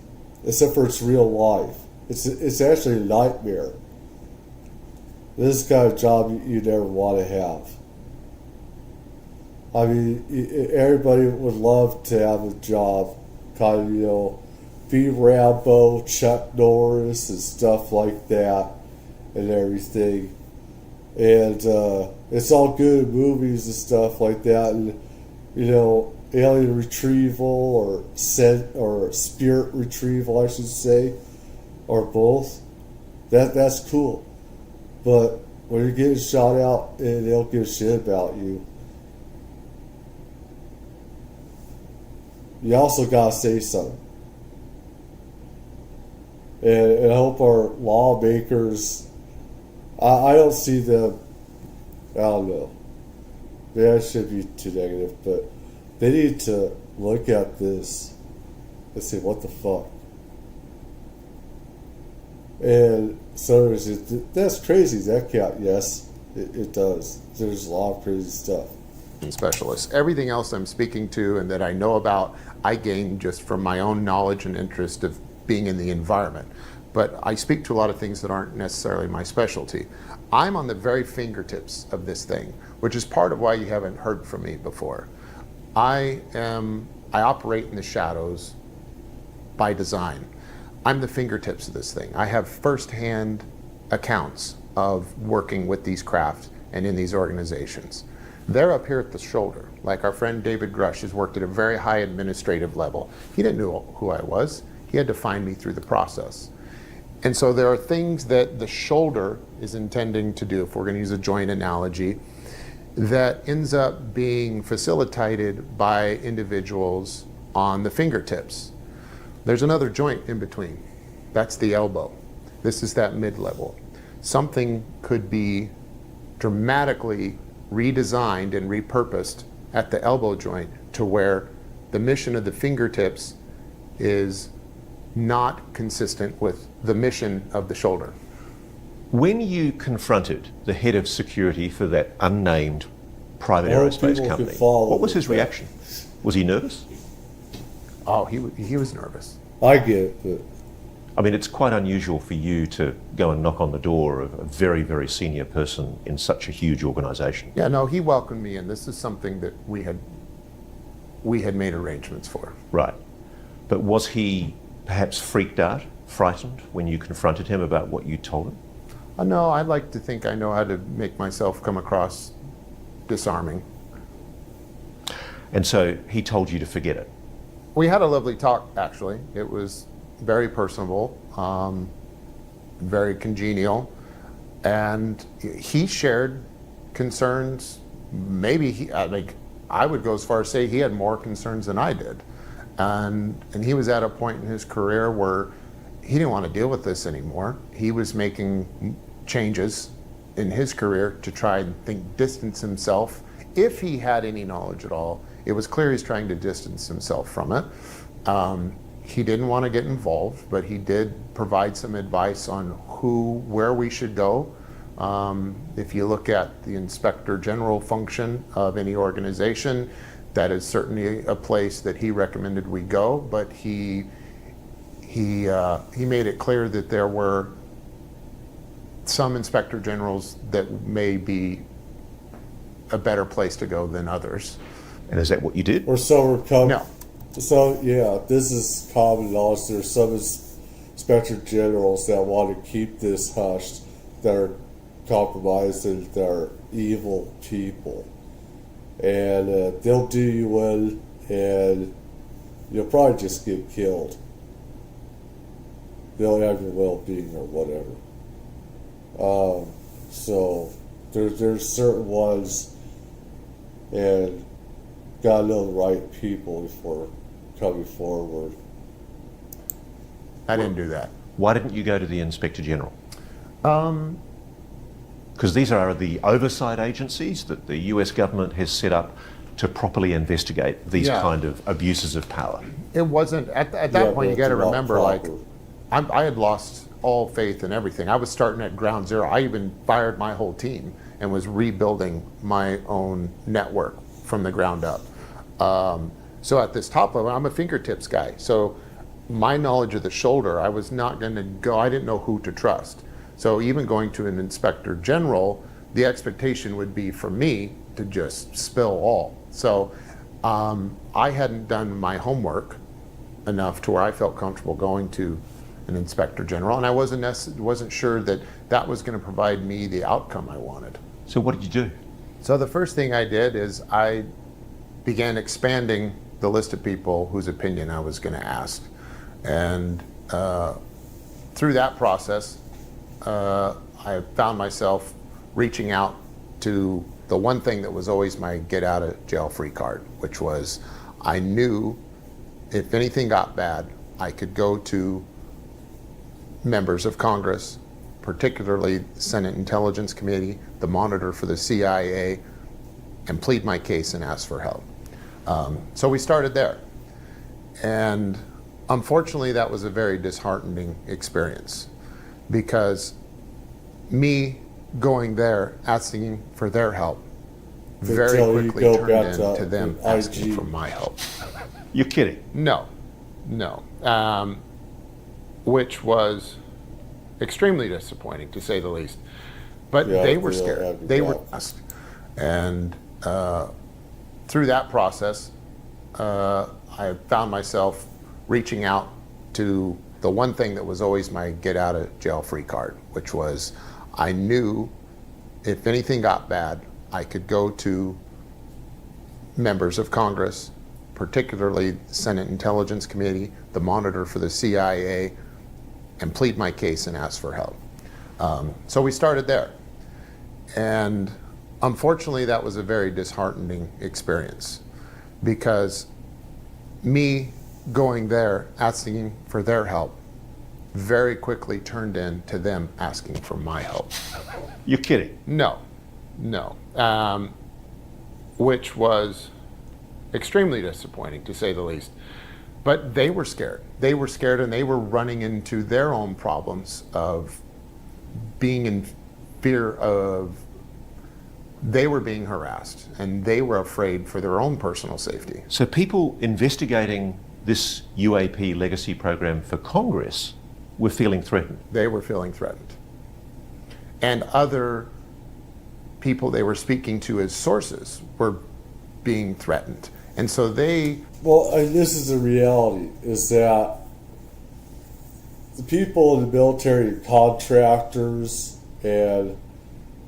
except for it's real life. It's actually a nightmare. This is the kind of job you never want to have. I mean, everybody would love to have a job, kind of, you know, be Rambo, Chuck Norris, and stuff like that, and everything. And it's all good in movies and stuff like that, and, you know, alien retrieval or spirit retrieval, I should say, or both. That's cool. But when you're getting shot out and they don't give a shit about you, you also gotta say something. And I hope our lawmakers, I don't see them, I don't know, maybe I should be too negative, but they need to look at this and say, what the fuck? And so that's crazy, that count? Yes, it does. There's a lot of crazy stuff. Specialists. Everything else I'm speaking to and that I know about, I gain just from my own knowledge and interest of being in the environment. But I speak to a lot of things that aren't necessarily my specialty. I'm on the very fingertips of this thing, which is part of why you haven't heard from me before. I operate in the shadows by design. I'm the fingertips of this thing. I have firsthand accounts of working with these craft and in these organizations. They're up here at the shoulder. Like our friend David Grush has worked at a very high administrative level. He didn't know who I was. He had to find me through the process. And so there are things that the shoulder is intending to do, if we're going to use a joint analogy, that ends up being facilitated by individuals on the fingertips. There's another joint in between. That's the elbow. This is that mid-level. Something could be dramatically redesigned and repurposed at the elbow joint to where the mission of the fingertips is not consistent with the mission of the shoulder. When you confronted the head of security for that unnamed private aerospace company, what was his reaction? Was he nervous? Oh, he was nervous. I get it, but... I mean, it's quite unusual for you to go and knock on the door of a very, very senior person in such a huge organization. Yeah, no, he welcomed me in. This is something that we had made arrangements for. Right. But was he perhaps freaked out, frightened, when you confronted him about what you told him? No, I like to think I know how to make myself come across disarming. And so he told you to forget it? We had a lovely talk, actually. It was very personable, very congenial, and he shared concerns. Maybe I would go as far as say he had more concerns than I did, and he was at a point in his career where he didn't want to deal with this anymore. He was making changes in his career to try and distance himself. If he had any knowledge at all, it was clear he's trying to distance himself from it. He didn't want to get involved, but he did provide some advice on where we should go. If you look at the Inspector General function of any organization, that is certainly a place that he recommended we go, but he made it clear that there were some Inspector Generals that may be a better place to go than others. And is that what you did? Or so we're coming. No. So, yeah, this is common knowledge. There's some Inspector Generals that want to keep this hushed, that are compromised, and they're evil people. And they'll do you in, and you'll probably just get killed. They'll have your well-being or whatever. So, there's certain ones, and gotta know the right people before coming forward. I didn't do that. Why didn't you go to the Inspector General? Because these are the oversight agencies that the US government has set up to properly investigate these kind of abuses of power. It wasn't, at that point, you got to remember, I had lost all faith in everything. I was starting at ground zero. I even fired my whole team and was rebuilding my own network from the ground up. So at this top level, I'm a fingertips guy. So my knowledge of the shoulder, I was not going to go, I didn't know who to trust. So even going to an Inspector General, the expectation would be for me to just spill all. So I hadn't done my homework enough to where I felt comfortable going to an Inspector General, and I wasn't sure that that was going to provide me the outcome I wanted. So what did you do? So the first thing I did is I began expanding the list of people whose opinion I was going to ask. And through that process, I found myself reaching out to the one thing that was always my get out of jail free card, which was I knew if anything got bad, I could go to members of Congress, particularly the Senate Intelligence Committee, the monitor for the CIA, and plead my case and ask for help. So we started there. And unfortunately, that was a very disheartening experience, because me going there, asking for their help, very quickly turned into them asking for my help. You're kidding? No. Which was extremely disappointing, to say the least. But they were scared. They were asked. And through that process, I found myself reaching out to the one thing that was always my get out of jail free card, which was I knew if anything got bad, I could go to members of Congress, particularly the Senate Intelligence Committee, the monitor for the CIA, and plead my case and ask for help. So we started there. And unfortunately, that was a very disheartening experience, because me going there, asking for their help, very quickly turned into them asking for my help. You're kidding? No. Which was extremely disappointing, to say the least. But they were scared. They were scared, and they were running into their own problems of being in fear of, they were being harassed, and they were afraid for their own personal safety. So people investigating this UAP legacy program for Congress were feeling threatened. They were feeling threatened. And other people they were speaking to as sources were being threatened. And so they... Well, this is the reality, is that the people in the military, contractors, and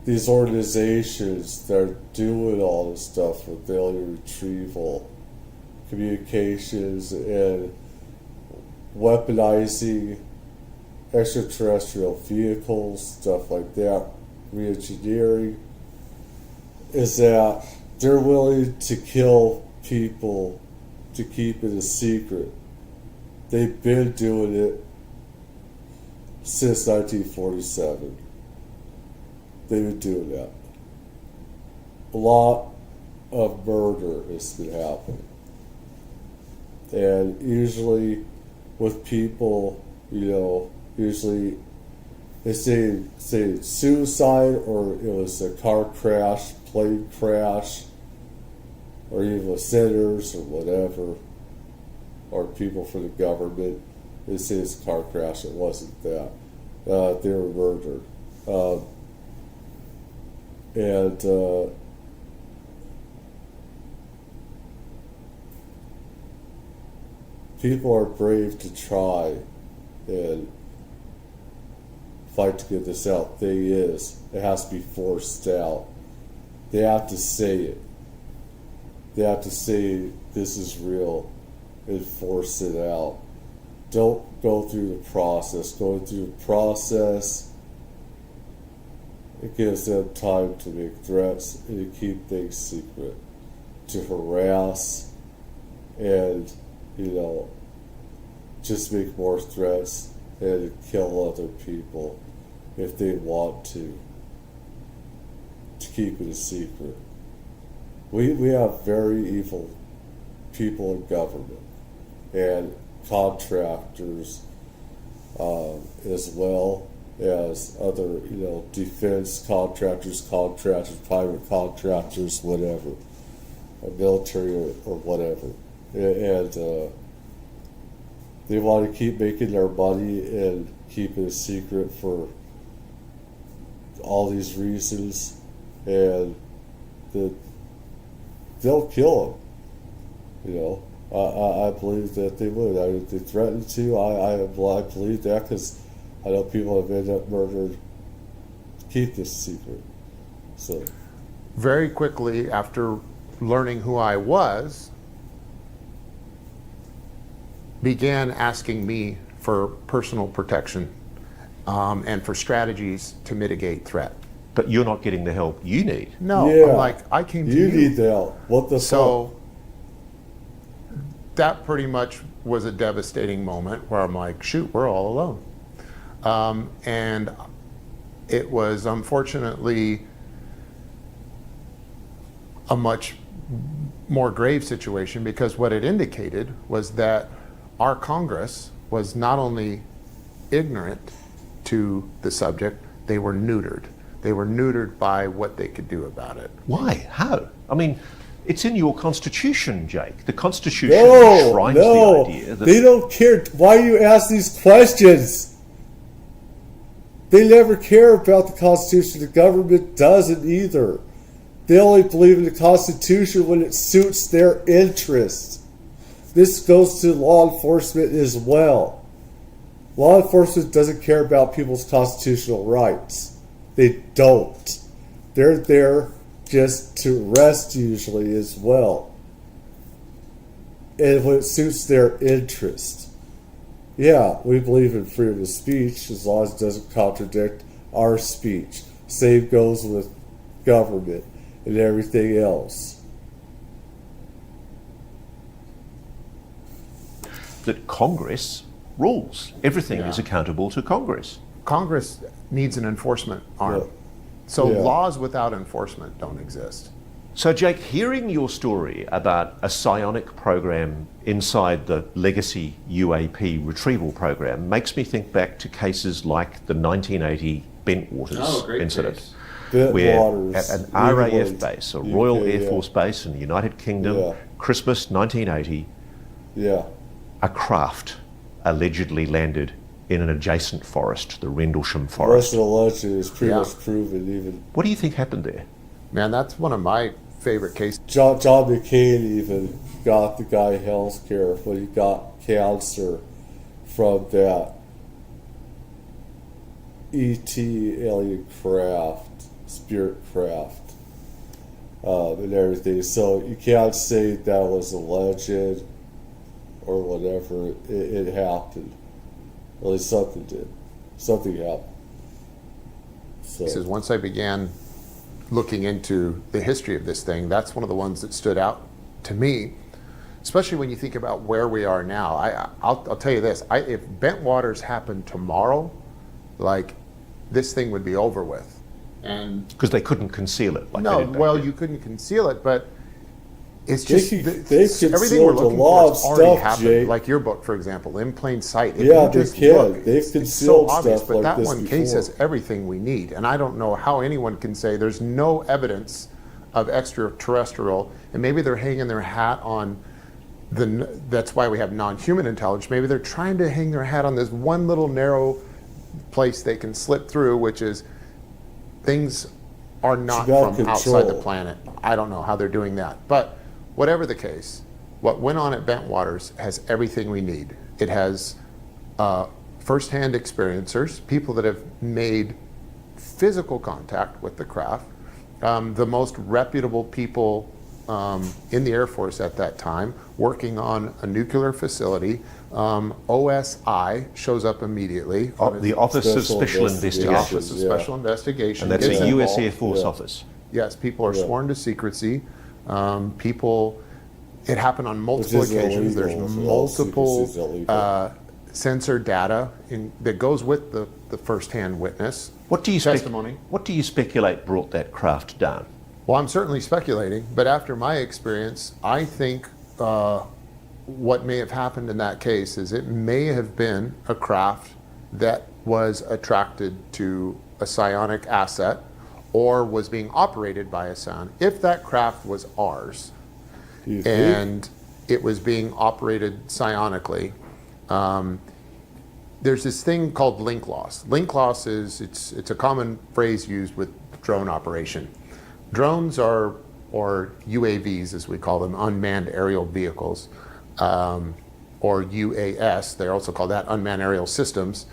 these organizations that are doing all this stuff with alien retrieval, communications, and weaponizing extraterrestrial vehicles, stuff like that, re-engineering, is that they're willing to kill people to keep it a secret. They've been doing it since 1947. They've been doing that. A lot of murder has been happening. And usually with people, usually they say suicide, or it was a car crash, plane crash, or even senators or whatever, or people for the government. They say it's a car crash. It wasn't that. They were murdered. People are brave to try and fight to get this out. Thing is, it has to be forced out. They have to say it. They have to say this is real and force it out. Don't go through the process. Going through the process, it gives them time to make threats and to keep things secret, to harass and, just make more threats and kill other people if they want to keep it a secret. We have very evil people in government and contractors, as well as other, defense contractors, private contractors, whatever, military or whatever. And they want to keep making their money and keep it a secret for all these reasons, and they'll kill them. I believe that they would. They threatened to. I believe that because I know people have ended up murdered to keep this secret. So, very quickly after learning who I was, began asking me for personal protection and for strategies to mitigate threat. But you're not getting the help you need. No, yeah, I'm like, I came to you. You need the help. What the fuck? That pretty much was a devastating moment where I'm like, shoot, we're all alone. And it was unfortunately a much more grave situation, because what it indicated was that our Congress was not only ignorant to the subject, they were neutered. They were neutered by what they could do about it. Why? How? I mean, it's in your Constitution, Jake. The Constitution enshrines the idea that... They don't care. Why do you ask these questions? They never care about the Constitution. The government doesn't either. They only believe in the Constitution when it suits their interests. This goes to law enforcement as well. Law enforcement doesn't care about people's constitutional rights. They don't. They're there just to arrest usually as well. And when it suits their interest. Yeah, we believe in freedom of speech as long as it doesn't contradict our speech. Same goes with government and everything else. That Congress rules. Everything is accountable to Congress. Congress needs an enforcement arm. So laws without enforcement don't exist. So, Jake, hearing your story about a psionic program inside the legacy UAP retrieval program makes me think back to cases like the 1980 Bentwaters incident, where at an RAF base, a Royal Air Force base in the United Kingdom, Christmas 1980, a craft allegedly landed in an adjacent forest, the Rendlesham Forest. Alleged is pretty much proven even. What do you think happened there? Man, that's one of my favorite cases. John McCain even got the guy health care when he got cancer from that ET alien craft, spirit craft, and everything. So you can't say that was a legend or whatever. It happened. At least something did. Something happened. So. He says, once I began looking into the history of this thing, that's one of the ones that stood out to me, especially when you think about where we are now. I'll tell you this, if Bentwaters happened tomorrow, like, this thing would be over with. And because they couldn't conceal it. Like no, well, you couldn't conceal it, but it's just everything we're looking for is already happened. Jake. Like your book, for example, In Plain Sight. If yeah, you just they can. Look, They've concealed so obvious, stuff but like that this one before. case has everything we need, and I don't know how anyone can say there's no evidence of extraterrestrial, and maybe they're hanging their hat on that's why we have non-human intelligence. Maybe they're trying to hang their hat on this one little narrow place they can slip through, which is things are not from outside the planet. I don't know how they're doing that, but whatever the case, what went on at Bentwaters has everything we need. It has first-hand experiencers, people that have made physical contact with the craft, the most reputable people in the Air Force at that time, working on a nuclear facility. OSI shows up immediately. The Office of Special Investigations. The Office of Special Investigation. And that's a U.S. Air Force office. Yes, people are sworn to secrecy. It happened on multiple occasions. There's multiple sensor data that goes with the first-hand witness testimony. What do you speculate brought that craft down? Well, I'm certainly speculating, but after my experience, I think what may have happened in that case is it may have been a craft that was attracted to a psionic asset or was being operated by a psion. If that craft was ours and it was being operated psionically, there's this thing called link loss. Link loss is it's a common phrase used with drone operation. Drones are, or UAVs as we call them, unmanned aerial vehicles, or UAS, they're also called that, unmanned aerial systems,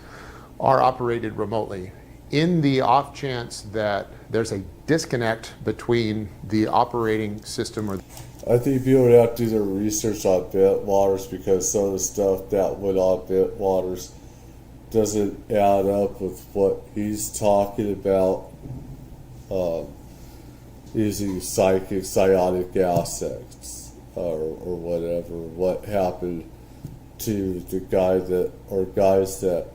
are operated remotely. In the off chance that there's a disconnect between the operating system or... I think people would have to do their research on Bentwaters because some of the stuff that went on Bentwaters doesn't add up with what he's talking about. Using psionic assets or whatever. What happened to the guys that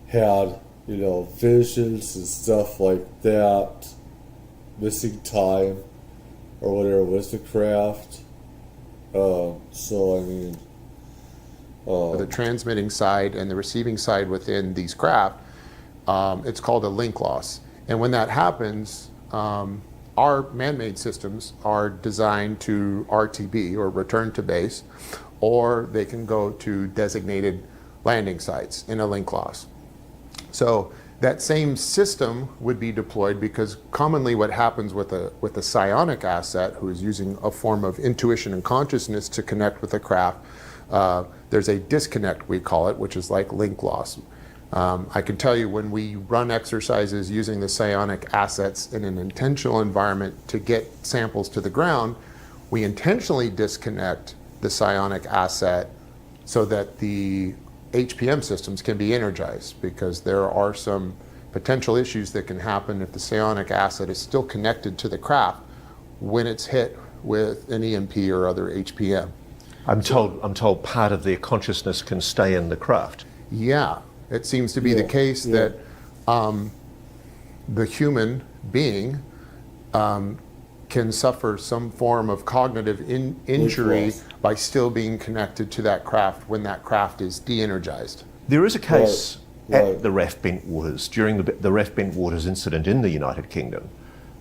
had, visions and stuff like that, missing time or whatever with the craft. The transmitting side and the receiving side within these craft, it's called a link loss. And when that happens, our man-made systems are designed to RTB, or return to base, or they can go to designated landing sites in a link loss. So that same system would be deployed because commonly what happens with a psionic asset who is using a form of intuition and consciousness to connect with a craft, there's a disconnect, we call it, which is like link loss. I can tell you when we run exercises using the psionic assets in an intentional environment to get samples to the ground, we intentionally disconnect the psionic asset so that the HPM systems can be energized, because there are some potential issues that can happen if the psionic asset is still connected to the craft when it's hit with an EMP or other HPM. I'm told part of their consciousness can stay in the craft. Yeah. It seems to be the case that the human being can suffer some form of cognitive injury by still being connected to that craft when that craft is de-energized. There is a case at the RAF Bentwaters, during the RAF Bentwaters incident in the United Kingdom.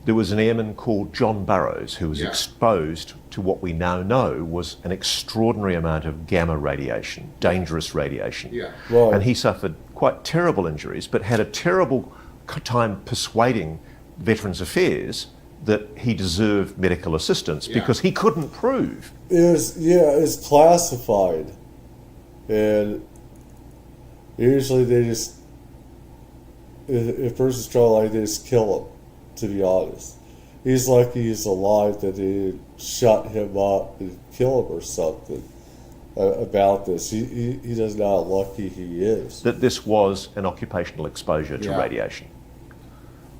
There was an airman called John Burrows who was exposed to what we now know was an extraordinary amount of gamma radiation, dangerous radiation. And he suffered quite terrible injuries, but had a terrible time persuading Veterans Affairs that he deserved medical assistance because he couldn't prove. It's classified. And usually they just, if a person's trying, they just kill him, to be honest. He's lucky he's alive that they shut him up and kill him or something about this. He does not how lucky he is. That this was an occupational exposure to radiation.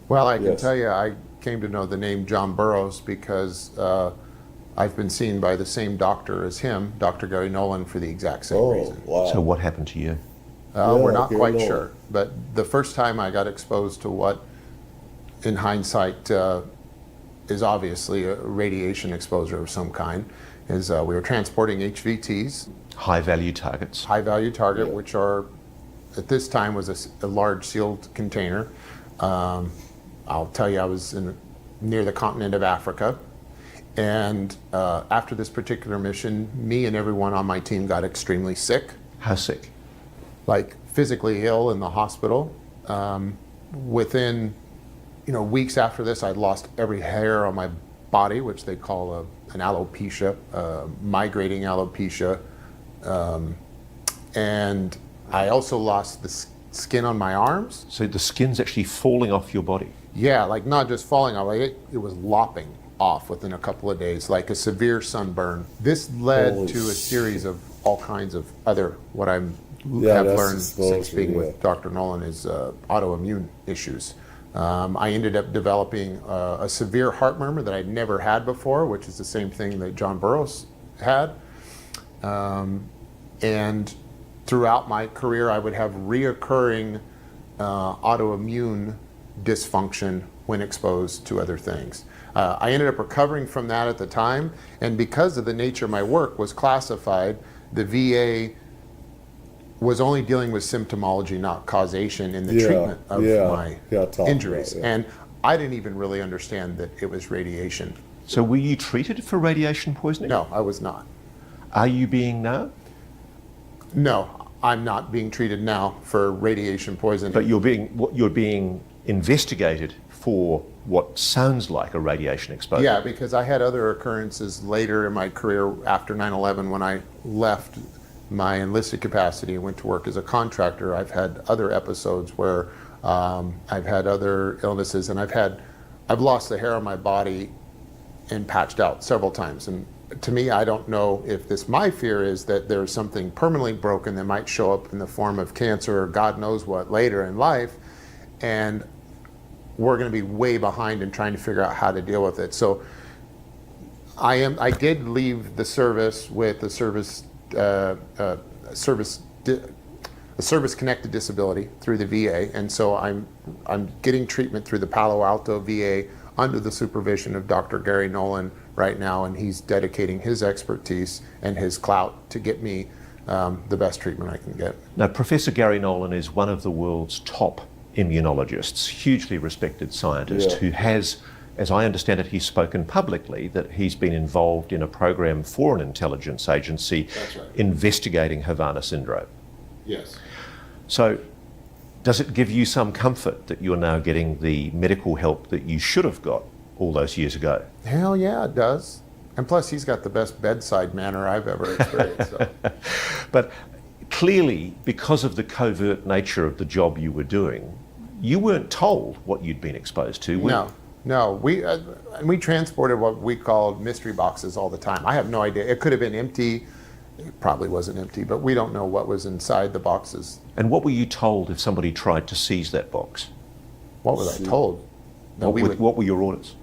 Well, I can tell you, I came to know the name John Burrows because I've been seen by the same doctor as him, Dr. Gary Nolan, for the exact same reason. So what happened to you? We're not quite sure. But the first time I got exposed to what, in hindsight, is obviously a radiation exposure of some kind, is we were transporting HVTs. High-value targets. High-value target, which are, at this time, was a large sealed container. I'll tell you, I was near the continent of Africa. And after this particular mission, me and everyone on my team got extremely sick. How sick? Like physically ill in the hospital. Within weeks after this, I'd lost every hair on my body, which they call an alopecia, migrating alopecia. And I also lost the skin on my arms. So the skin's actually falling off your body? Yeah, like not just falling off, like it was lopping off within a couple of days, like a severe sunburn. This led to a series of all kinds of other, what I have learned since being with Dr. Nolan, is autoimmune issues. I ended up developing a severe heart murmur that I'd never had before, which is the same thing that John Burrows had. And throughout my career, I would have reoccurring autoimmune dysfunction when exposed to other things. I ended up recovering from that at the time, and because of the nature of my work was classified, the VA was only dealing with symptomology, not causation in the treatment of my injuries. And I didn't even really understand that it was radiation. So were you treated for radiation poisoning? No, I was not. Are you being now? No, I'm not being treated now for radiation poisoning. But you're being investigated for what sounds like a radiation exposure. Yeah, because I had other occurrences later in my career after 9/11 when I left my enlisted capacity and went to work as a contractor. I've had other episodes where I've had other illnesses, and I've lost the hair on my body and patched out several times. And to me, I don't know if my fear is that there's something permanently broken that might show up in the form of cancer or God knows what later in life, and we're going to be way behind in trying to figure out how to deal with it. So I did leave the service with a service-connected disability through the VA, and so I'm getting treatment through the Palo Alto VA under the supervision of Dr. Gary Nolan right now, and he's dedicating his expertise and his clout to get me the best treatment I can get. Now, Professor Gary Nolan is one of the world's top immunologists, hugely respected scientist who has, as I understand it, he's spoken publicly that he's been involved in a program for an intelligence agency investigating Havana syndrome. Yes. So does it give you some comfort that you're now getting the medical help that you should have got all those years ago? Hell yeah, it does. And plus, he's got the best bedside manner I've ever experienced. So. But clearly, because of the covert nature of the job you were doing, you weren't told what you'd been exposed to, were you? No. We transported what we called mystery boxes all the time. I have no idea. It could have been empty. It probably wasn't empty, but we don't know what was inside the boxes. And what were you told if somebody tried to seize that box? What was I told? No, what were your orders?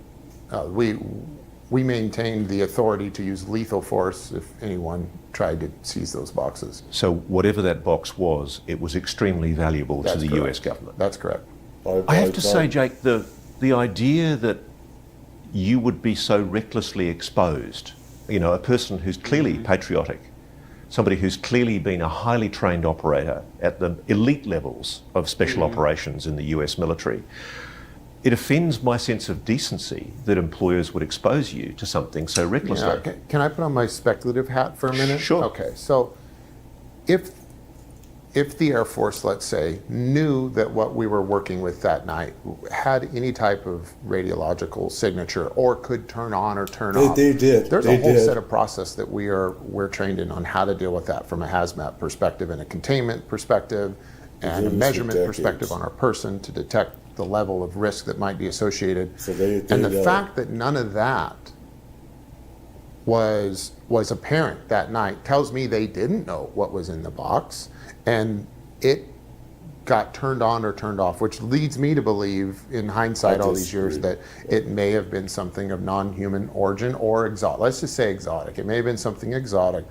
We maintained the authority to use lethal force if anyone tried to seize those boxes. So whatever that box was, it was extremely valuable to the US government. That's correct. I have to say, Jake, the idea that you would be so recklessly exposed. You know, a person who's clearly patriotic, somebody who's clearly been a highly trained operator at the elite levels of special operations in the US military. It offends my sense of decency that employers would expose you to something so recklessly. Yeah, can I put on my speculative hat for a minute? Sure. Okay, so if the Air Force, let's say, knew that what we were working with that night had any type of radiological signature or could turn on or turn off, they did. There's They a whole did. set of process that we're trained in on how to deal with that from a hazmat perspective and a containment perspective and a measurement perspective on our person to detect the level of risk that might be associated. So they and the know. fact that none of that was apparent that night tells me they didn't know what was in the box, and it got turned on or turned off, which leads me to believe, in hindsight, all these years, that it may have been something of non-human origin or exotic. Let's just say exotic. It may have been something exotic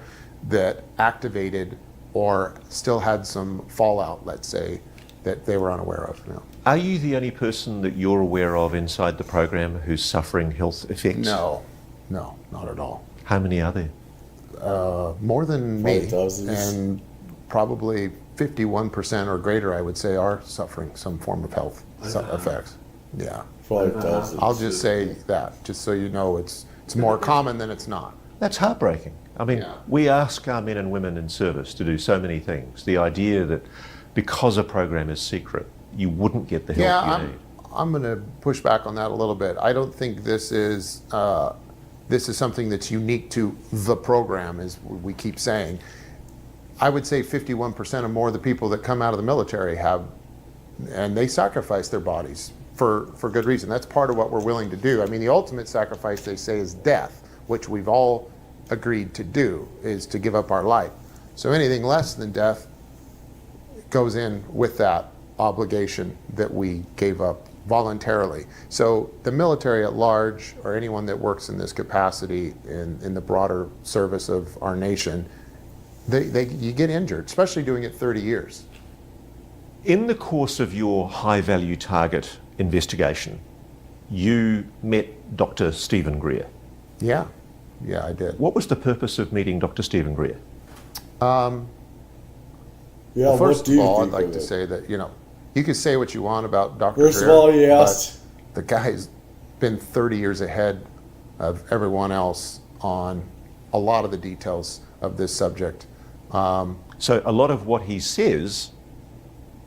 that activated or still had some fallout, let's say, that they were unaware of. You know. Are you the only person that you're aware of inside the program who's suffering health effects? No, not at all. How many are there? More than me, dozens. and probably 51% or greater, I would say, are suffering some form of health effects. Yeah. Probably dozens. I'll just say that, just so you know, it's more common than it's not. That's heartbreaking. I mean, we ask our men and women in service to do so many things. The idea that because a program is secret, you wouldn't get the help you need. I'm going to push back on that a little bit. I don't think this is something that's unique to the program, as we keep saying. I would say 51% or more of the people that come out of the military have, and they sacrifice their bodies for good reason. That's part of what we're willing to do. I mean, the ultimate sacrifice, they say, is death, which we've all agreed to do, is to give up our life. So anything less than death goes in with that obligation that we gave up voluntarily. So the military at large, or anyone that works in this capacity in the broader service of our nation, you get injured, especially doing it 30 years. In the course of your high-value target investigation, you met Dr. Stephen Greer. Yeah, I did. What was the purpose of meeting Dr. Stephen Greer? Well, first of all, I'd like to say that, you can say what you want about Dr. First of all, yes. The guy's been 30 years ahead of everyone else on a lot of the details of this subject. So a lot of what he says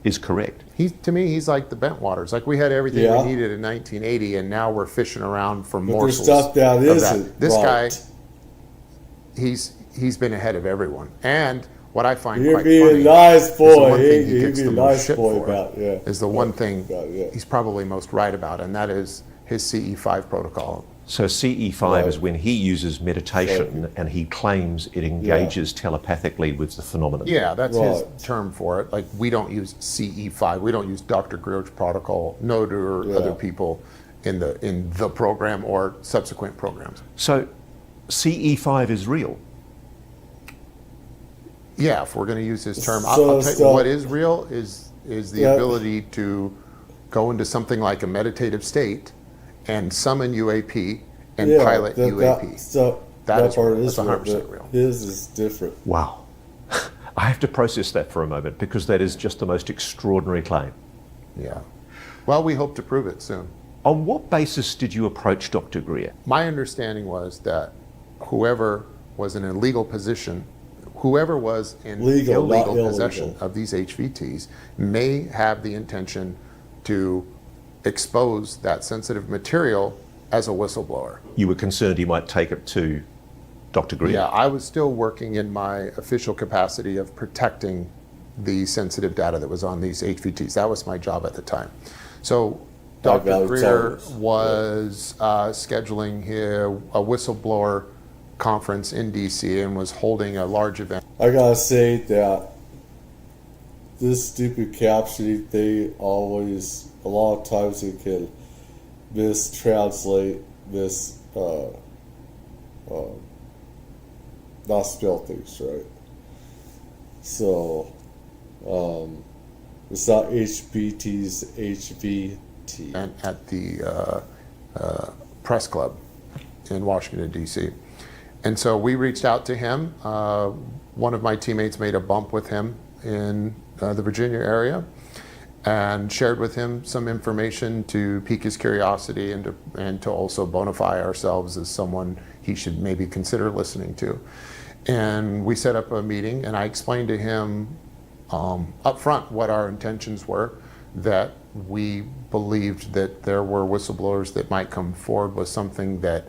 is correct. To me, he's like the Bentwaters. Like, we had everything we needed in 1980, and now we're fishing around for morsels stuff that of isn't This right. guy, he's been ahead of everyone. And what I find You're quite being funny a nice boy. is the one thing he He'd gets be the a most nice shit boy for about, is the one thing he's probably most right about, and that is his CE5 protocol. So CE5 is when he uses meditation and he claims it engages telepathically with the phenomenon. Yeah, that's his term for it. Like, we don't use CE5. We don't use Dr. Greer's protocol. No, or other people in the program or subsequent programs. So CE5 is real. Yeah, if we're going to use his term, I'll tell you what is real is the ability to go into something like a meditative state and summon UAP and pilot UAP. That is 100% real. His is different. Wow. I have to process that for a moment, because that is just the most extraordinary claim. Yeah. Well, we hope to prove it soon. On what basis did you approach Dr. Greer? My understanding was that whoever was in a legal position, whoever was in illegal possession of these HVTs may have the intention to expose that sensitive material as a whistleblower. You were concerned he might take it to Dr. Greer? Yeah, I was still working in my official capacity of protecting the sensitive data that was on these HVTs. That was my job at the time. So Dr. Greer was scheduling a whistleblower conference in DC and was holding a large event. I gotta say that this stupid captioning thing always, a lot of times it can mistranslate, not spell things right. So, it's not HBT's HVT. And at the press club in Washington, D.C. And so we reached out to him. One of my teammates made a bump with him in the Virginia area and shared with him some information to pique his curiosity and to also bona fide ourselves as someone he should maybe consider listening to. And we set up a meeting, and I explained to him up front what our intentions were, that we believed that there were whistleblowers that might come forward with something that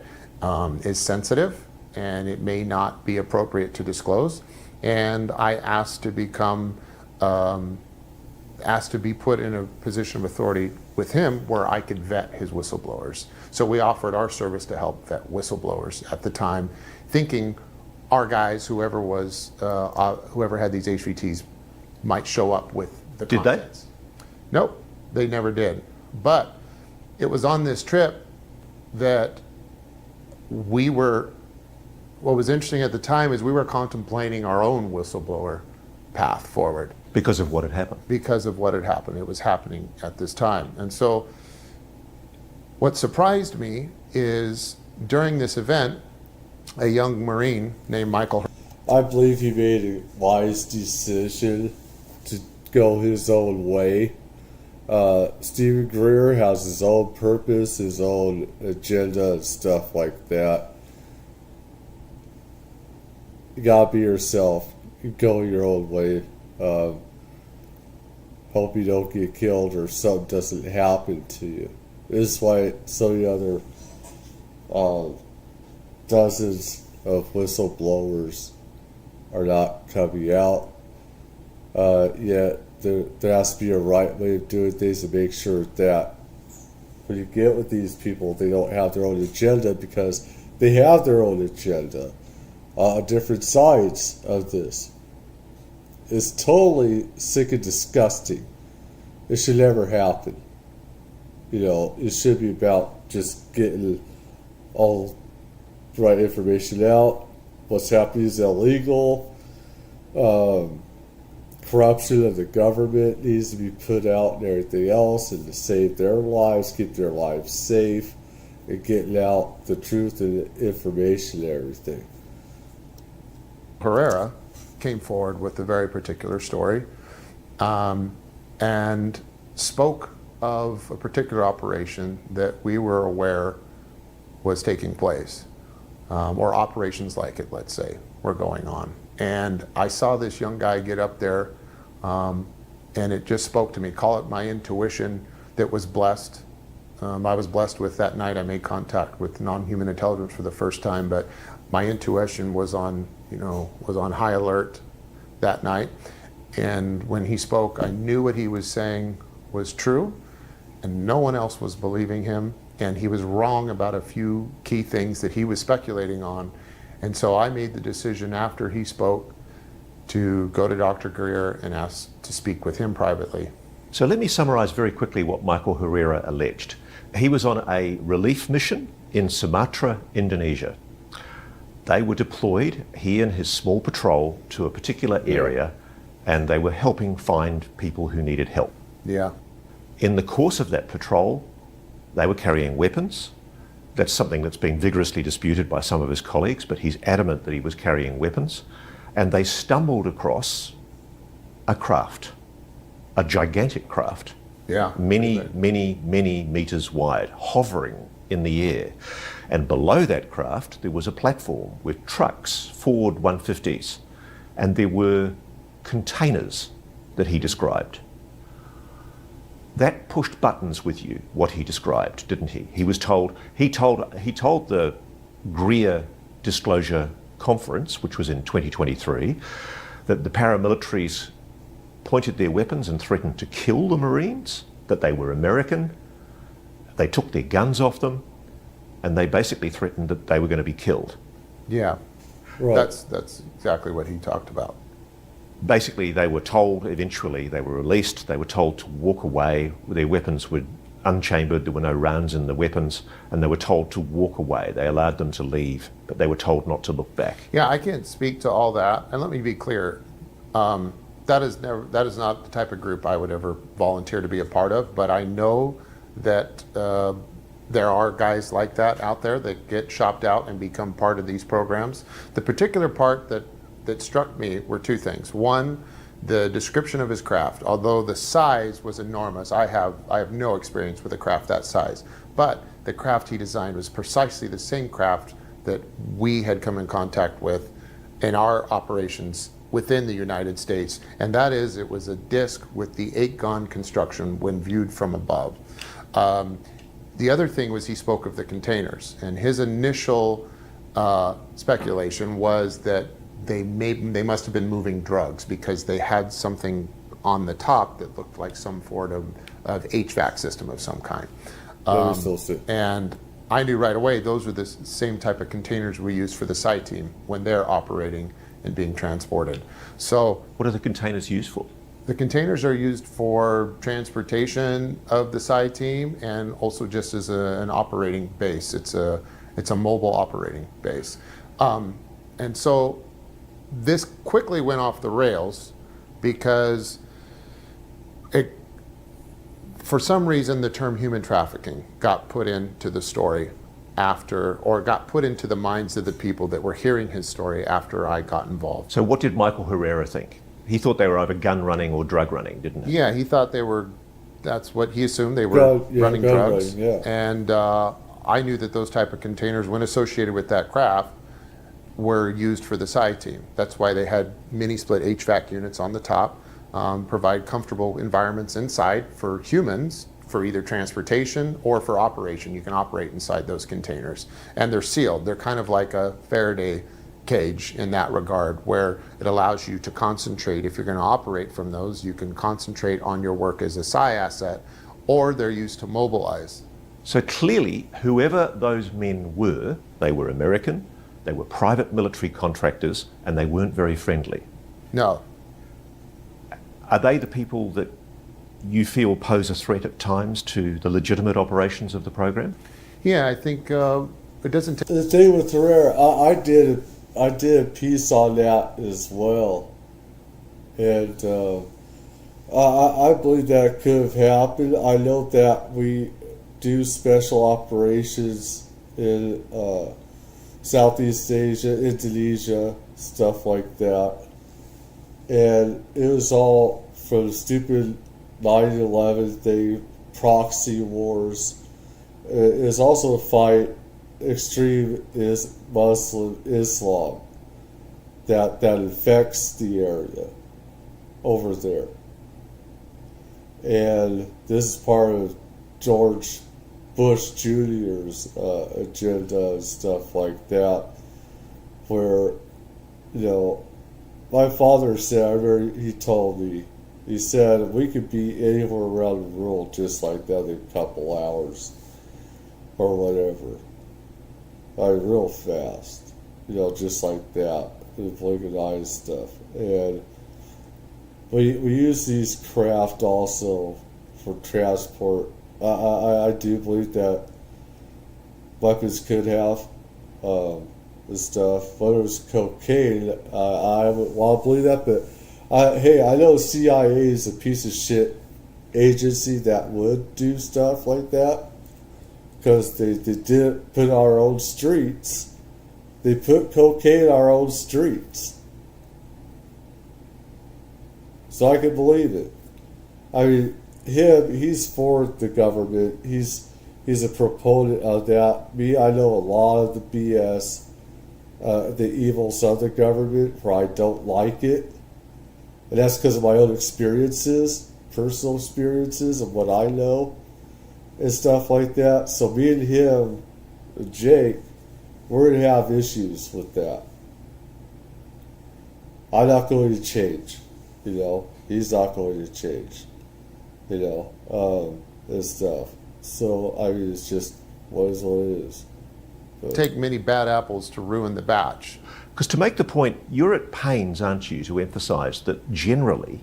is sensitive and it may not be appropriate to disclose. And I asked to become, asked to be put in a position of authority with him where I could vet his whistleblowers. So we offered our service to help vet whistleblowers at the time, thinking our guys, whoever had these HVTs, might show up with the contents. Nope, they never did. But it was on this trip that what was interesting at the time is we were contemplating our own whistleblower path forward. Because of what had happened? Because of what had happened. It was happening at this time. And so what surprised me is during this event, a young Marine named Michael. I believe he made a wise decision to go his own way. Stephen Greer has his own purpose, his own agenda, and stuff like that. You gotta be yourself. You go your own way. Hope you don't get killed or something doesn't happen to you. This is why so many other dozens of whistleblowers are not coming out. Yet there has to be a right way of doing things to make sure that when you get with these people, they don't have their own agenda, because they have their own agenda on different sides of this. It's totally sick and disgusting. It should never happen. You know, it should be about just getting all the right information out. What's happening is illegal. Corruption of the government needs to be put out and everything else, and to save their lives, keep their lives safe, and getting out the truth and information and everything. Herrera came forward with a very particular story and spoke of a particular operation that we were aware was taking place, or operations like it, let's say, were going on. And I saw this young guy get up there, and it just spoke to me. Call it my intuition that was blessed. I was blessed with that night. I made contact with non-human intelligence for the first time, but my intuition was on high alert that night. And when he spoke, I knew what he was saying was true, and no one else was believing him. And he was wrong about a few key things that he was speculating on. And so I made the decision after he spoke to go to Dr. Greer and ask to speak with him privately. So let me summarize very quickly what Michael Herrera alleged. He was on a relief mission in Sumatra, Indonesia. They were deployed, he and his small patrol, to a particular area, and they were helping find people who needed help. Yeah. In the course of that patrol, they were carrying weapons. That's something that's been vigorously disputed by some of his colleagues, but he's adamant that he was carrying weapons. And they stumbled across a craft, a gigantic craft, many meters wide, hovering in the air. And below that craft, there was a platform with trucks, Ford 150s, and there were containers that he described. That pushed buttons with you, what he described, didn't he? He told the Greer Disclosure Conference, which was in 2023, that the paramilitaries pointed their weapons and threatened to kill the Marines, that they were American, they took their guns off them, and they basically threatened that they were going to be killed. Yeah, right. That's exactly what he talked about. Basically, they were told, eventually they were released, they were told to walk away. Their weapons were unchambered, there were no rounds in the weapons, and they were told to walk away. They allowed them to leave, but they were told not to look back. Yeah, I can't speak to all that, and let me be clear. That is not the type of group I would ever volunteer to be a part of, but I know that there are guys like that out there that get shopped out and become part of these programs. The particular part that struck me were two things. One, the description of his craft. Although the size was enormous, I have no experience with a craft that size, but the craft he designed was precisely the same craft that we had come in contact with in our operations within the United States, and that is, it was a disc with the 8-gon construction when viewed from above. The other thing was he spoke of the containers, and his initial speculation was that they must have been moving drugs because they had something on the top that looked like some sort of HVAC system of some kind. And I knew right away those were the same type of containers we use for the PSY team when they're operating and being transported. So what are the containers used for? The containers are used for transportation of the PSY team and also just as an operating base. It's a mobile operating base. And so this quickly went off the rails because for some reason the term human trafficking got put into the story after, or got put into the minds of the people that were hearing his story after I got involved. So what did Michael Herrera think? He thought they were either gun running or drug running, didn't he? Yeah, he thought they were, that's what he assumed, they were running drugs. And I knew that those type of containers, when associated with that craft, were used for the PSY team. That's why they had mini split HVAC units on the top, provide comfortable environments inside for humans for either transportation or for operation. You can operate inside those containers. And they're sealed. They're kind of like a Faraday cage in that regard, where it allows you to concentrate. If you're going to operate from those, you can concentrate on your work as a PSY asset, or they're used to mobilize. So clearly, whoever those men were, they were American, they were private military contractors, and they weren't very friendly. No. Are they the people that you feel pose a threat at times to the legitimate operations of the program? Yeah, I think it doesn't take... The thing with Herrera, I did a piece on that as well. And I believe that could have happened. I know that we do special operations in Southeast Asia, Indonesia, stuff like that. And it was all from stupid 9/11 thing, proxy wars. It's also to fight extreme Muslim Islam that infects the area over there. And this is part of George Bush Jr.'s agenda and stuff like that, where, you know, my father said, he told me, he said, we could be anywhere around the world just like that in a couple hours or whatever. Like real fast, you know, just like that, the blink of an eye and stuff. And we use these craft also for transport. I do believe that weapons could have this stuff. Whether it was cocaine, I would want to believe that, but hey, I know CIA is a piece of shit agency that would do stuff like that because they did put our own streets. They put cocaine in our own streets. So I can believe it. I mean, he's for the government. He's a proponent of that. Me, I know a lot of the BS, the evils of the government, where I don't like it. And that's because of my own experiences, personal experiences of what I know and stuff like that. So me and him, Jake, we're going to have issues with that. I'm not going to change, you know. He's not going to change, you know, and stuff. So, I mean, it's just what is what it is. But take many bad apples to ruin the batch. Because to make the point, you're at pains, aren't you, to emphasise that generally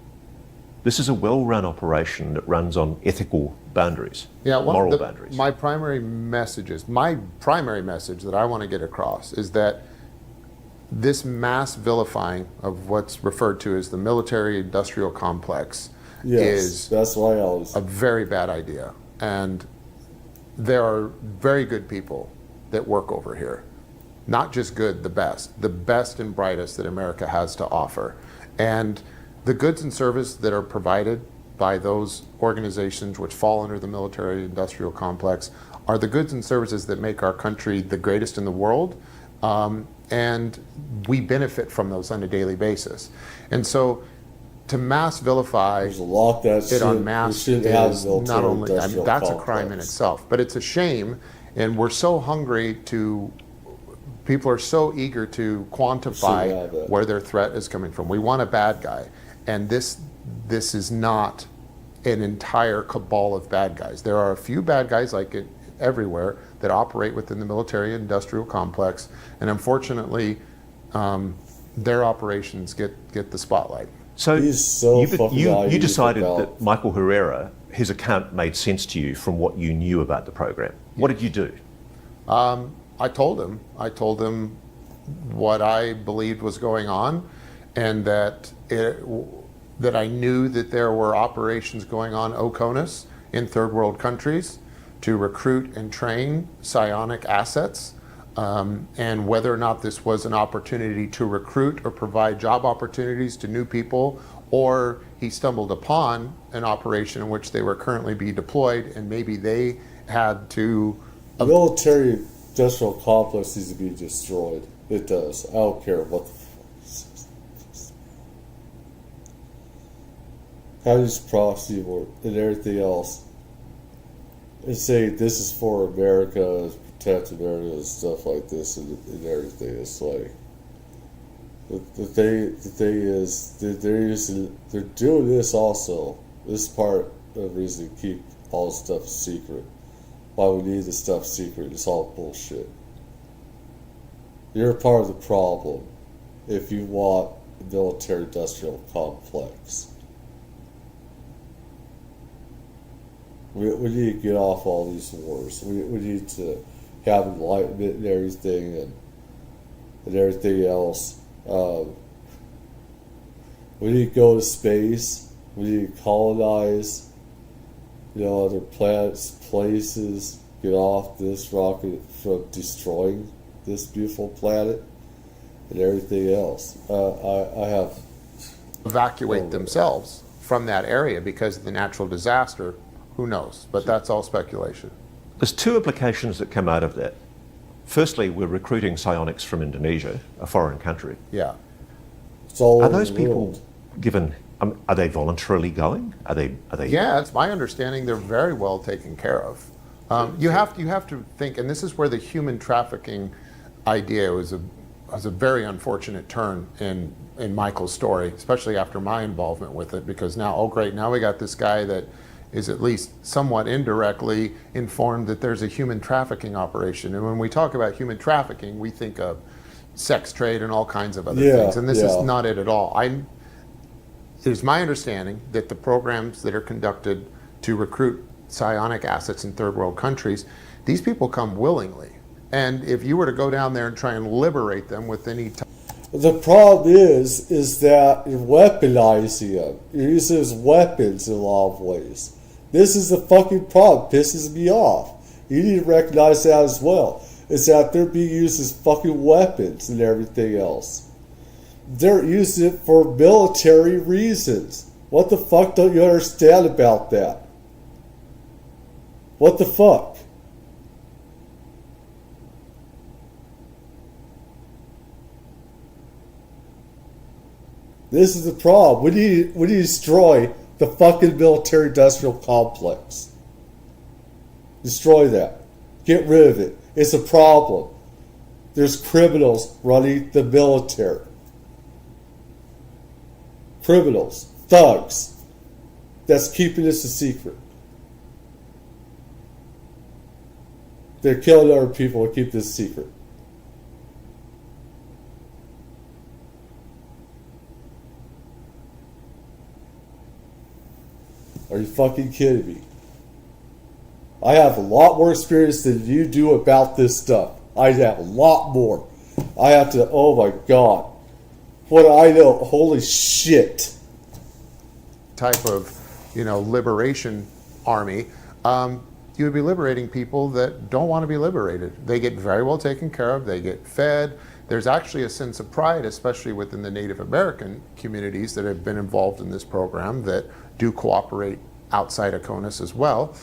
this is a well-run operation that runs on ethical boundaries, moral boundaries. My primary message that I want to get across is that this mass vilifying of what's referred to as the military-industrial complex is that's why I was a very bad idea. And there are very good people that work over here. Not just good, the best and brightest that America has to offer. And the goods and service that are provided by those organizations which fall under the military-industrial complex are the goods and services that make our country the greatest in the world, and we benefit from those on a daily basis. And so to mass vilify it en masse is not only, I mean, that's a crime in itself, but it's a shame, and we're so hungry to, people are so eager to quantify where their threat is coming from. We want a bad guy, and this is not an entire cabal of bad guys. There are a few bad guys like it everywhere that operate within the military-industrial complex, and unfortunately, their operations get the spotlight. So you decided that Michael Herrera, his account made sense to you from what you knew about the program. What did you do? I told him what I believed was going on, and that I knew that there were operations going on OCONUS in third world countries to recruit and train psionic assets, and whether or not this was an opportunity to recruit or provide job opportunities to new people, or he stumbled upon an operation in which they were currently being deployed, and maybe they had to... The military industrial complex needs to be destroyed. It does. I don't care what the how does prophecy work and everything else, and say this is for America, protect America and stuff like this, and everything. It's like the thing is they're doing this also. This is part of the reason to keep all the stuff secret. Why we need the stuff secret? It's all bullshit. You're a part of the problem if you want the military-industrial complex. We need to get off all these wars. We need to have enlightenment and everything, and everything else. We need to go to space. We need to colonize, other planets, places. Get off this rocket from destroying this beautiful planet and everything else. I have evacuate themselves from that area because of the natural disaster. Who knows? But that's all speculation. There's two implications that come out of that. Firstly, we're recruiting psionics from Indonesia, a foreign country. Yeah. Are those people given? Are they voluntarily going? Are they? Yeah, it's my understanding they're very well taken care of. You have to think, and this is where the human trafficking idea was a very unfortunate turn in Michael's story, especially after my involvement with it, because now, oh great, now we got this guy that is at least somewhat indirectly informed that there's a human trafficking operation. And when we talk about human trafficking, we think of sex trade and all kinds of other things. And this is not it at all. It is my understanding that the programs that are conducted to recruit psionic assets in third world countries, these people come willingly. And if you were to go down there and try and liberate them with any time, the problem is that you're weaponizing them. You're using them as weapons in a lot of ways. This is the fucking problem. Pisses me off. You need to recognize that as well. It's that they're being used as fucking weapons and everything else. They're using it for military reasons. What the fuck don't you understand about that? What the fuck? This is the problem. We need to destroy the fucking military-industrial complex. Destroy that. Get rid of it. It's a problem. There's criminals running the military. Criminals. Thugs. That's keeping this a secret. They're killing other people to keep this secret. Are you fucking kidding me? I have a lot more experience than you do about this stuff. I have a lot more. I have to, oh my God. What do I know? Holy shit. Type of, liberation army. you would be liberating people that don't want to be liberated. They get very well taken care of, they get fed. There's actually a sense of pride, especially within the Native American communities that have been involved in this program that do cooperate outside of CONUS as well.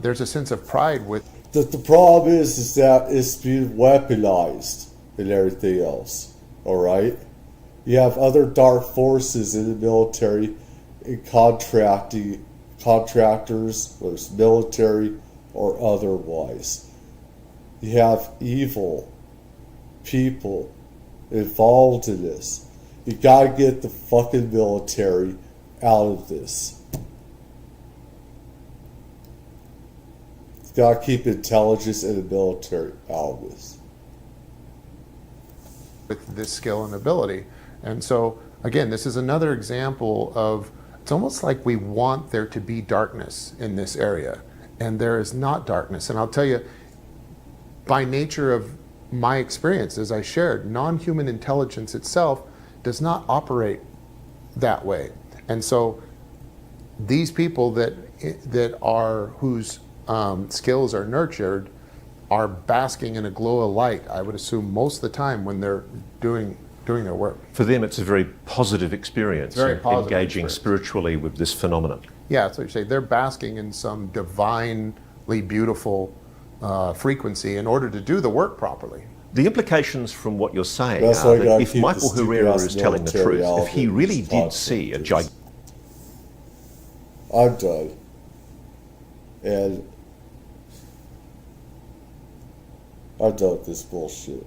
There's a sense of pride with... The problem is that it's being weaponized and everything else, all right? You have other dark forces in the military and contractors, whether it's military or otherwise. You have evil people involved in this. You gotta get the fucking military out of this. You gotta keep intelligence and the military out of this. With this skill and ability. And so, again, this is another example of, it's almost like we want there to be darkness in this area. And there is not darkness. And I'll tell you, by nature of my experience, as I shared, non-human intelligence itself does not operate that way. And so these people that are, whose skills are nurtured, are basking in a glow of light, I would assume, most of the time when they're doing their work. For them, it's a very positive experience, very positive engaging experience. Spiritually with this phenomenon. Yeah, that's what you say. They're basking in some divinely beautiful frequency in order to do the work properly. The implications from what you're saying are that if Michael Herrera is telling the truth, if he really did see a gigantic... I'm done. And I'm done with this bullshit.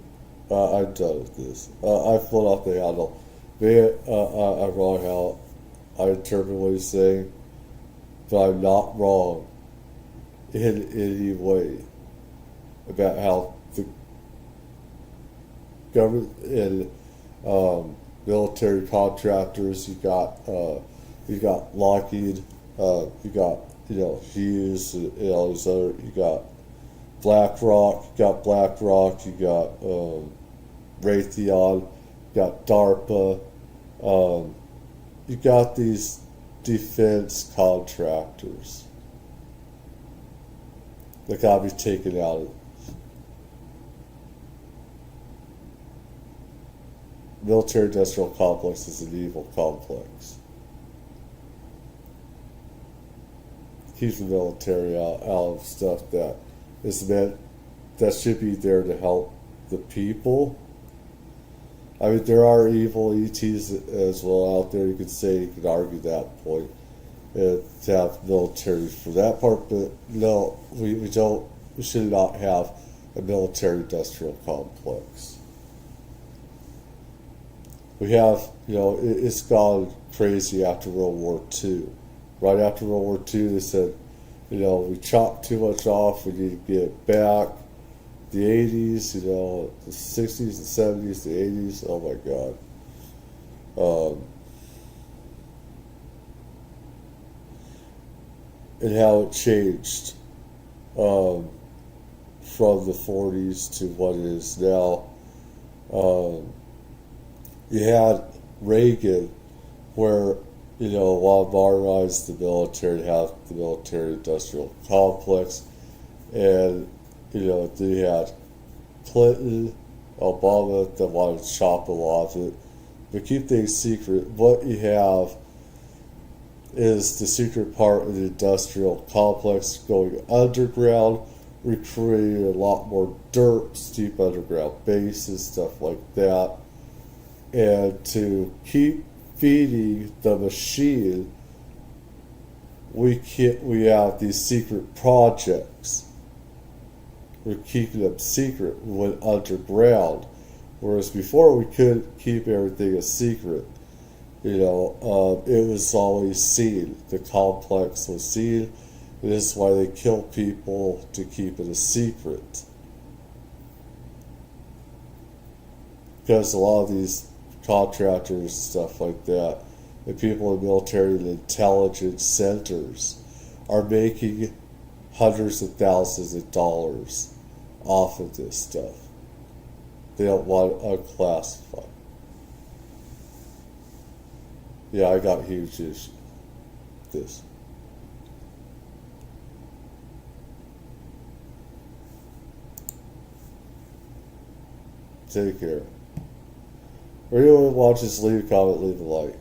I'm done with this. I flew off the handle. Man, I'm wrong how I interpret what he's saying, but I'm not wrong in any way about how the government and military contractors, you got Lockheed, you got Hughes and all these other, you got BlackRock, you got Raytheon, you got DARPA, you got these defense contractors that gotta be taken out of. Military industrial complex is an evil complex. Keep the military out of stuff that is meant, that should be there to help the people. I mean, there are evil ETs as well out there. You could say, you could argue that point, to have military for that part, but no, we should not have a military industrial complex. We have, it's gone crazy after World War II. Right after World War II, they said, we chopped too much off, we need to get it back. The 80s, the 60s, the 70s, the 80s, oh my God. And how it changed from the 40s to what it is now. You had Reagan, where, while modernized the military, have the military industrial complex, and, they had Clinton, Obama that wanted to chop a lot of it, but keep things secret. What you have is the secret part of the industrial complex going underground, recreating a lot more dirt, deep underground bases, stuff like that. And to keep feeding the machine, we have these secret projects. We're keeping them secret. We went underground, whereas before we couldn't keep everything a secret. It was always seen. The complex was seen. And this is why they kill people, to keep it a secret. Because a lot of these contractors and stuff like that, and people in military and intelligence centers are making hundreds of thousands of dollars off of this stuff. They don't want it unclassified. Yeah, I got huge issues with this. Take care. For anyone who watches, leave a comment, leave a like.